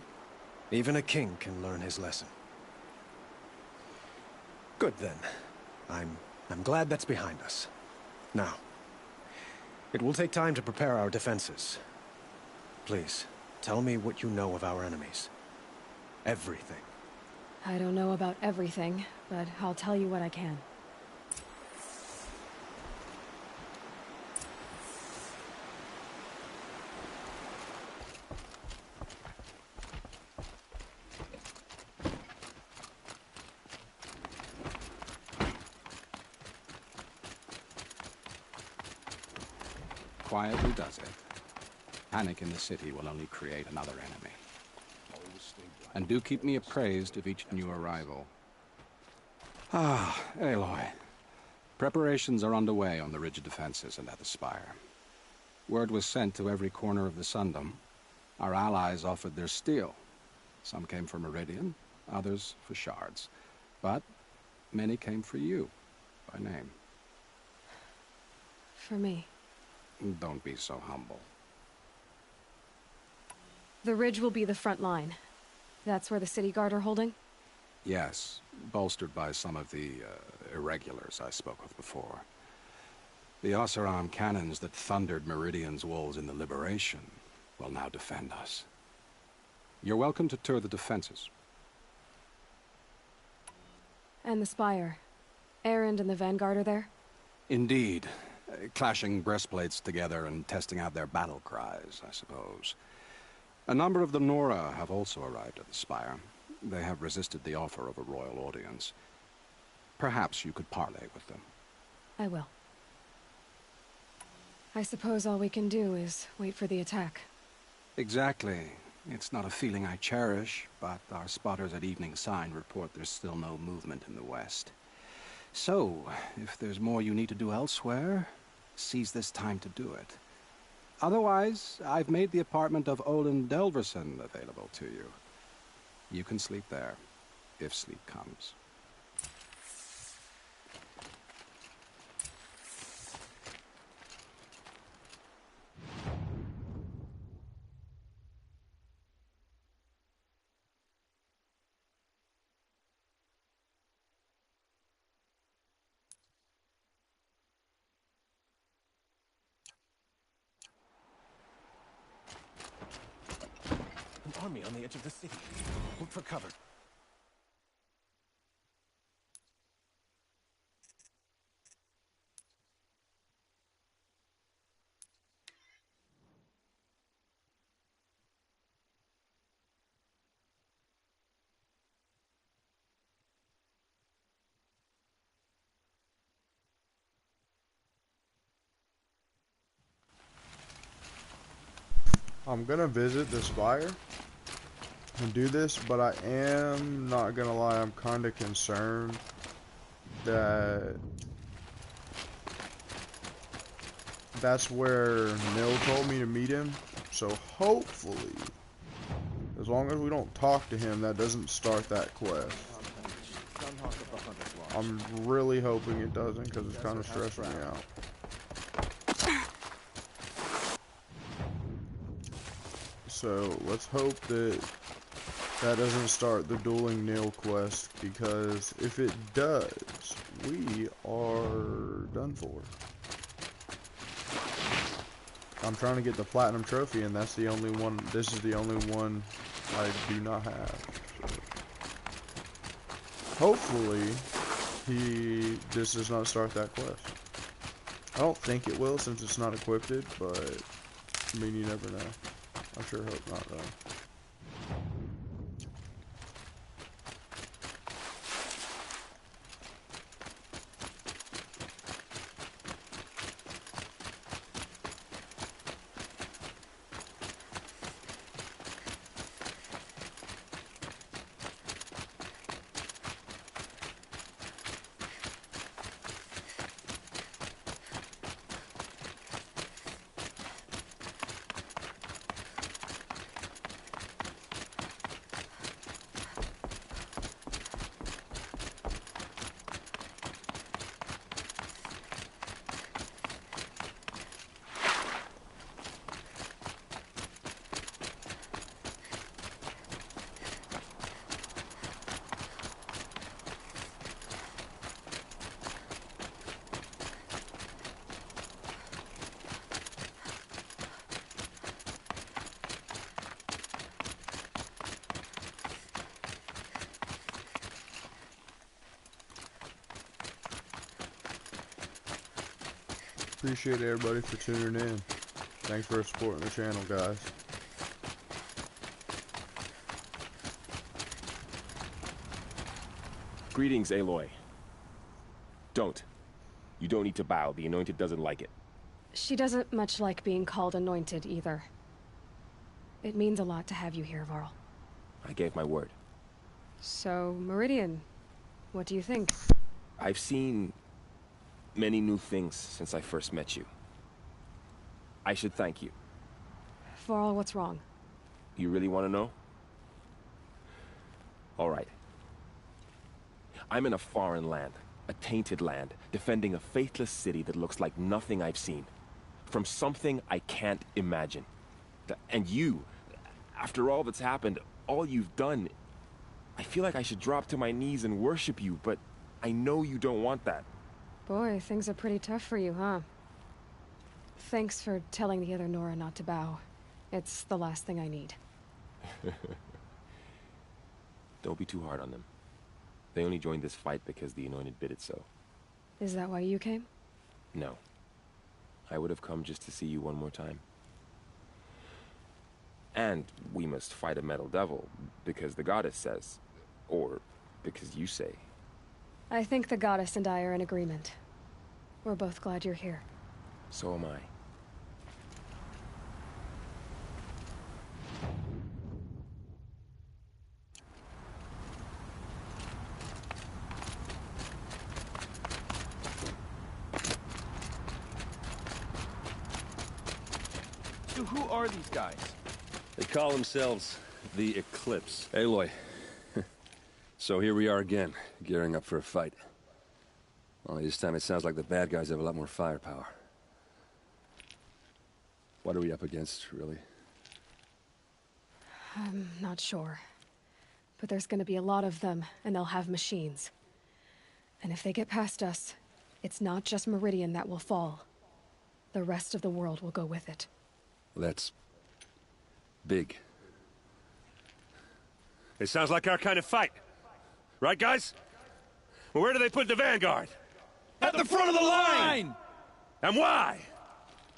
Even a king can learn his lesson. Good then. I'm glad that's behind us. Now, it will take time to prepare our defenses. Please, tell me what you know of our enemies. Everything. I don't know about everything, but I'll tell you what I can. Quietly does it. Panic in the city will only create another enemy. And do keep me appraised of each new arrival. Ah, Aloy. Preparations are underway on the ridge defenses and at the Spire. Word was sent to every corner of the Sundom. Our allies offered their steel. Some came for Meridian, others for shards. But many came for you, by name. For me. Don't be so humble. The ridge will be the front line. That's where the city guard are holding? Yes, bolstered by some of the irregulars I spoke of before. The Oseram cannons that thundered Meridian's walls in the Liberation will now defend us. You're welcome to tour the defenses. And the Spire. Erend and the Vanguard are there? Indeed. Clashing breastplates together and testing out their battle cries, I suppose. A number of the Nora have also arrived at the Spire. They have resisted the offer of a royal audience. Perhaps you could parley with them. I will. I suppose all we can do is wait for the attack. Exactly. It's not a feeling I cherish, but our spotters at Evening Sign report there's still no movement in the west. So, if there's more you need to do elsewhere, seize this time to do it. Otherwise, I've made the apartment of Olin Delverson available to you. You can sleep there, if sleep comes. An army on the edge of the city. Look for cover. I'm gonna visit the spire and do this, but I am not gonna lie, I'm kind of concerned that that's where Nil told me to meet him. So hopefully, as long as we don't talk to him, that doesn't start that quest. I'm really hoping it doesn't, because it's kind of stressing me out. So let's hope that that doesn't start the dueling Nil quest, because if it does, we are done for. I'm trying to get the platinum trophy, and that's the only one. This is the only one I do not have. So hopefully, this does not start that quest. I don't think it will, since it's not equipped, but I mean, you never know. I sure hope not, though. Appreciate everybody for tuning in. Thanks for supporting the channel, guys. Greetings, Aloy. Don't. You don't need to bow. The Anointed doesn't like it. She doesn't much like being called Anointed, either. It means a lot to have you here, Varl. I gave my word. So, Meridian, what do you think? I've seen many new things since I first met you. I should thank you. Varl, what's wrong? You really want to know? All right. I'm in a foreign land, a tainted land, defending a faithless city that looks like nothing I've seen. From something I can't imagine. And you, after all that's happened, all you've done, I feel like I should drop to my knees and worship you, but I know you don't want that. Boy, things are pretty tough for you, huh? Thanks for telling the other Nora not to bow. It's the last thing I need. Don't be too hard on them. They only joined this fight because the Anointed bid it so. Is that why you came? No. I would have come just to see you one more time. And we must fight a metal devil, because the goddess says. Or because you say. I think the goddess and I are in agreement. We're both glad you're here. So am I. So who are these guys? They call themselves the Eclipse. Aloy. So here we are again, gearing up for a fight. Only this time it sounds like the bad guys have a lot more firepower. What are we up against, really? I'm not sure. But there's gonna be a lot of them, and they'll have machines. And if they get past us, it's not just Meridian that will fall. The rest of the world will go with it. That's big. It sounds like our kind of fight. Right, guys? Well, where do they put the Vanguard? At the front of the line! And why?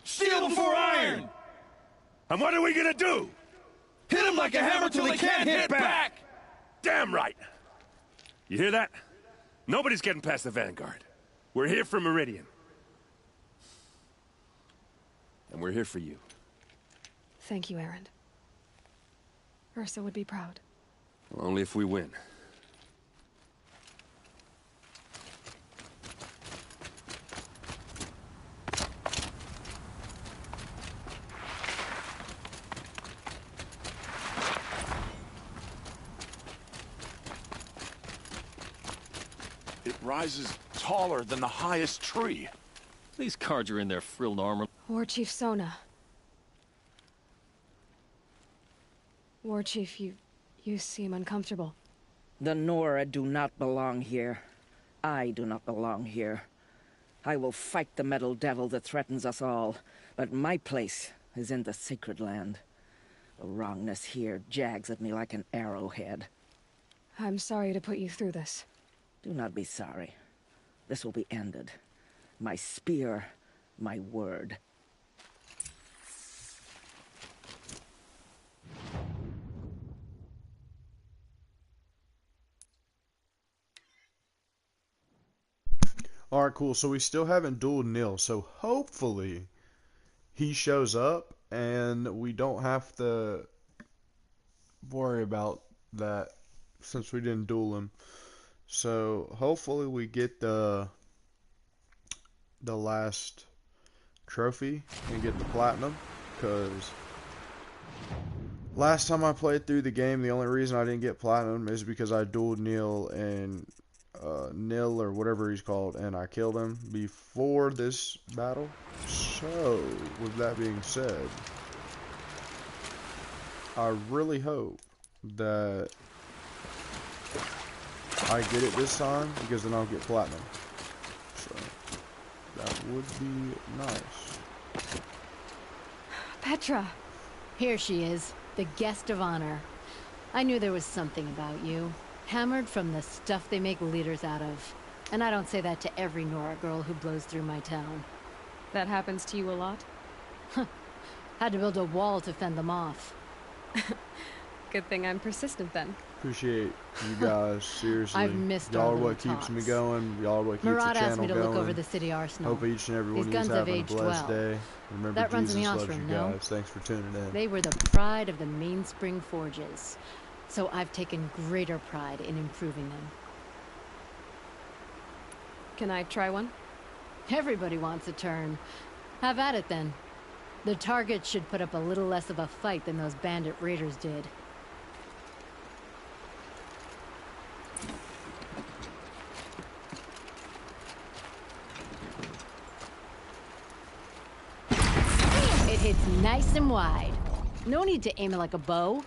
Steel before iron! And what are we gonna do? Hit them like a hammer till they can't hit back! Damn right! You hear that? Nobody's getting past the Vanguard. We're here for Meridian. And we're here for you. Thank you, Erend. Ursa would be proud. Well, only if we win. It rises taller than the highest tree. These cards are in their frilled armor. War Chief Sona. War Chief, you seem uncomfortable. The Nora do not belong here. I do not belong here. I will fight the metal devil that threatens us all, but my place is in the sacred land. The wrongness here jags at me like an arrowhead. I'm sorry to put you through this. Do not be sorry. This will be ended. My spear, my word. Alright, cool. So we still haven't dueled Nil, so hopefully he shows up and we don't have to worry about that since we didn't duel him. So hopefully we get the last trophy and get the platinum, because last time I played through the game, the only reason I didn't get platinum is because I dueled Nil and Nil or whatever he's called, and I killed him before this battle. So with that being said, I really hope that I get it this time, because then I'll get platinum. So that would be nice. Petra! Here she is, the guest of honor. I knew there was something about you. Hammered from the stuff they make leaders out of. And I don't say that to every Nora girl who blows through my town. That happens to you a lot? Had to build a wall to fend them off. Good thing I'm persistent then. Appreciate you guys, seriously. I've missed y'all all are what those keeps talks. me going. Y'all are what keeps Murad the asked channel me to going. look over the city arsenal. Hope each and every one These of you guns have having a aged blessed well. day. Remember, That runs in Jesus the loves you Ostrom, no? guys. Thanks for tuning in. They were the pride of the Mainspring Forges. So I've taken greater pride in improving them. Can I try one? Everybody wants a turn. Have at it then. The target should put up a little less of a fight than those bandit raiders did. It hits nice and wide. No need to aim it like a bow.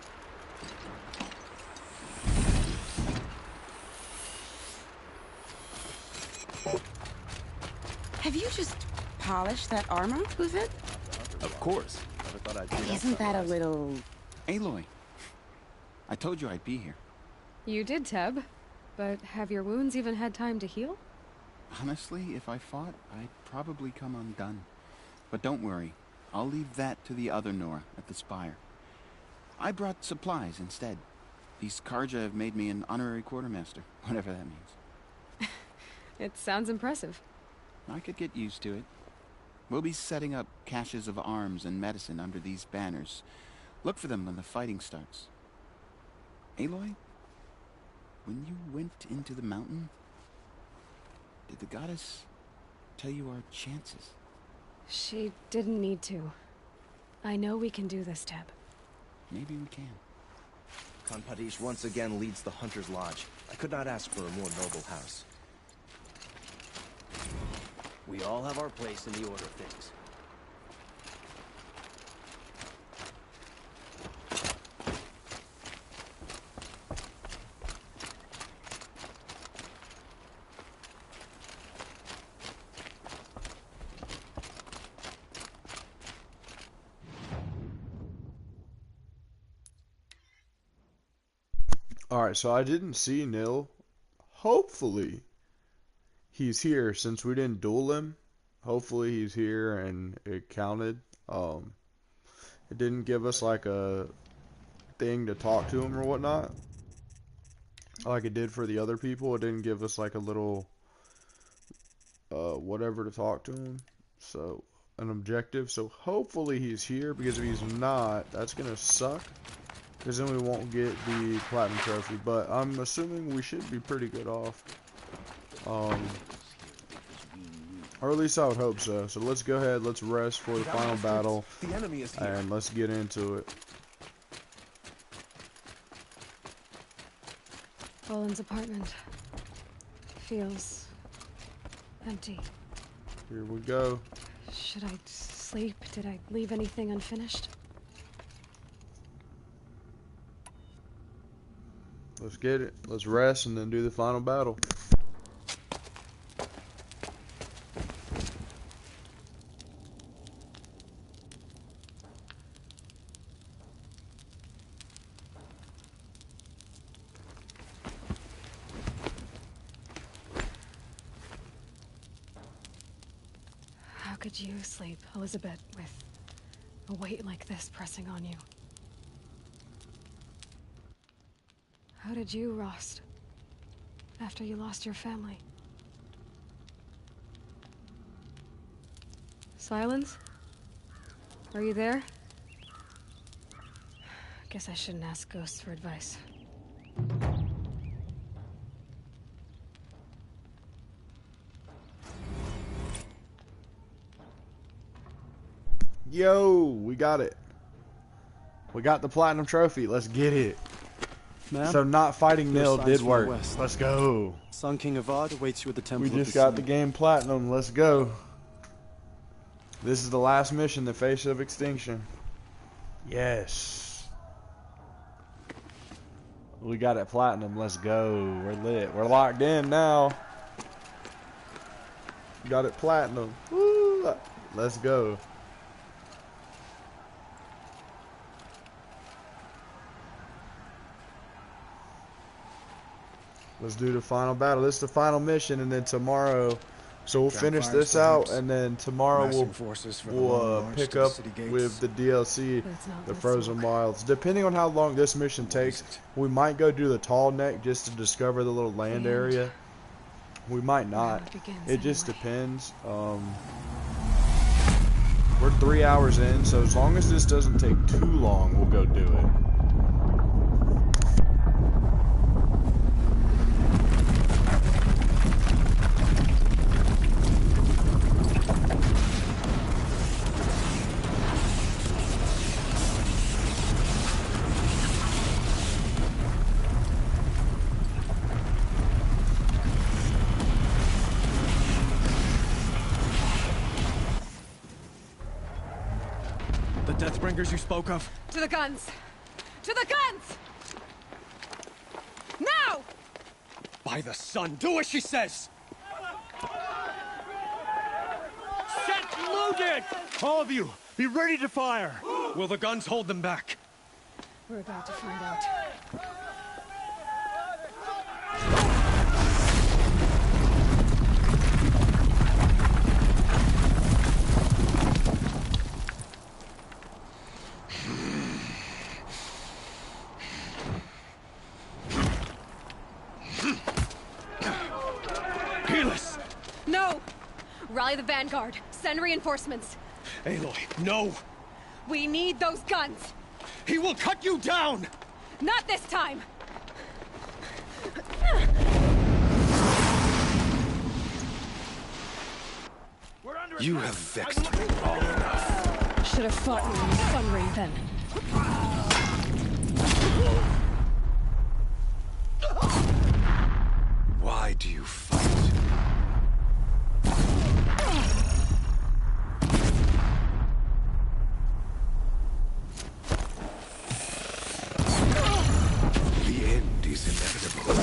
Have you just polished that armor, Huzit? Of course. Never thought I'd see Isn't that a sunrise. little... Aloy, I told you I'd be here. You did, Teb. But have your wounds even had time to heal? Honestly, if I fought, I'd probably come undone. But don't worry. I'll leave that to the other Nora at the Spire. I brought supplies instead. These Karja have made me an honorary quartermaster, whatever that means. It sounds impressive. I could get used to it. We'll be setting up caches of arms and medicine under these banners. Look for them when the fighting starts. Aloy, when you went into the mountain, did the goddess tell you our chances? She didn't need to. I know we can do this, Teb. Maybe we can. Khan Padish once again leads the Hunter's Lodge. I could not ask for a more noble house. We all have our place in the order of things. Alright, so I didn't see Nil. Hopefully he's here, since we didn't duel him. Hopefully he's here and it counted. It didn't give us like a thing to talk to him or whatnot, like it did for the other people. It didn't give us like a little whatever to talk to him. So an objective, so hopefully he's here, because if he's not, that's gonna suck, because then we won't get the platinum trophy, but I'm assuming we should be pretty good off, or at least I would hope so. So let's go ahead, let's rest for the final battle, The enemy is here. and let's get into it. Boland's apartment feels empty. Here we go. Should I sleep? Did I leave anything unfinished? Let's get it. Let's rest and then do the final battle. How could you sleep, Elizabeth, with a weight like this pressing on you? How did you, Rost, after you lost your family? Silence? Are you there? Guess I shouldn't ask ghosts for advice. Yo, we got it. We got the platinum trophy. Let's get it. So not fighting Nil did work. Let's go. Sun King Avad awaits you at the Temple. We just got the game platinum. Let's go. This is the last mission, the Face of Extinction. Yes. We got it platinum. Let's go. We're lit. We're locked in now. Got it platinum. Woo. Let's go. Let's do the final battle. This is the final mission, and then tomorrow, so we'll finish this out, and then tomorrow we'll pick up with the DLC, the Frozen Wilds. Depending on how long this mission takes, we might go do the Tall Neck just to discover the little land area. We might not. It just depends. We're 3 hours in, so as long as this doesn't take too long, we'll go do it. Deathbringers you spoke of? To the guns! To the guns! Now! By the sun, do as she says! Set loaded! All of you, be ready to fire! Will the guns hold them back? We're about to find out. No! Rally the Vanguard. Send reinforcements. Aloy, no! We need those guns! He will cut you down! Not this time! You have vexed me long enough. Should have fought you in the Sun Ring then. Why do you fight? The end is inevitable.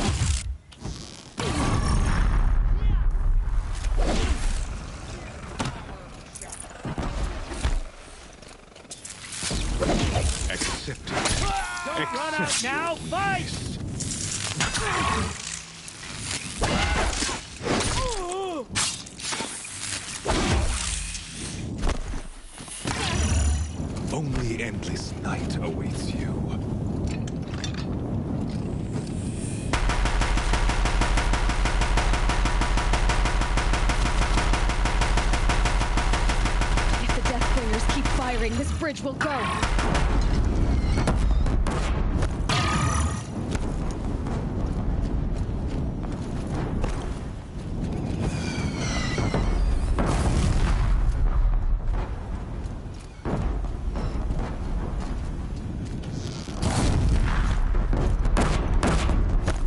Accept it. Don't run out now! Fight! Only endless night awaits you. bridge will go.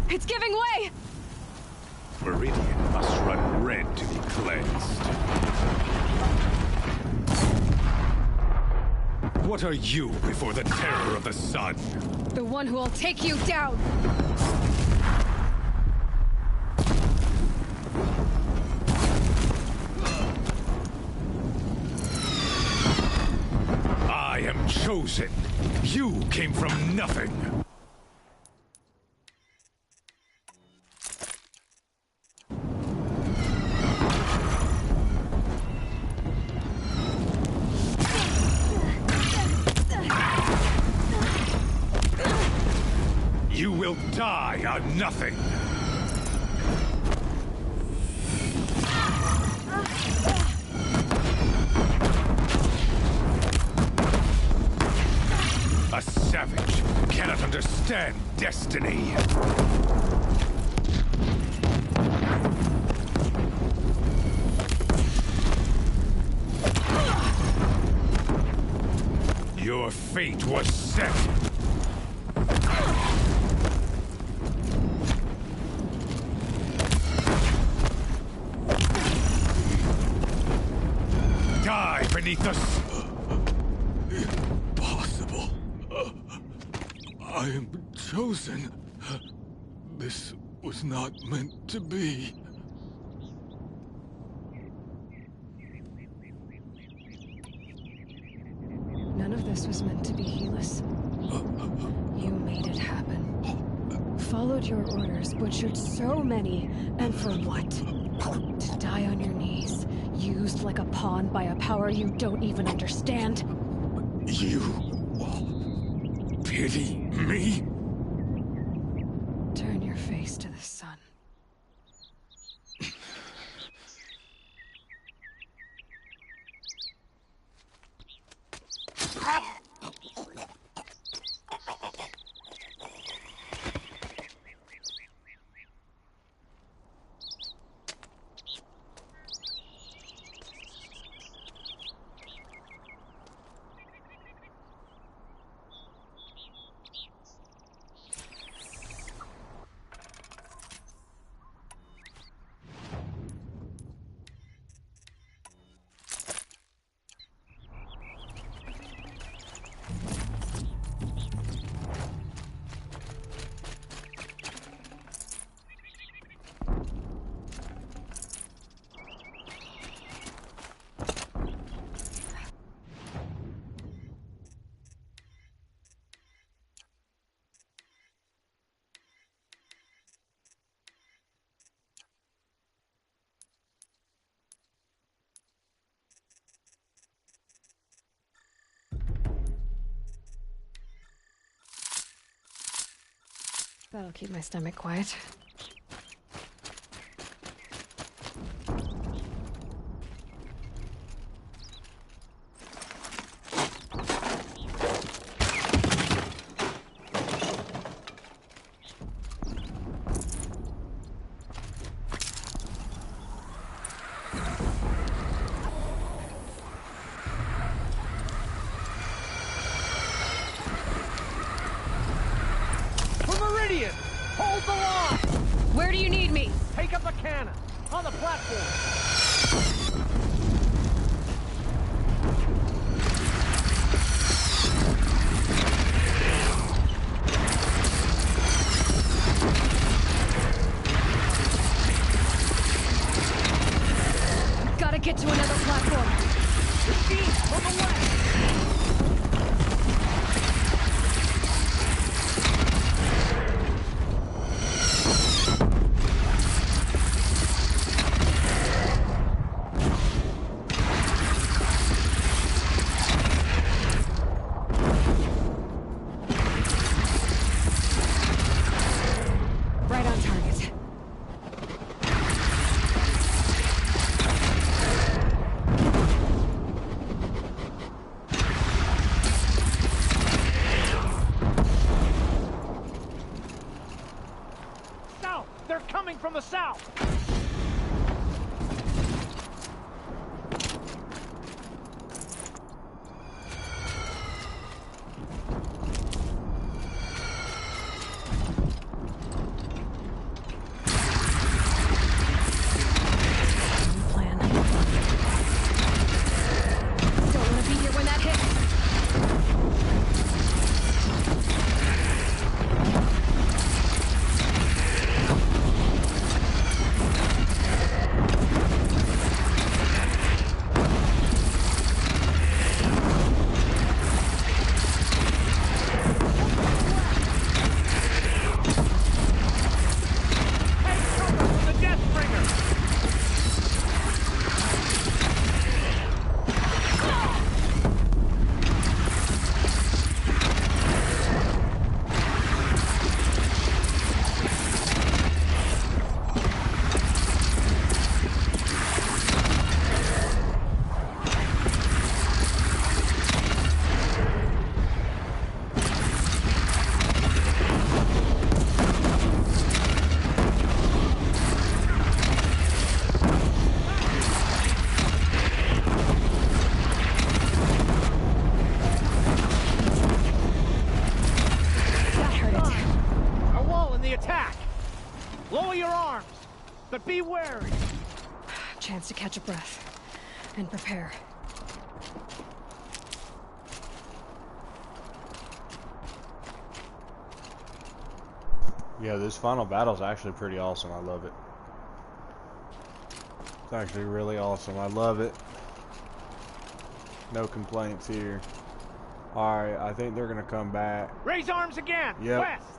It's giving way! Meridian must run red to be cleansed. What are you before the terror of the sun? The one who will take you down! I am chosen. You came from nothing. You will die on nothing. A savage cannot understand destiny. Your fate was set. Die beneath us. Impossible. I am chosen. This was not meant to be. None of this was meant to be, Helis. You made it happen. Followed your orders, butchered so many, and for what? To die on your knees, used like a pawn by a power you don't even understand? You pity me? Turn your face to the sun. That'll keep my stomach quiet. Hold the line! Where do you need me? Take up a cannon! On the platform! Gotta get to another platform. The team on the left! Right on target. South! They're coming from the south! But be wary! Chance to catch a breath and prepare. Yeah, this final battle is actually pretty awesome. I love it. It's actually really awesome. I love it. No complaints here. Alright, I think they're gonna come back. Raise arms again! Yep. West!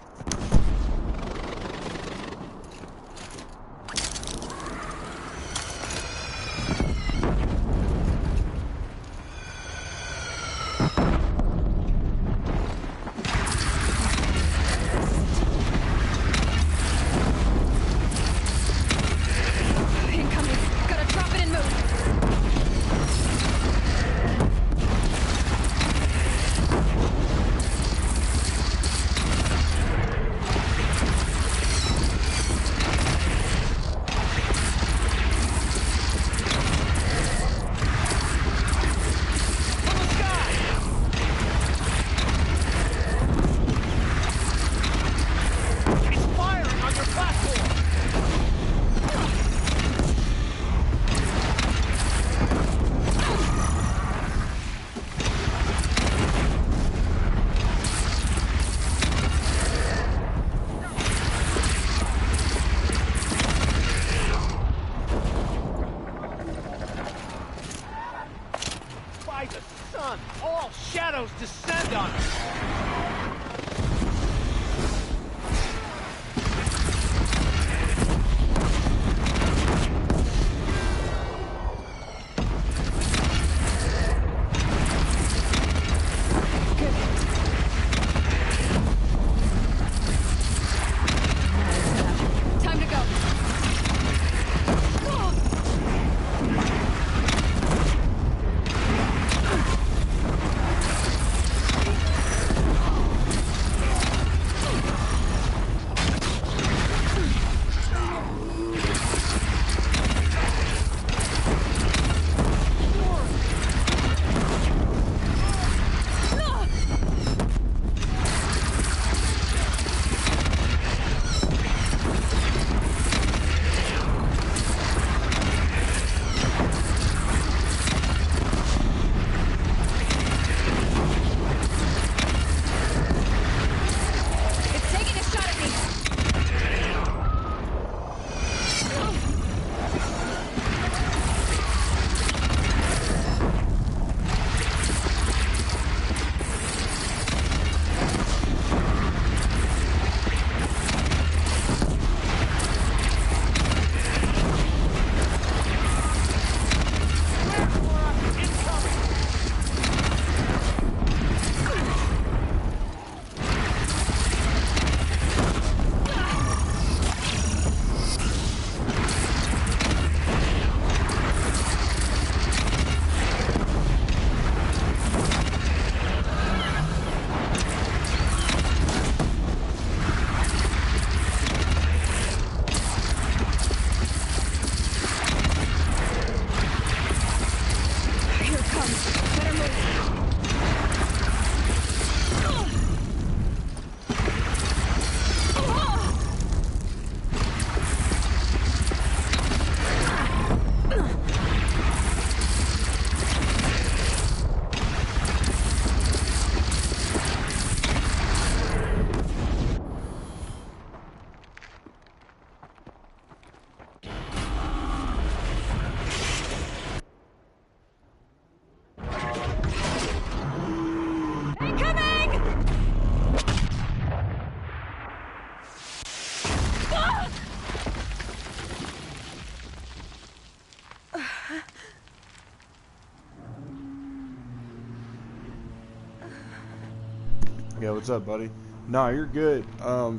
What's up, buddy? No, you're good.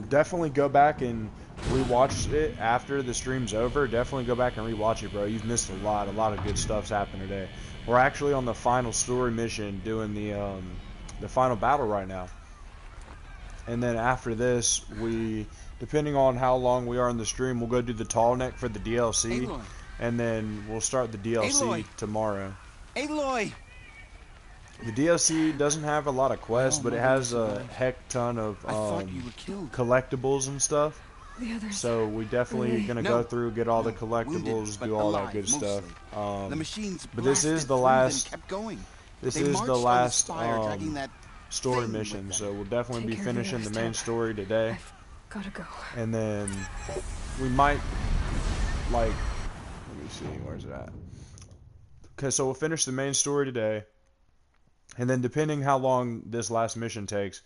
Definitely go back and rewatch it after the stream's over. Definitely go back and rewatch it, bro. You've missed a lot. A lot of good stuff's happened today. We're actually on the final story mission, doing the final battle right now. And then after this, depending on how long we are in the stream, we'll go do the tall neck for the DLC, Aloy. and then we'll start the DLC Aloy. tomorrow. Aloy! The DLC doesn't have a lot of quests, but it has a heck ton of I thought you were killed. collectibles and stuff. The others. So we definitely gonna go through, get all the collectibles, wounded, do all that alive, good stuff. The machines But this is blasted the through last. them, kept going. This They is marched the on the last spire, dragging that story thing with mission. them. So we'll definitely Take be care of the finishing the rest, main Ted. story today, Gotta go. and then we might like. Let me see, where's it at? Okay, so we'll finish the main story today. And then depending how long this last mission takes,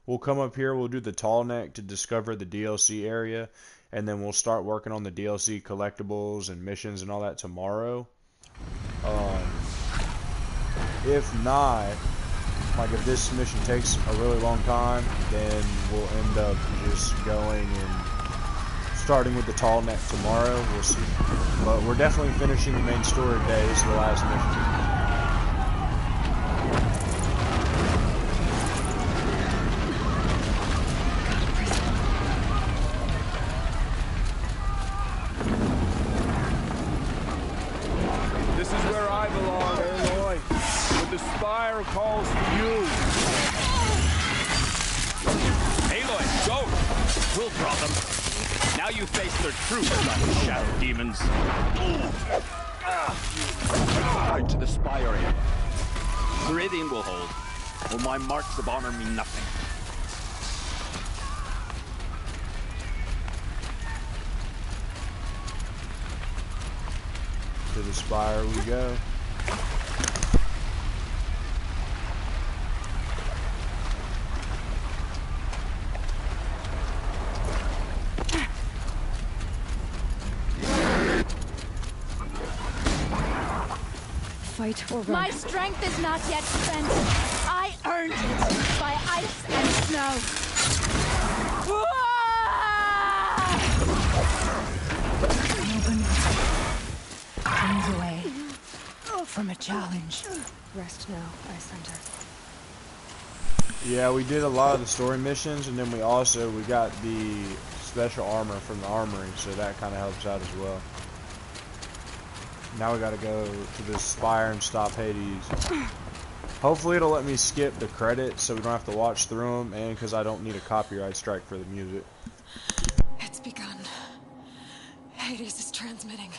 we'll come up here, we'll do the tall neck to discover the DLC area, and then we'll start working on the DLC collectibles and missions and all that tomorrow. If not, like if this mission takes a really long time, then we'll end up just going and starting with the tall neck tomorrow. We'll see. But we're definitely finishing the main story today. This is the last mission. This is where I belong, Aloy. But the Spire calls for you. Aloy, go! We'll draw them. Now you face their true shadow demons. Right to the Spire area. Meridian will hold. Will my marks of honor mean nothing? To the Spire we go. Fight or run. My strength is not yet spent. I earned it by ice and snow. Turns away from a challenge. Rest now, Ice Hunter. Yeah, we did a lot of the story missions, and then we got the special armor from the armory, so that kind of helps out as well. Now we gotta go to the Spire and stop Hades. Hopefully it'll let me skip the credits so we don't have to watch through them, and because I don't need a copyright strike for the music. It's begun. Hades is transmitting.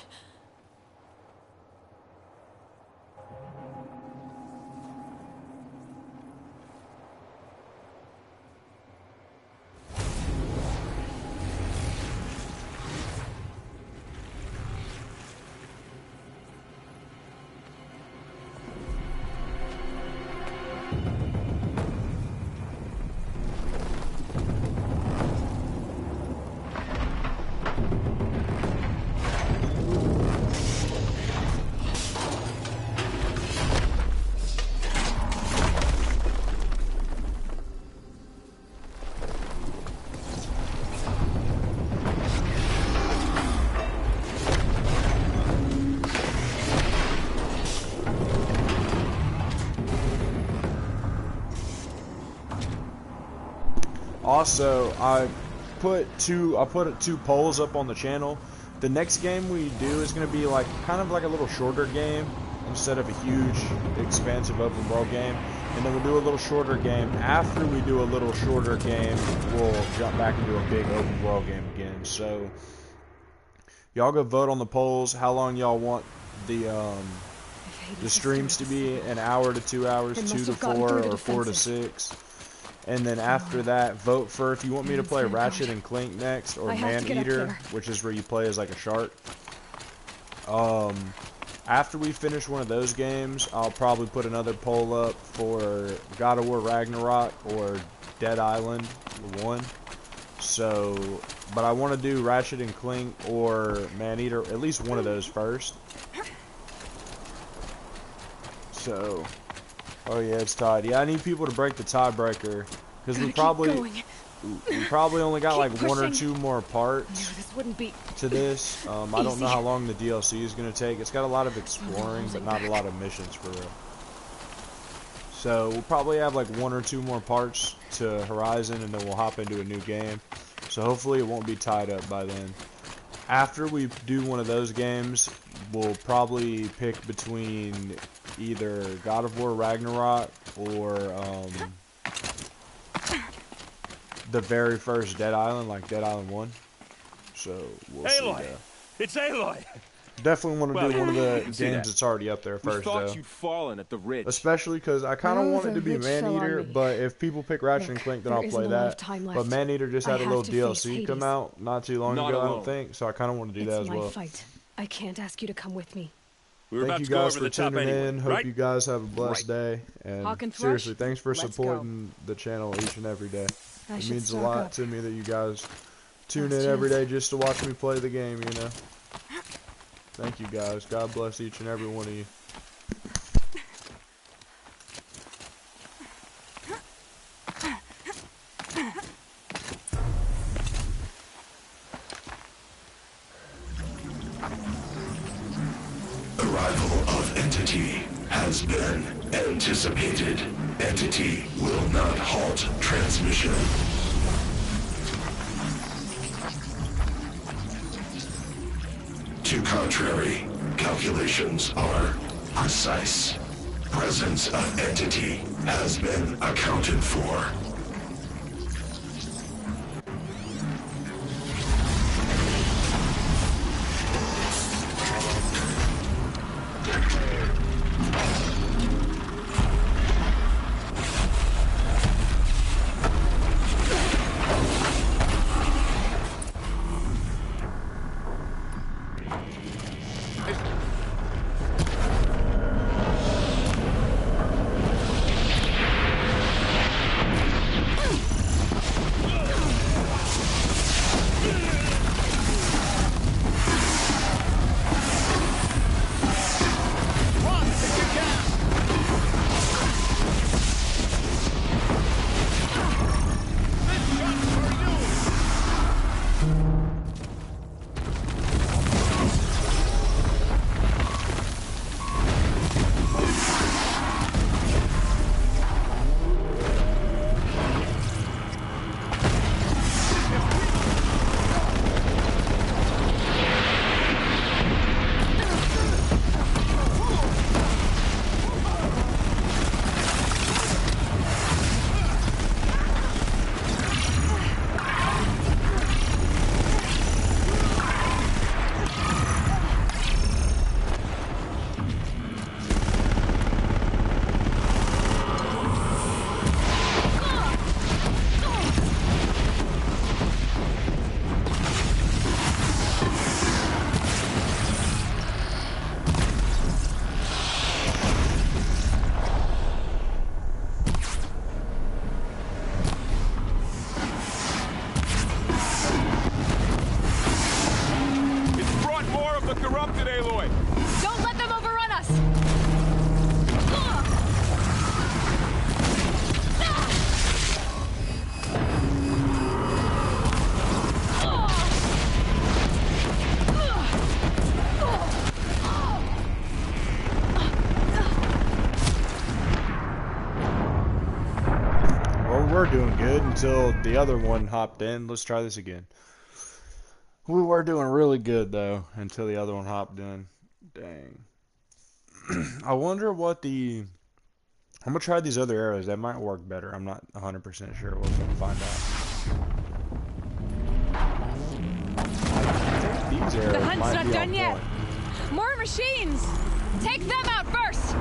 Also, I put two polls up on the channel. The next game we do is going to be like kind of like a little shorter game instead of a huge, expansive open world game. And then we'll do a little shorter game. After we do a little shorter game, we'll jump back into a big open world game again. So y'all go vote on the polls. How long y'all want the streams to be? An hour to 2 hours, 2 to 4, or 4 to 6. And then after that, vote for if you want me to play Ratchet and Clank next, or Maneater, which is where you play as like a shark. After we finish one of those games, I'll probably put another poll up for God of War Ragnarok or Dead Island 1. So, but I want to do Ratchet and Clank or Maneater, at least one of those first. So, oh yeah, it's tied. Yeah, I need people to break the tiebreaker because we probably only got like one or two more parts This wouldn't be to this. I don't know how long the DLC is going to take. It's got a lot of exploring, but not a lot of missions for real. So we'll probably have like one or two more parts to Horizon, and then we'll hop into a new game. So hopefully it won't be tied up by then. After we do one of those games, we'll probably pick between either God of War Ragnarok or the very first Dead Island, like Dead Island 1. So we'll see that. It's Aloy! Definitely want to do one of the games that. that's already up there first, We thought though. you'd fallen at the ridge. Especially because I kind of Oh, want it the to be ridge fell on Maneater, me. but if people pick Ratchet and Look, Clank, then there I'll isn't play a lot of that. time But left. Maneater just I had a have little to face DLC come Hades. out not too long Not ago, I alone. don't think, so I kind of want to do that It's as my well. fight. I can't ask you to come with me. We were Thank about you to go guys over for the top tuning anyway, in. Hope right? you guys have a blessed day. And Hawk and Thrush, seriously, thanks for let's go. supporting the channel each and every day. I It should means a stock lot up. to me that you guys tune Last in every chance. day just to watch me play the game, you know. Thank you guys. God bless each and every one of you. Arrival of Entity has been anticipated. Entity will not halt transmission. To contrary, calculations are precise. Presence of Entity has been accounted for. It's brought more of the corrupted, Aloy! Don't let them overrun us! Well, we're doing good until the other one hopped in. Let's try this again. We were doing really good, though, until the other one hopped in. Dang. I wonder what the... I'm going to try these other arrows. That might work better. I'm not 100% sure. We're going to find out. I think these arrows The hunt's might not be done on yet! point. More machines! Take them out first!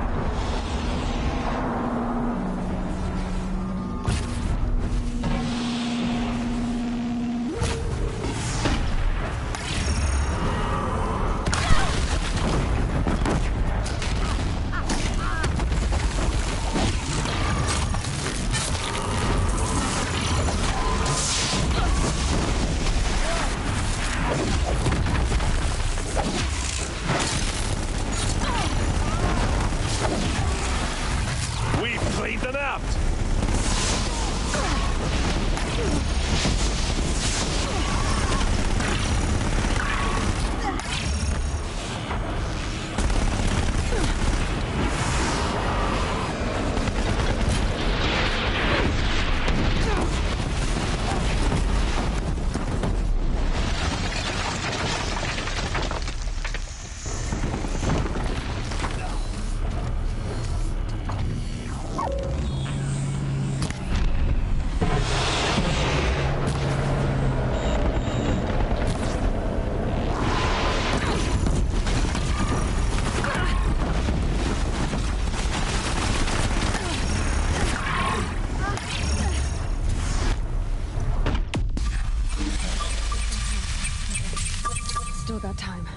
still got time.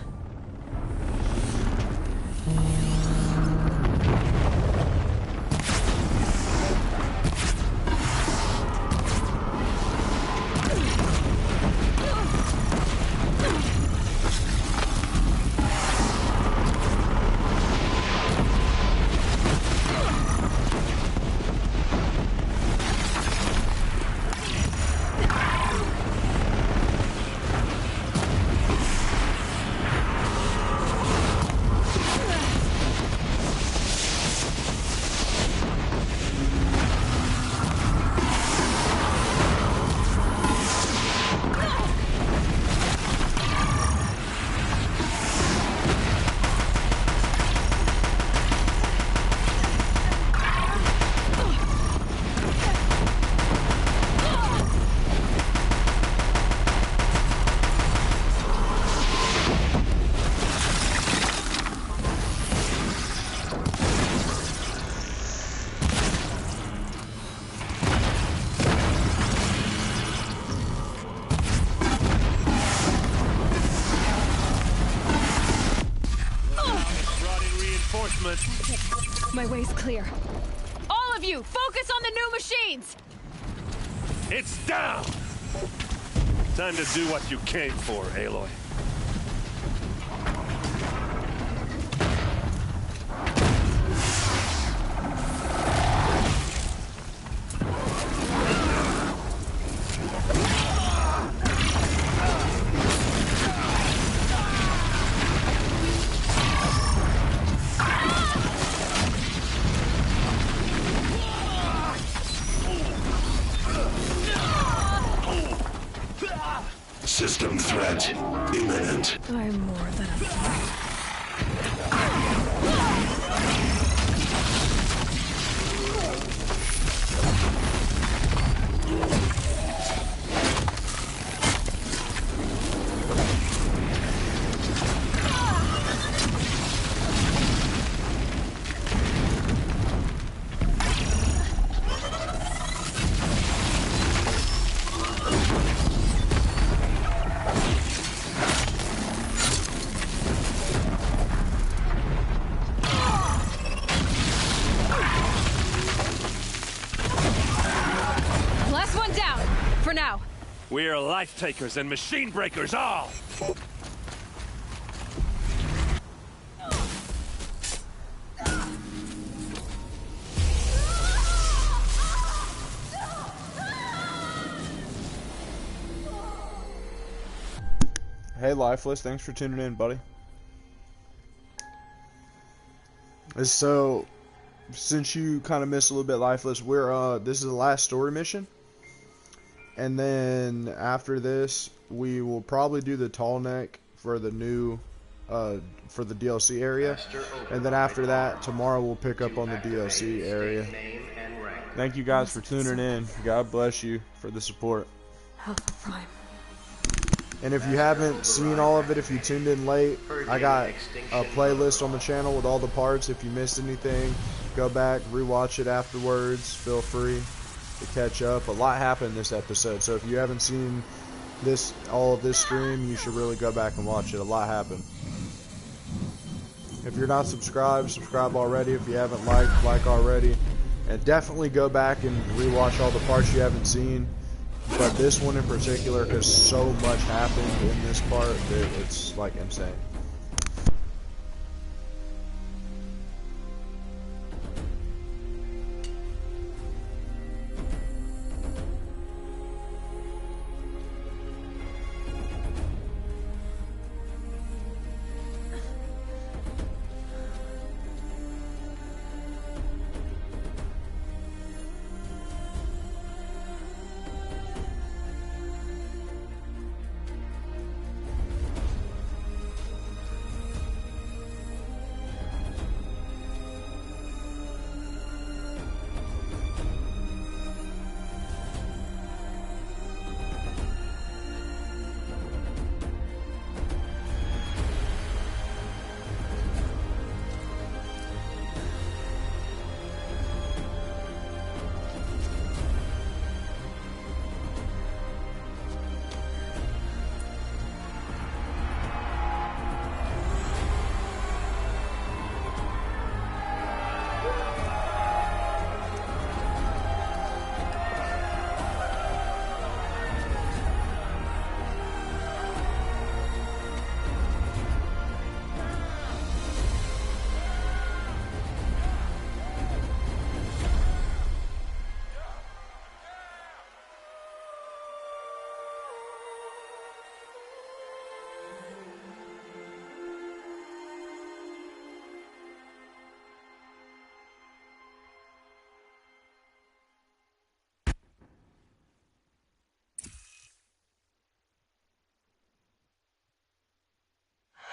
My way's clear. All of you, focus on the new machines! It's down! Time to do what you came for, Aloy. System threat imminent. I'm more than a threat. We are life takers and machine breakers all! Hey Lifeless, thanks for tuning in, buddy. So, since you kind of missed a little bit, Lifeless, we're this is the last story mission. And then after this, we will probably do the tall neck for the new, for the DLC area. And then after that, tomorrow we'll pick up on the DLC area. Thank you guys for tuning in. God bless you for the support. Alpha Prime. And if you haven't seen all of it, if you tuned in late, I got a playlist on the channel with all the parts. If you missed anything, go back, rewatch it afterwards. Feel free to catch up. A lot happened this episode, so if you haven't seen all of this stream, you should really go back and watch it. A lot happened. If you're not subscribed, subscribe already. If you haven't liked, like already. And definitely go back and rewatch all the parts you haven't seen. But this one in particular, because so much happened in this part that it's like insane.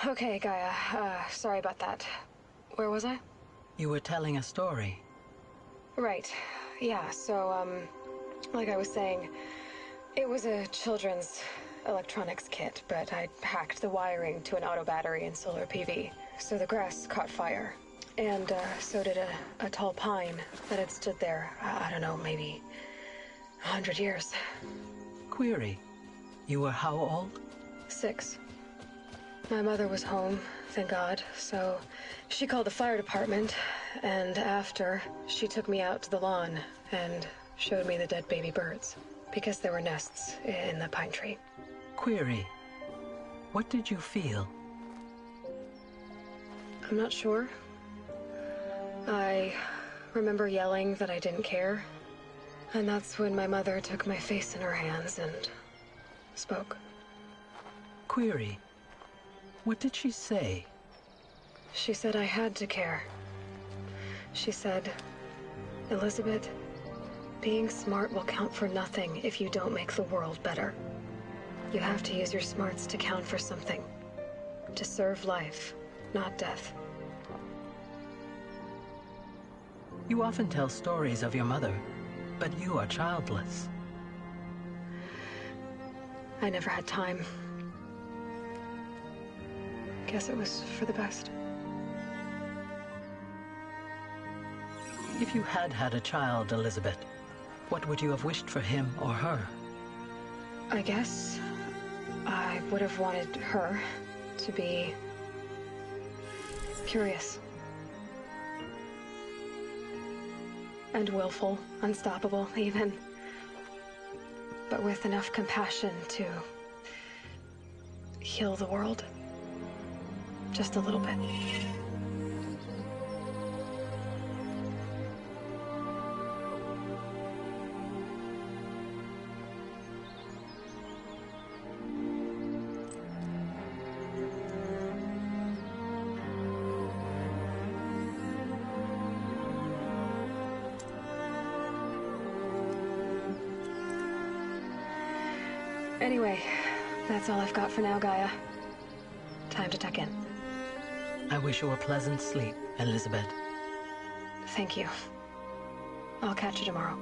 Okay, Gaia. Sorry about that. Where was I? You were telling a story. Right. Yeah, so, like I was saying, it was a children's electronics kit, but I hacked the wiring to an auto battery and solar PV. So the grass caught fire. And, so did a tall pine that had stood there, I don't know, maybe 100 years. Query. You were how old? 6. My mother was home, thank God, so she called the fire department, and after, she took me out to the lawn and showed me the dead baby birds, because there were nests in the pine tree. Query. What did you feel? I'm not sure. I remember yelling that I didn't care, and that's when my mother took my face in her hands and spoke. Query. What did she say? She said I had to care. She said, Elizabeth, being smart will count for nothing if you don't make the world better. You have to use your smarts to count for something. To serve life, not death. You often tell stories of your mother, but you are childless. I never had time. Guess it was for the best. If you had had a child, Elizabeth, what would you have wished for him or her? I guess I would have wanted her to be curious. And willful, unstoppable, even. But with enough compassion to heal the world. Just a little bit. Anyway, that's all I've got for now, Gaia. Time to tuck in. I wish you a pleasant sleep, Elizabeth. Thank you. I'll catch you tomorrow.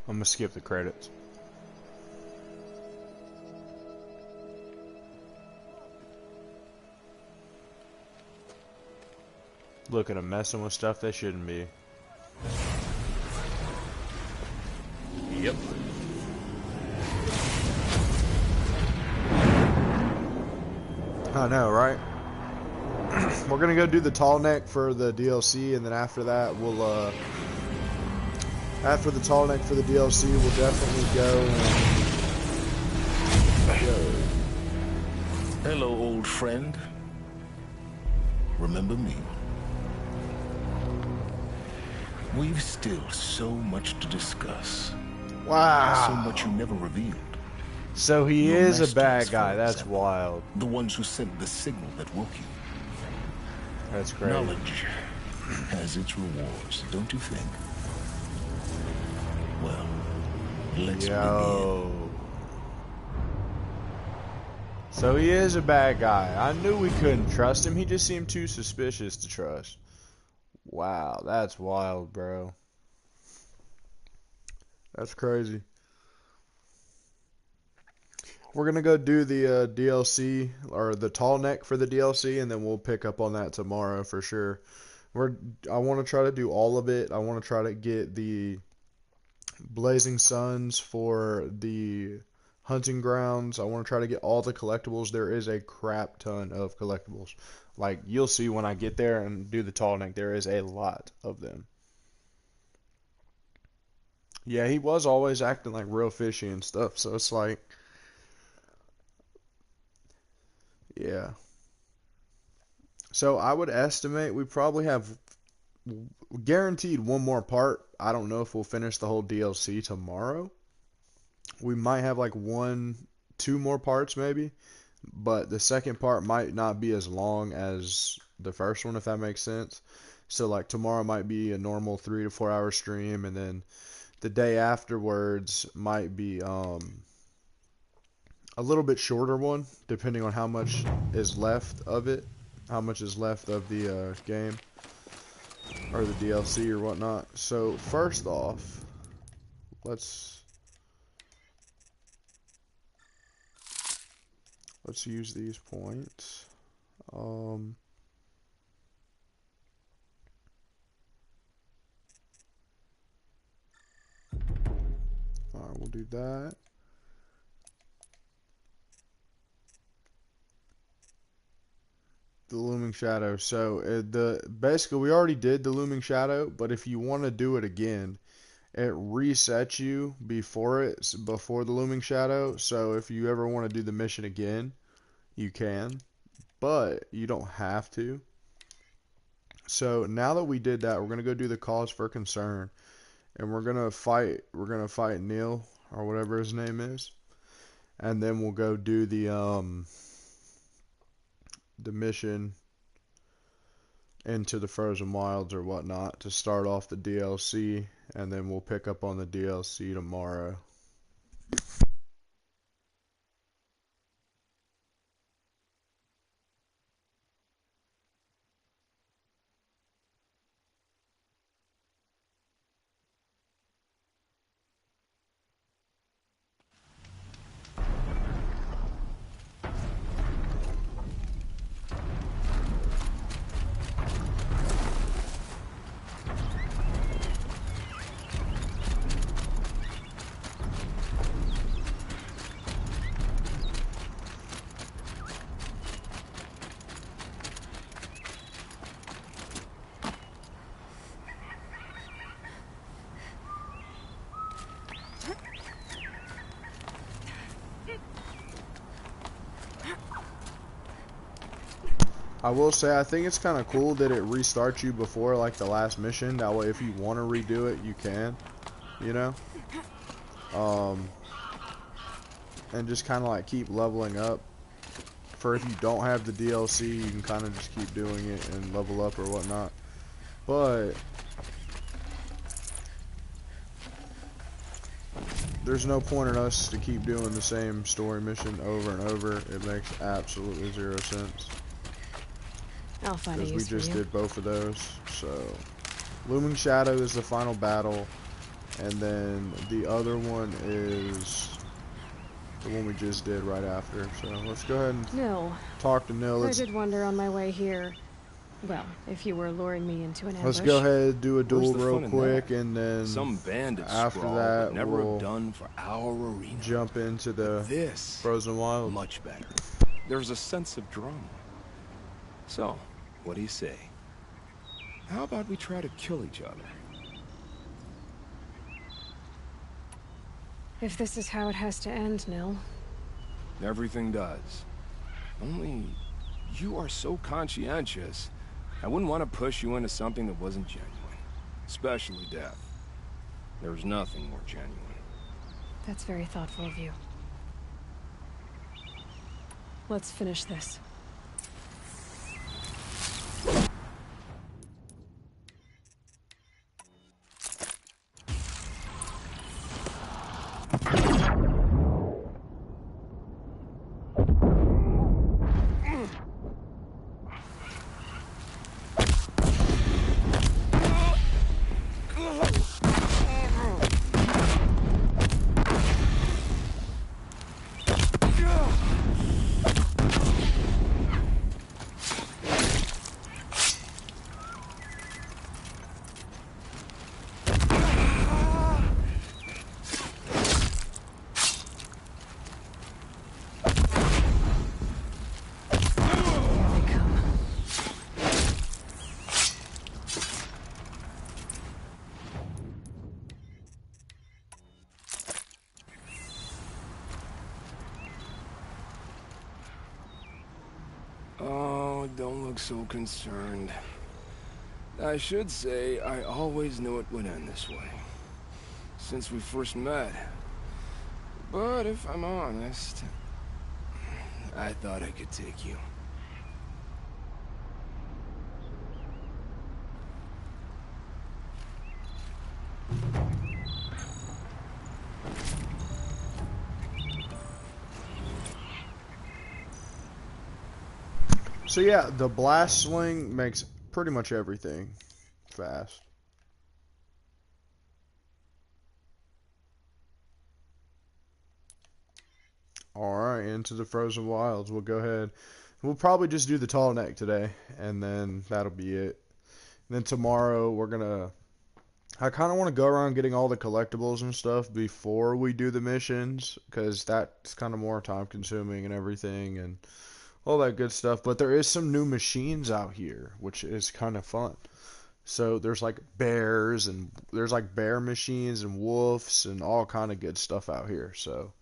I'm gonna skip the credits. Look at them messing with stuff they shouldn't be. Yep. I know, right? We're gonna go do the tall neck for the DLC, and then after that, we'll after the tall neck for the DLC, we'll definitely go and Hello, old friend. Remember me? We've still so much to discuss. Wow. So much you never revealed. So he Your is a masters, bad guy. for That's example. wild. The ones who sent the signal that woke you. That's crazy. Knowledge has its rewards, don't you think? Well, let's begin. So he is a bad guy. I knew we couldn't trust him. He just seemed too suspicious to trust. Wow, that's wild, bro. That's crazy. We're gonna go do the DLC or the tall neck for the DLC, and then we'll pick up on that tomorrow for sure. I want to try to do all of it. I want to try to get the Blazing Suns for the hunting grounds. I want to try to get all the collectibles. There is a crap ton of collectibles. Like, you'll see when I get there and do the tall neck, there is a lot of them. Yeah, he was always acting like real fishy and stuff, so it's like, yeah. So I would estimate we probably have guaranteed one more part. I don't know if we'll finish the whole DLC tomorrow. We might have like 2 more parts maybe, but the second part might not be as long as the first one, if that makes sense. So like tomorrow might be a normal 3 to 4 hour stream, and then the day afterwards might be a little bit shorter one, depending on how much is left of it, how much is left of the game or the DLC or whatnot. So first off, let's use these points. Alright, we'll do that. The Looming Shadow. So basically we already did the Looming Shadow, but if you want to do it again, it resets you before the Looming Shadow. So if you ever want to do the mission again, you can, but you don't have to. So now that we did that, we're gonna go do the cause for concern, and we're gonna fight Neil or whatever his name is, and then we'll go do the mission into the Frozen Wilds or whatnot to start off the DLC, and then we'll pick up on the DLC tomorrow. I will say, I think it's kind of cool that it restarts you before like the last mission. That way, if you want to redo it, you can, you know. And just kind of like keep leveling up. For if you don't have the DLC, you can kind of just keep doing it and level up or whatnot. But there's no point in us to keep doing the same story mission over and over. It makes absolutely 0 sense. I'll find a use Because we just for you. did both of those. So, Looming Shadow is the final battle, and then the other one is the one we just did right after. So let's go ahead and Nil. talk to Nil. I did wonder on my way here. Well, if you were luring me into an ambush. Let's go ahead and do a duel the real fun in quick, that? and then Some bandit after scrawl that would never we'll have done for our arena. jump into the This Frozen Wild. much better. There's a sense of drama. So, what do you say? How about we try to kill each other? If this is how it has to end, Nil. Everything does. Only you are so conscientious. I wouldn't want to push you into something that wasn't genuine. Especially death. There's nothing more genuine. That's very thoughtful of you. Let's finish this. Oh, don't look so concerned. I should say I always knew it would end this way. Since we first met. But if I'm honest, I thought I could take you. So yeah, the blast sling makes pretty much everything fast. Alright, into the Frozen Wilds. We'll go ahead. We'll probably just do the tall neck today, and then that'll be it. And then tomorrow we're gonna... I kind of want to go around getting all the collectibles and stuff before we do the missions, because that's kind of more time consuming and everything, and all that good stuff. But there is some new machines out here, which is kind of fun. So there's like bears, and there's like bear machines and wolves and all kind of good stuff out here. So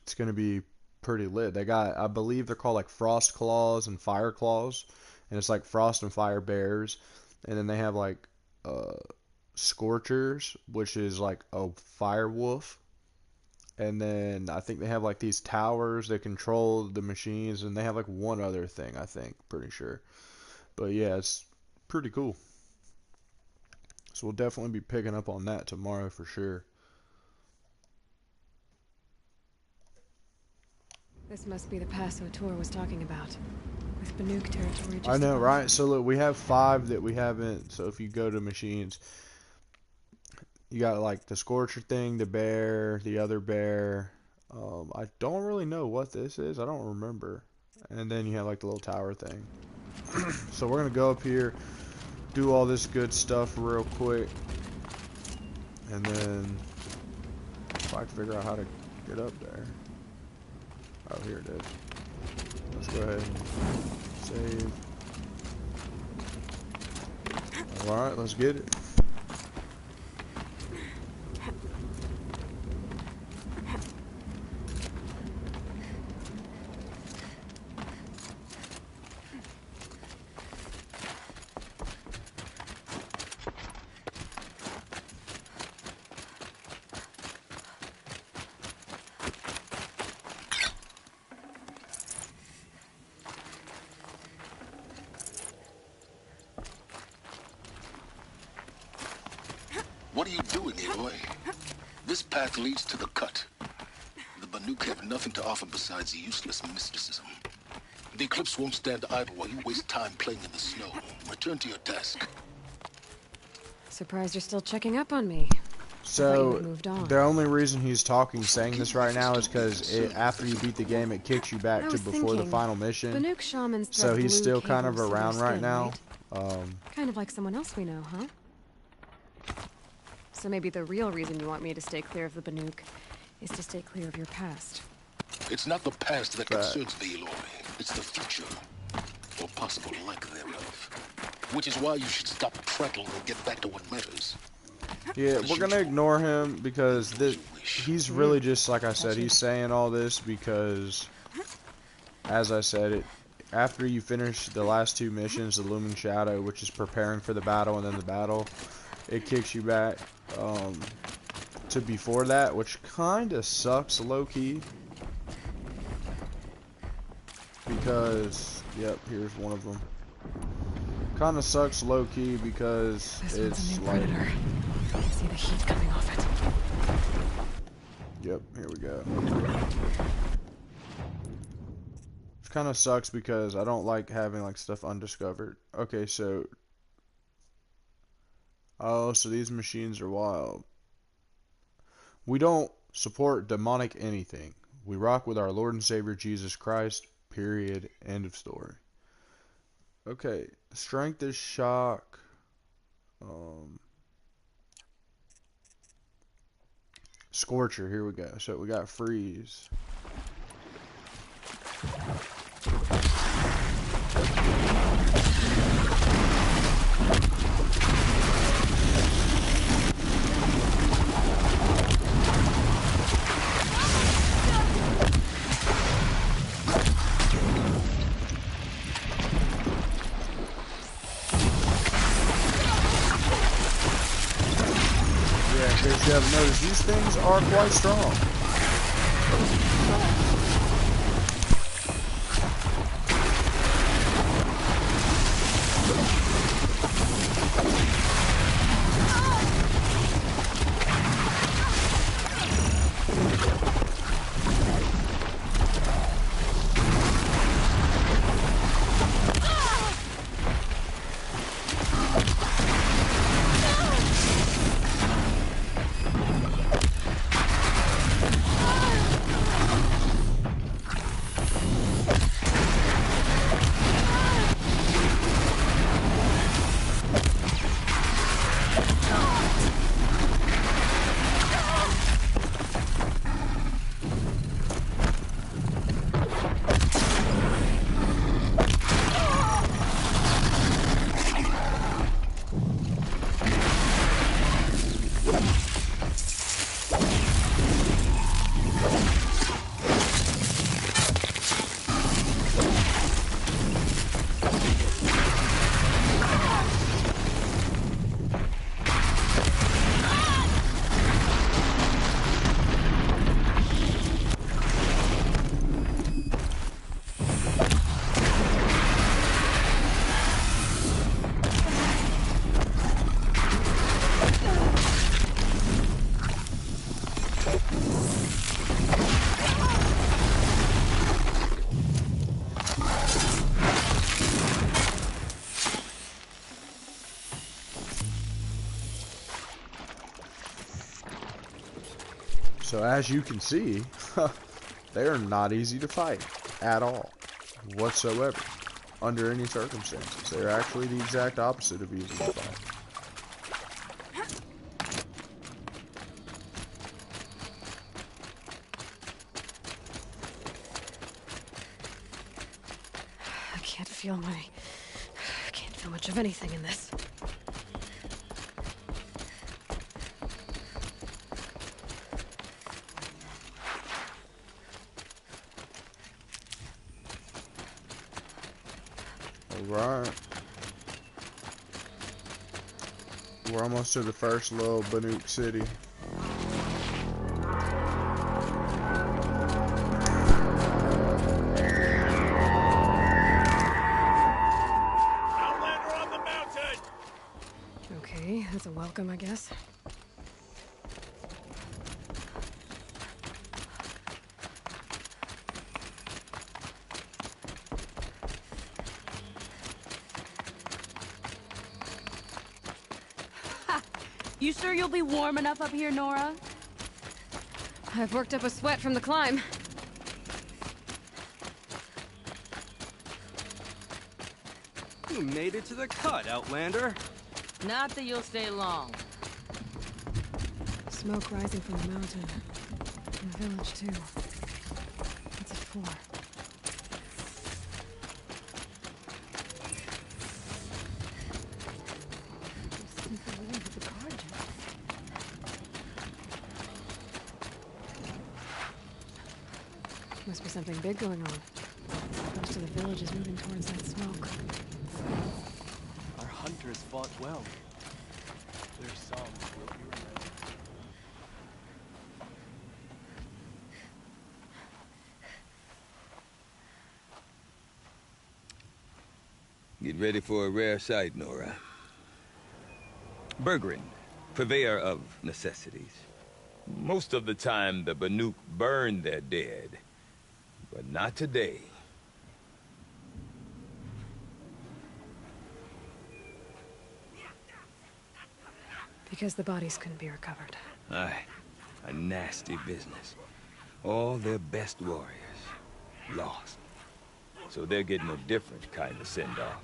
it's going to be pretty lit. They got, I believe they're called like frost claws and fire claws, and it's like frost and fire bears. And then they have like scorchers, which is like a fire wolf. And then I think they have like these towers that control the machines, and they have like one other thing, I think, pretty sure. But yeah, it's pretty cool. So we'll definitely be picking up on that tomorrow for sure. This must be the pass O'Toole was talking about, with Banuk territory just I know, above. right? So look, we have 5 that we haven't. So if you go to machines, you got like the Scorcher thing, the bear, the other bear. I don't really know what this is. I don't remember. And then you have like the little tower thing. So we're going to go up here, do all this good stuff real quick. And then if I can figure out how to get up there. Oh, here it is. Let's go ahead and save. Alright, let's get it. What are you doing, Aloy? This path leads to the cut. The Banuk have nothing to offer besides useless mysticism. The Eclipse won't stand idle while you waste time playing in the snow. Return to your task. Surprised you're still checking up on me. So, the only reason he's saying this right now is because after you beat the game, it kicks you back to before the final mission. Banuk shamans So he's still kind of cables through around their right skin, now. right? Kind of like someone else we know, huh? So maybe the real reason you want me to stay clear of the Banuk is to stay clear of your past. It's not the past that concerns me, Aloy. It's the future, or possible lack thereof. Which is why you should stop prattling and get back to what matters. Yeah, we're gonna ignore him because he's really just, like I said, he's saying all this because, as I said, after you finish the last 2 missions, the Looming Shadow, which is preparing for the battle and then the battle, it kicks you back to before that, which kind of sucks low-key. Because, yep, here's one of them. Kind of sucks low-key because it's like... Predator. I can see the heat coming off it. Yep, here we go. It kind of sucks because I don't like having like stuff undiscovered. Okay, so... Oh, so these machines are wild. We don't support demonic anything. We rock with our Lord and Savior Jesus Christ, period, end of story. Okay, strength is shock. Scorcher, here we go. So we got freeze. Yeah, in case you haven't noticed, these things are quite strong. So as you can see, they are not easy to fight at all, whatsoever, under any circumstances. They're actually the exact opposite of easy to fight. I can't feel much of anything in this. Alright. We're almost to the first little Banuk city. Outlander on the mountain! Okay, that's a welcome, I guess. You sure you'll be warm enough up here, Nora? I've worked up a sweat from the climb. You made it to the cut, Outlander. Not that you'll stay long. Smoke rising from the mountain. In the village, too. What's it for? Must be something big going on. Most of the village is moving towards that smoke. Our hunters fought well. Their songs will be remembered. Get ready for a rare sight, Nora. Bergrin, purveyor of necessities. Most of the time, the Banuk burn their dead. But not today. Because the bodies couldn't be recovered. Aye. A nasty business. All their best warriors lost. So they're getting a different kind of send-off.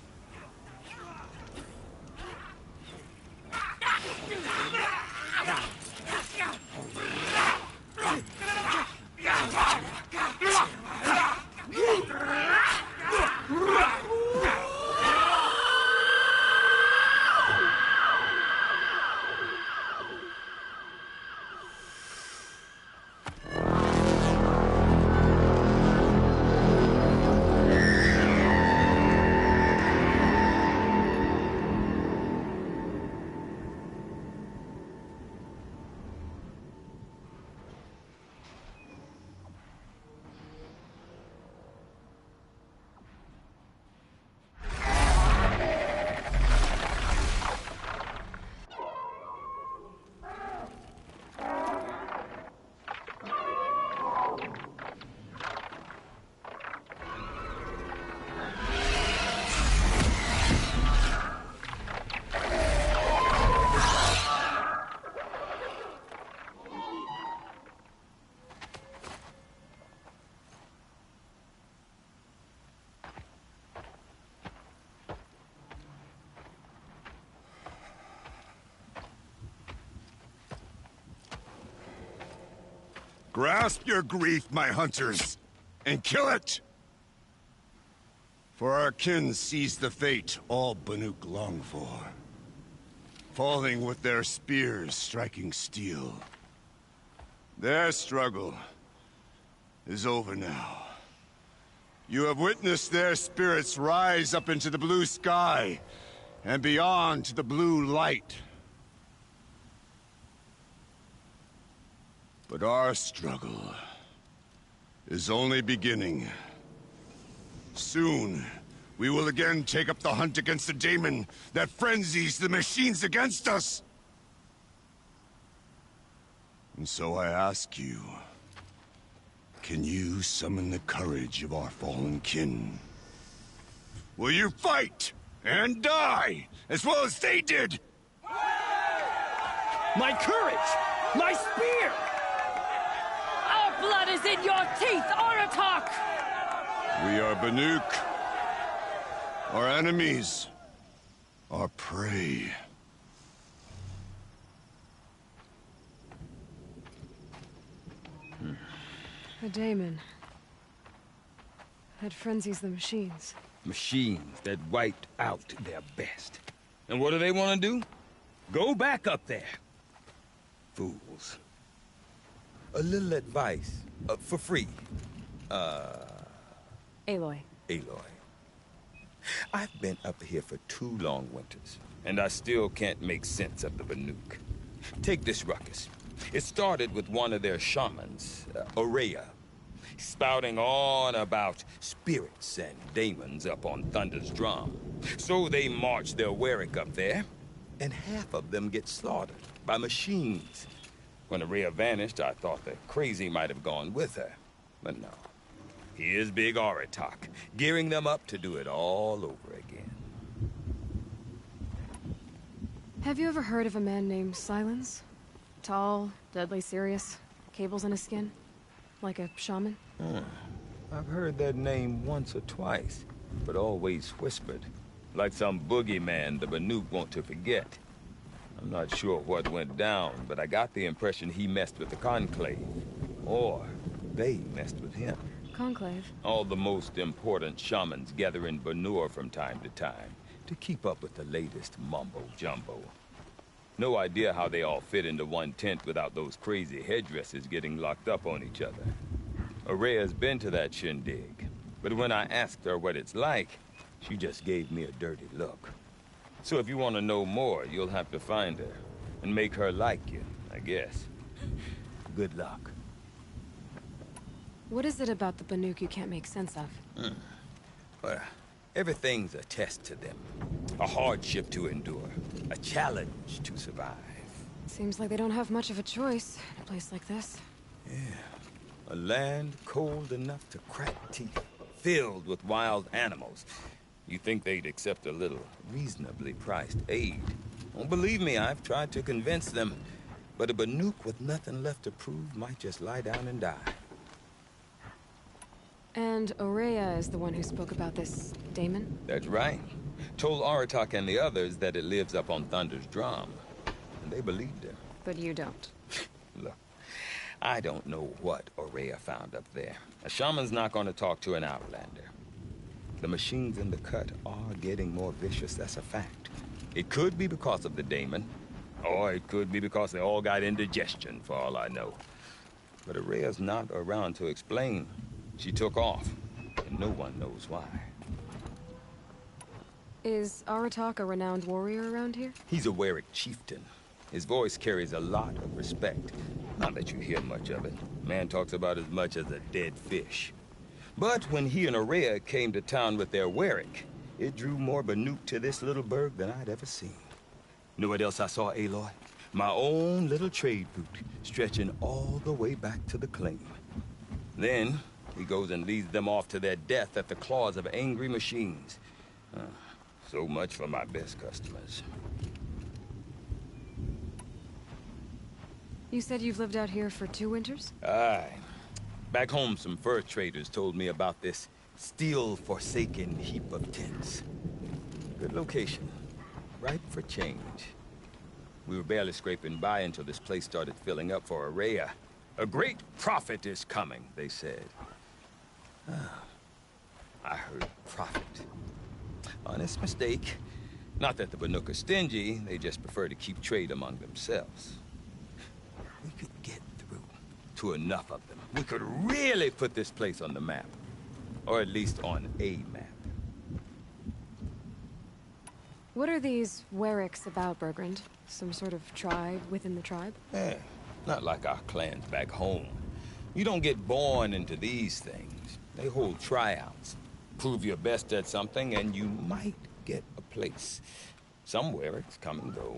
Grasp your grief, my hunters, and kill it! For our kin sees the fate all Banuk long for. Falling with their spears striking steel. Their struggle is over now. You have witnessed their spirits rise up into the blue sky, and beyond to the blue light. But our struggle is only beginning. Soon, we will again take up the hunt against the daemon that frenzies the machines against us. And so I ask you, can you summon the courage of our fallen kin? Will you fight and die as well as they did? My courage! My spear! Our blood is in your teeth, Aratak! We are Banuk. Our enemies. Our prey. The daemon. That frenzies the machines. Machines that wiped out their best. And what do they want to do? Go back up there. Fools. A little advice, for free. Aloy. Aloy. I've been up here for 2 long winters, and I still can't make sense of the Banuk. Take this ruckus. It started with one of their shamans, Ourea, spouting on about spirits and daemons up on Thunder's drum. So they marched their Warwick up there, and half of them get slaughtered by machines. When Ourea vanished, I thought the crazy might have gone with her, but no. Here's Big Aratak, gearing them up to do it all over again. Have you ever heard of a man named Silence? Tall, deadly serious, cables in his skin? Like a shaman? I've heard that name once or twice, but always whispered. Like some boogeyman the Banuk want to forget. I'm not sure what went down, but I got the impression he messed with the Conclave. Or they messed with him. Conclave? All the most important shamans gather in Banur from time to time to keep up with the latest mumbo-jumbo. No idea how they all fit into one tent without those crazy headdresses getting locked up on each other. Ourea's been to that shindig, but when I asked her what it's like, she just gave me a dirty look. So if you want to know more, you'll have to find her and make her like you, I guess. Good luck. What is it about the Banuk you can't make sense of? Well, everything's a test to them. A hardship to endure. A challenge to survive. Seems like they don't have much of a choice in a place like this. Yeah. A land cold enough to crack teeth. Filled with wild animals. You think they'd accept a little reasonably priced aid. Well, believe me, I've tried to convince them. But a Banuk with nothing left to prove might just lie down and die. And Ourea is the one who spoke about this daemon? That's right. Told Aratak and the others that it lives up on Thunder's drum. And they believed him. But you don't. Look, I don't know what Ourea found up there. A shaman's not going to talk to an outlander. The machines in the cut are getting more vicious, that's a fact. It could be because of the daemon, or it could be because they all got indigestion, for all I know. But Ourea's not around to explain. She took off, and no one knows why. Is Aratak a renowned warrior around here? He's a Warwick chieftain. His voice carries a lot of respect. Not that you hear much of it. Man talks about as much as a dead fish. But when he and Ourea came to town with their Warwick, it drew more Banuk to this little burg than I'd ever seen. Know what else I saw, Aloy? My own little trade route, stretching all the way back to the claim. Then, he goes and leads them off to their death at the claws of angry machines. So much for my best customers. You said you've lived out here for 2 winters? Aye. Back home, some fur traders told me about this steel-forsaken heap of tents. Good location. Ripe for change. We were barely scraping by until this place started filling up for Ourea. A great prophet is coming, they said. I heard prophet. Honest mistake. Not that the Banuk are stingy, they just prefer to keep trade among themselves. We could get through to enough of them. We could really put this place on the map. Or at least on a map. What are these Wericks about, Bergrand? Some sort of tribe within the tribe? Not like our clans back home. You don't get born into these things. They hold tryouts. Prove your best at something and you might get a place. Some Wericks come and go.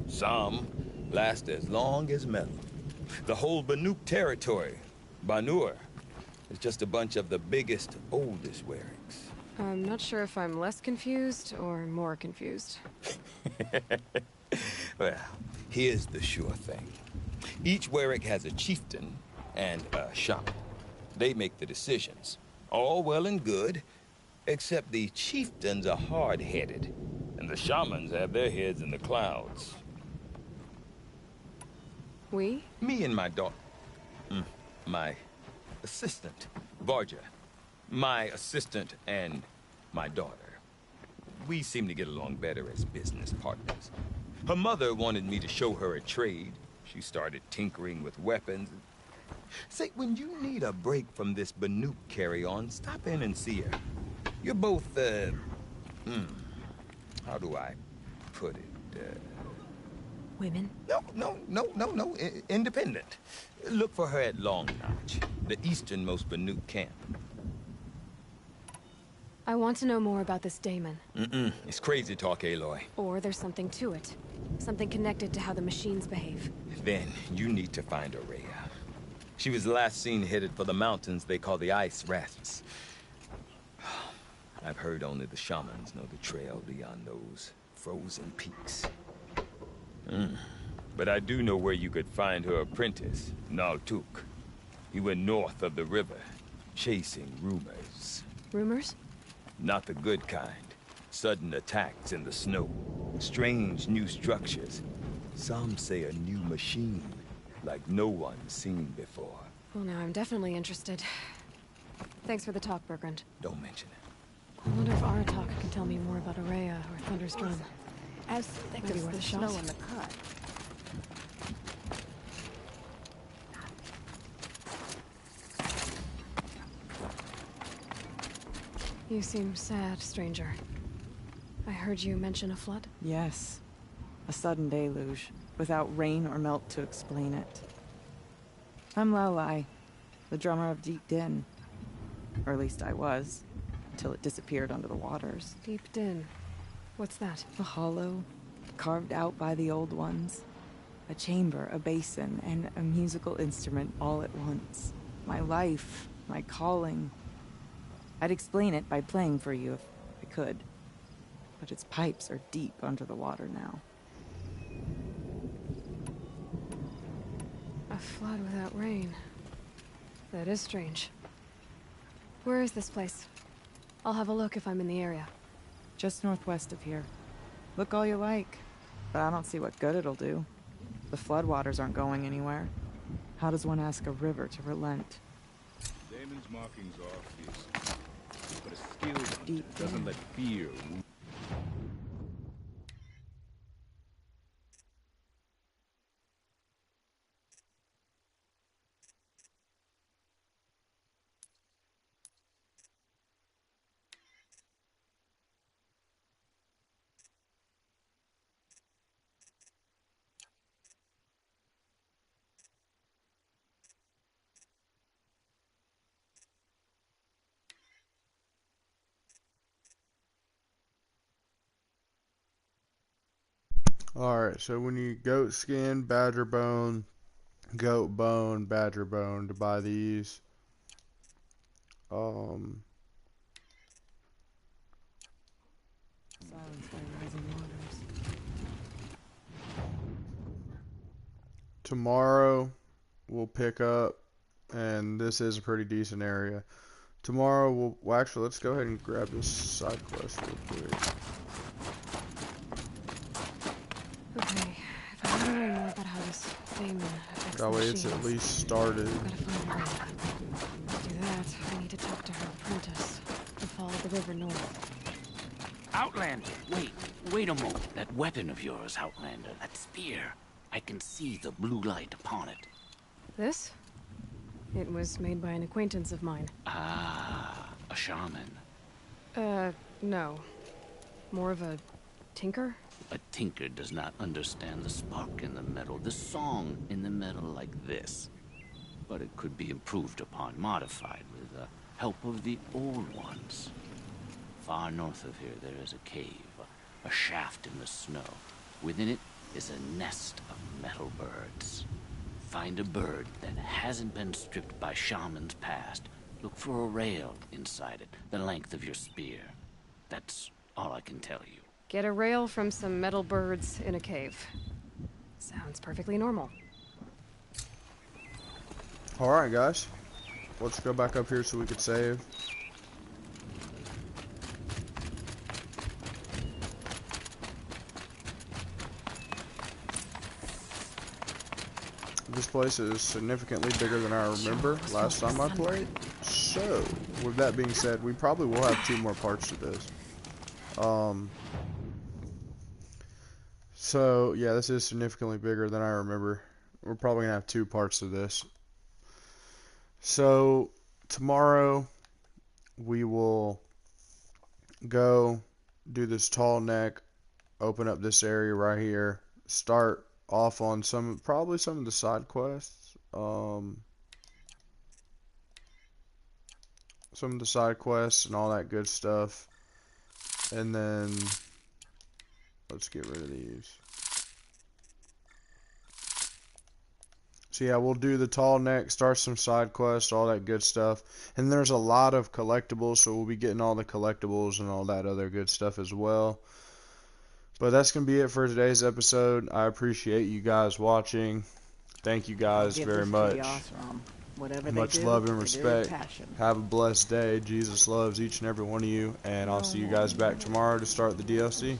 Some last as long as metal. The whole Banuk territory, Banur, is just a bunch of the biggest, oldest Wericks. I'm not sure if I'm less confused or more confused. Well, here's the sure thing. Each Werick has a chieftain and a shaman. They make the decisions. All well and good, except the chieftains are hard-headed, and the shamans have their heads in the clouds. We? Me and my daughter. My assistant, Varja. My assistant and my daughter. We seem to get along better as business partners. Her mother wanted me to show her a trade. She started tinkering with weapons. Say, when you need a break from this Banuk carry-on, stop in and see her. You're both, how do I put it? Women? No. Independent. Look for her at Long Notch, the easternmost Banuk camp. I want to know more about this daemon. It's crazy talk, Aloy. Or there's something to it. Something connected to how the machines behave. Then you need to find Ourea. She was last seen headed for the mountains they call the Ice Rats. I've heard only the shamans know the trail beyond those frozen peaks. But I do know where you could find her apprentice, Naltuk. He went north of the river, chasing rumors. Rumors? Not the good kind. Sudden attacks in the snow. Strange new structures. Some say a new machine, like no one's seen before. Well, now I'm definitely interested. Thanks for the talk, Bergrand. Don't mention it. I wonder if Aratak can tell me more about Ourea or Thunder's Drum. As thick Maybe as worth the a shot. snow in the cut. You seem sad, stranger. I heard you mention a flood? Yes. A sudden deluge, without rain or melt to explain it. I'm Lelai, the drummer of Deep Din. Or at least I was, until it disappeared under the waters. Deep Din. What's that? A hollow, carved out by the old ones. A chamber, a basin, and a musical instrument all at once. My life, my calling. I'd explain it by playing for you if I could. But its pipes are deep under the water now. A flood without rain. That is strange. Where is this place? I'll have a look if I'm in the area. Just northwest of here. Look all you like, but I don't see what good it'll do. The floodwaters aren't going anywhere. How does one ask a river to relent? Daemon's markings are fierce, but a skilled Deep hunter doesn't let fear wound. Alright, so we need goat skin, badger bone, goat bone, badger bone to buy these. Tomorrow we'll pick up, and this is a pretty decent area. Tomorrow well actually let's go ahead and grab this side quest real quick. Okay, if I want to learn more about how this Seaman, fix That way it's machines. at least started. Gotta find her. To do that, I need to talk to her apprentice and follow the river north. Outlander, wait a moment. That weapon of yours, Outlander, that spear. I can see the blue light upon it. This? It was made by an acquaintance of mine. Ah, a shaman. No. More of a tinker? A tinker does not understand the spark in the metal, the song in the metal like this. But it could be improved upon, modified with the help of the old ones. Far north of here there is a cave, a shaft in the snow. Within it is a nest of metal birds. Find a bird that hasn't been stripped by shamans past. Look for a rail inside it, the length of your spear. That's all I can tell you. Get a rail from some metal birds in a cave. Sounds perfectly normal. Alright, guys. Let's go back up here so we could save. This place is significantly bigger than I remember last time I played. So, with that being said, we probably will have 2 more parts to this. So, yeah, this is significantly bigger than I remember. We're probably going to have 2 parts to this. So, tomorrow, we will go do this tall neck, open up this area right here, start off on probably some of the side quests. Some of the side quests and all that good stuff. And then let's get rid of these. So yeah, we'll do the tall neck, start some side quests, all that good stuff. And there's a lot of collectibles, so we'll be getting all the collectibles and all that other good stuff as well. But that's going to be it for today's episode. I appreciate you guys watching. Thank you guys very much. Much love and respect. Have a blessed day. Jesus loves each and every one of you. And I'll see you guys back tomorrow to start the DLC.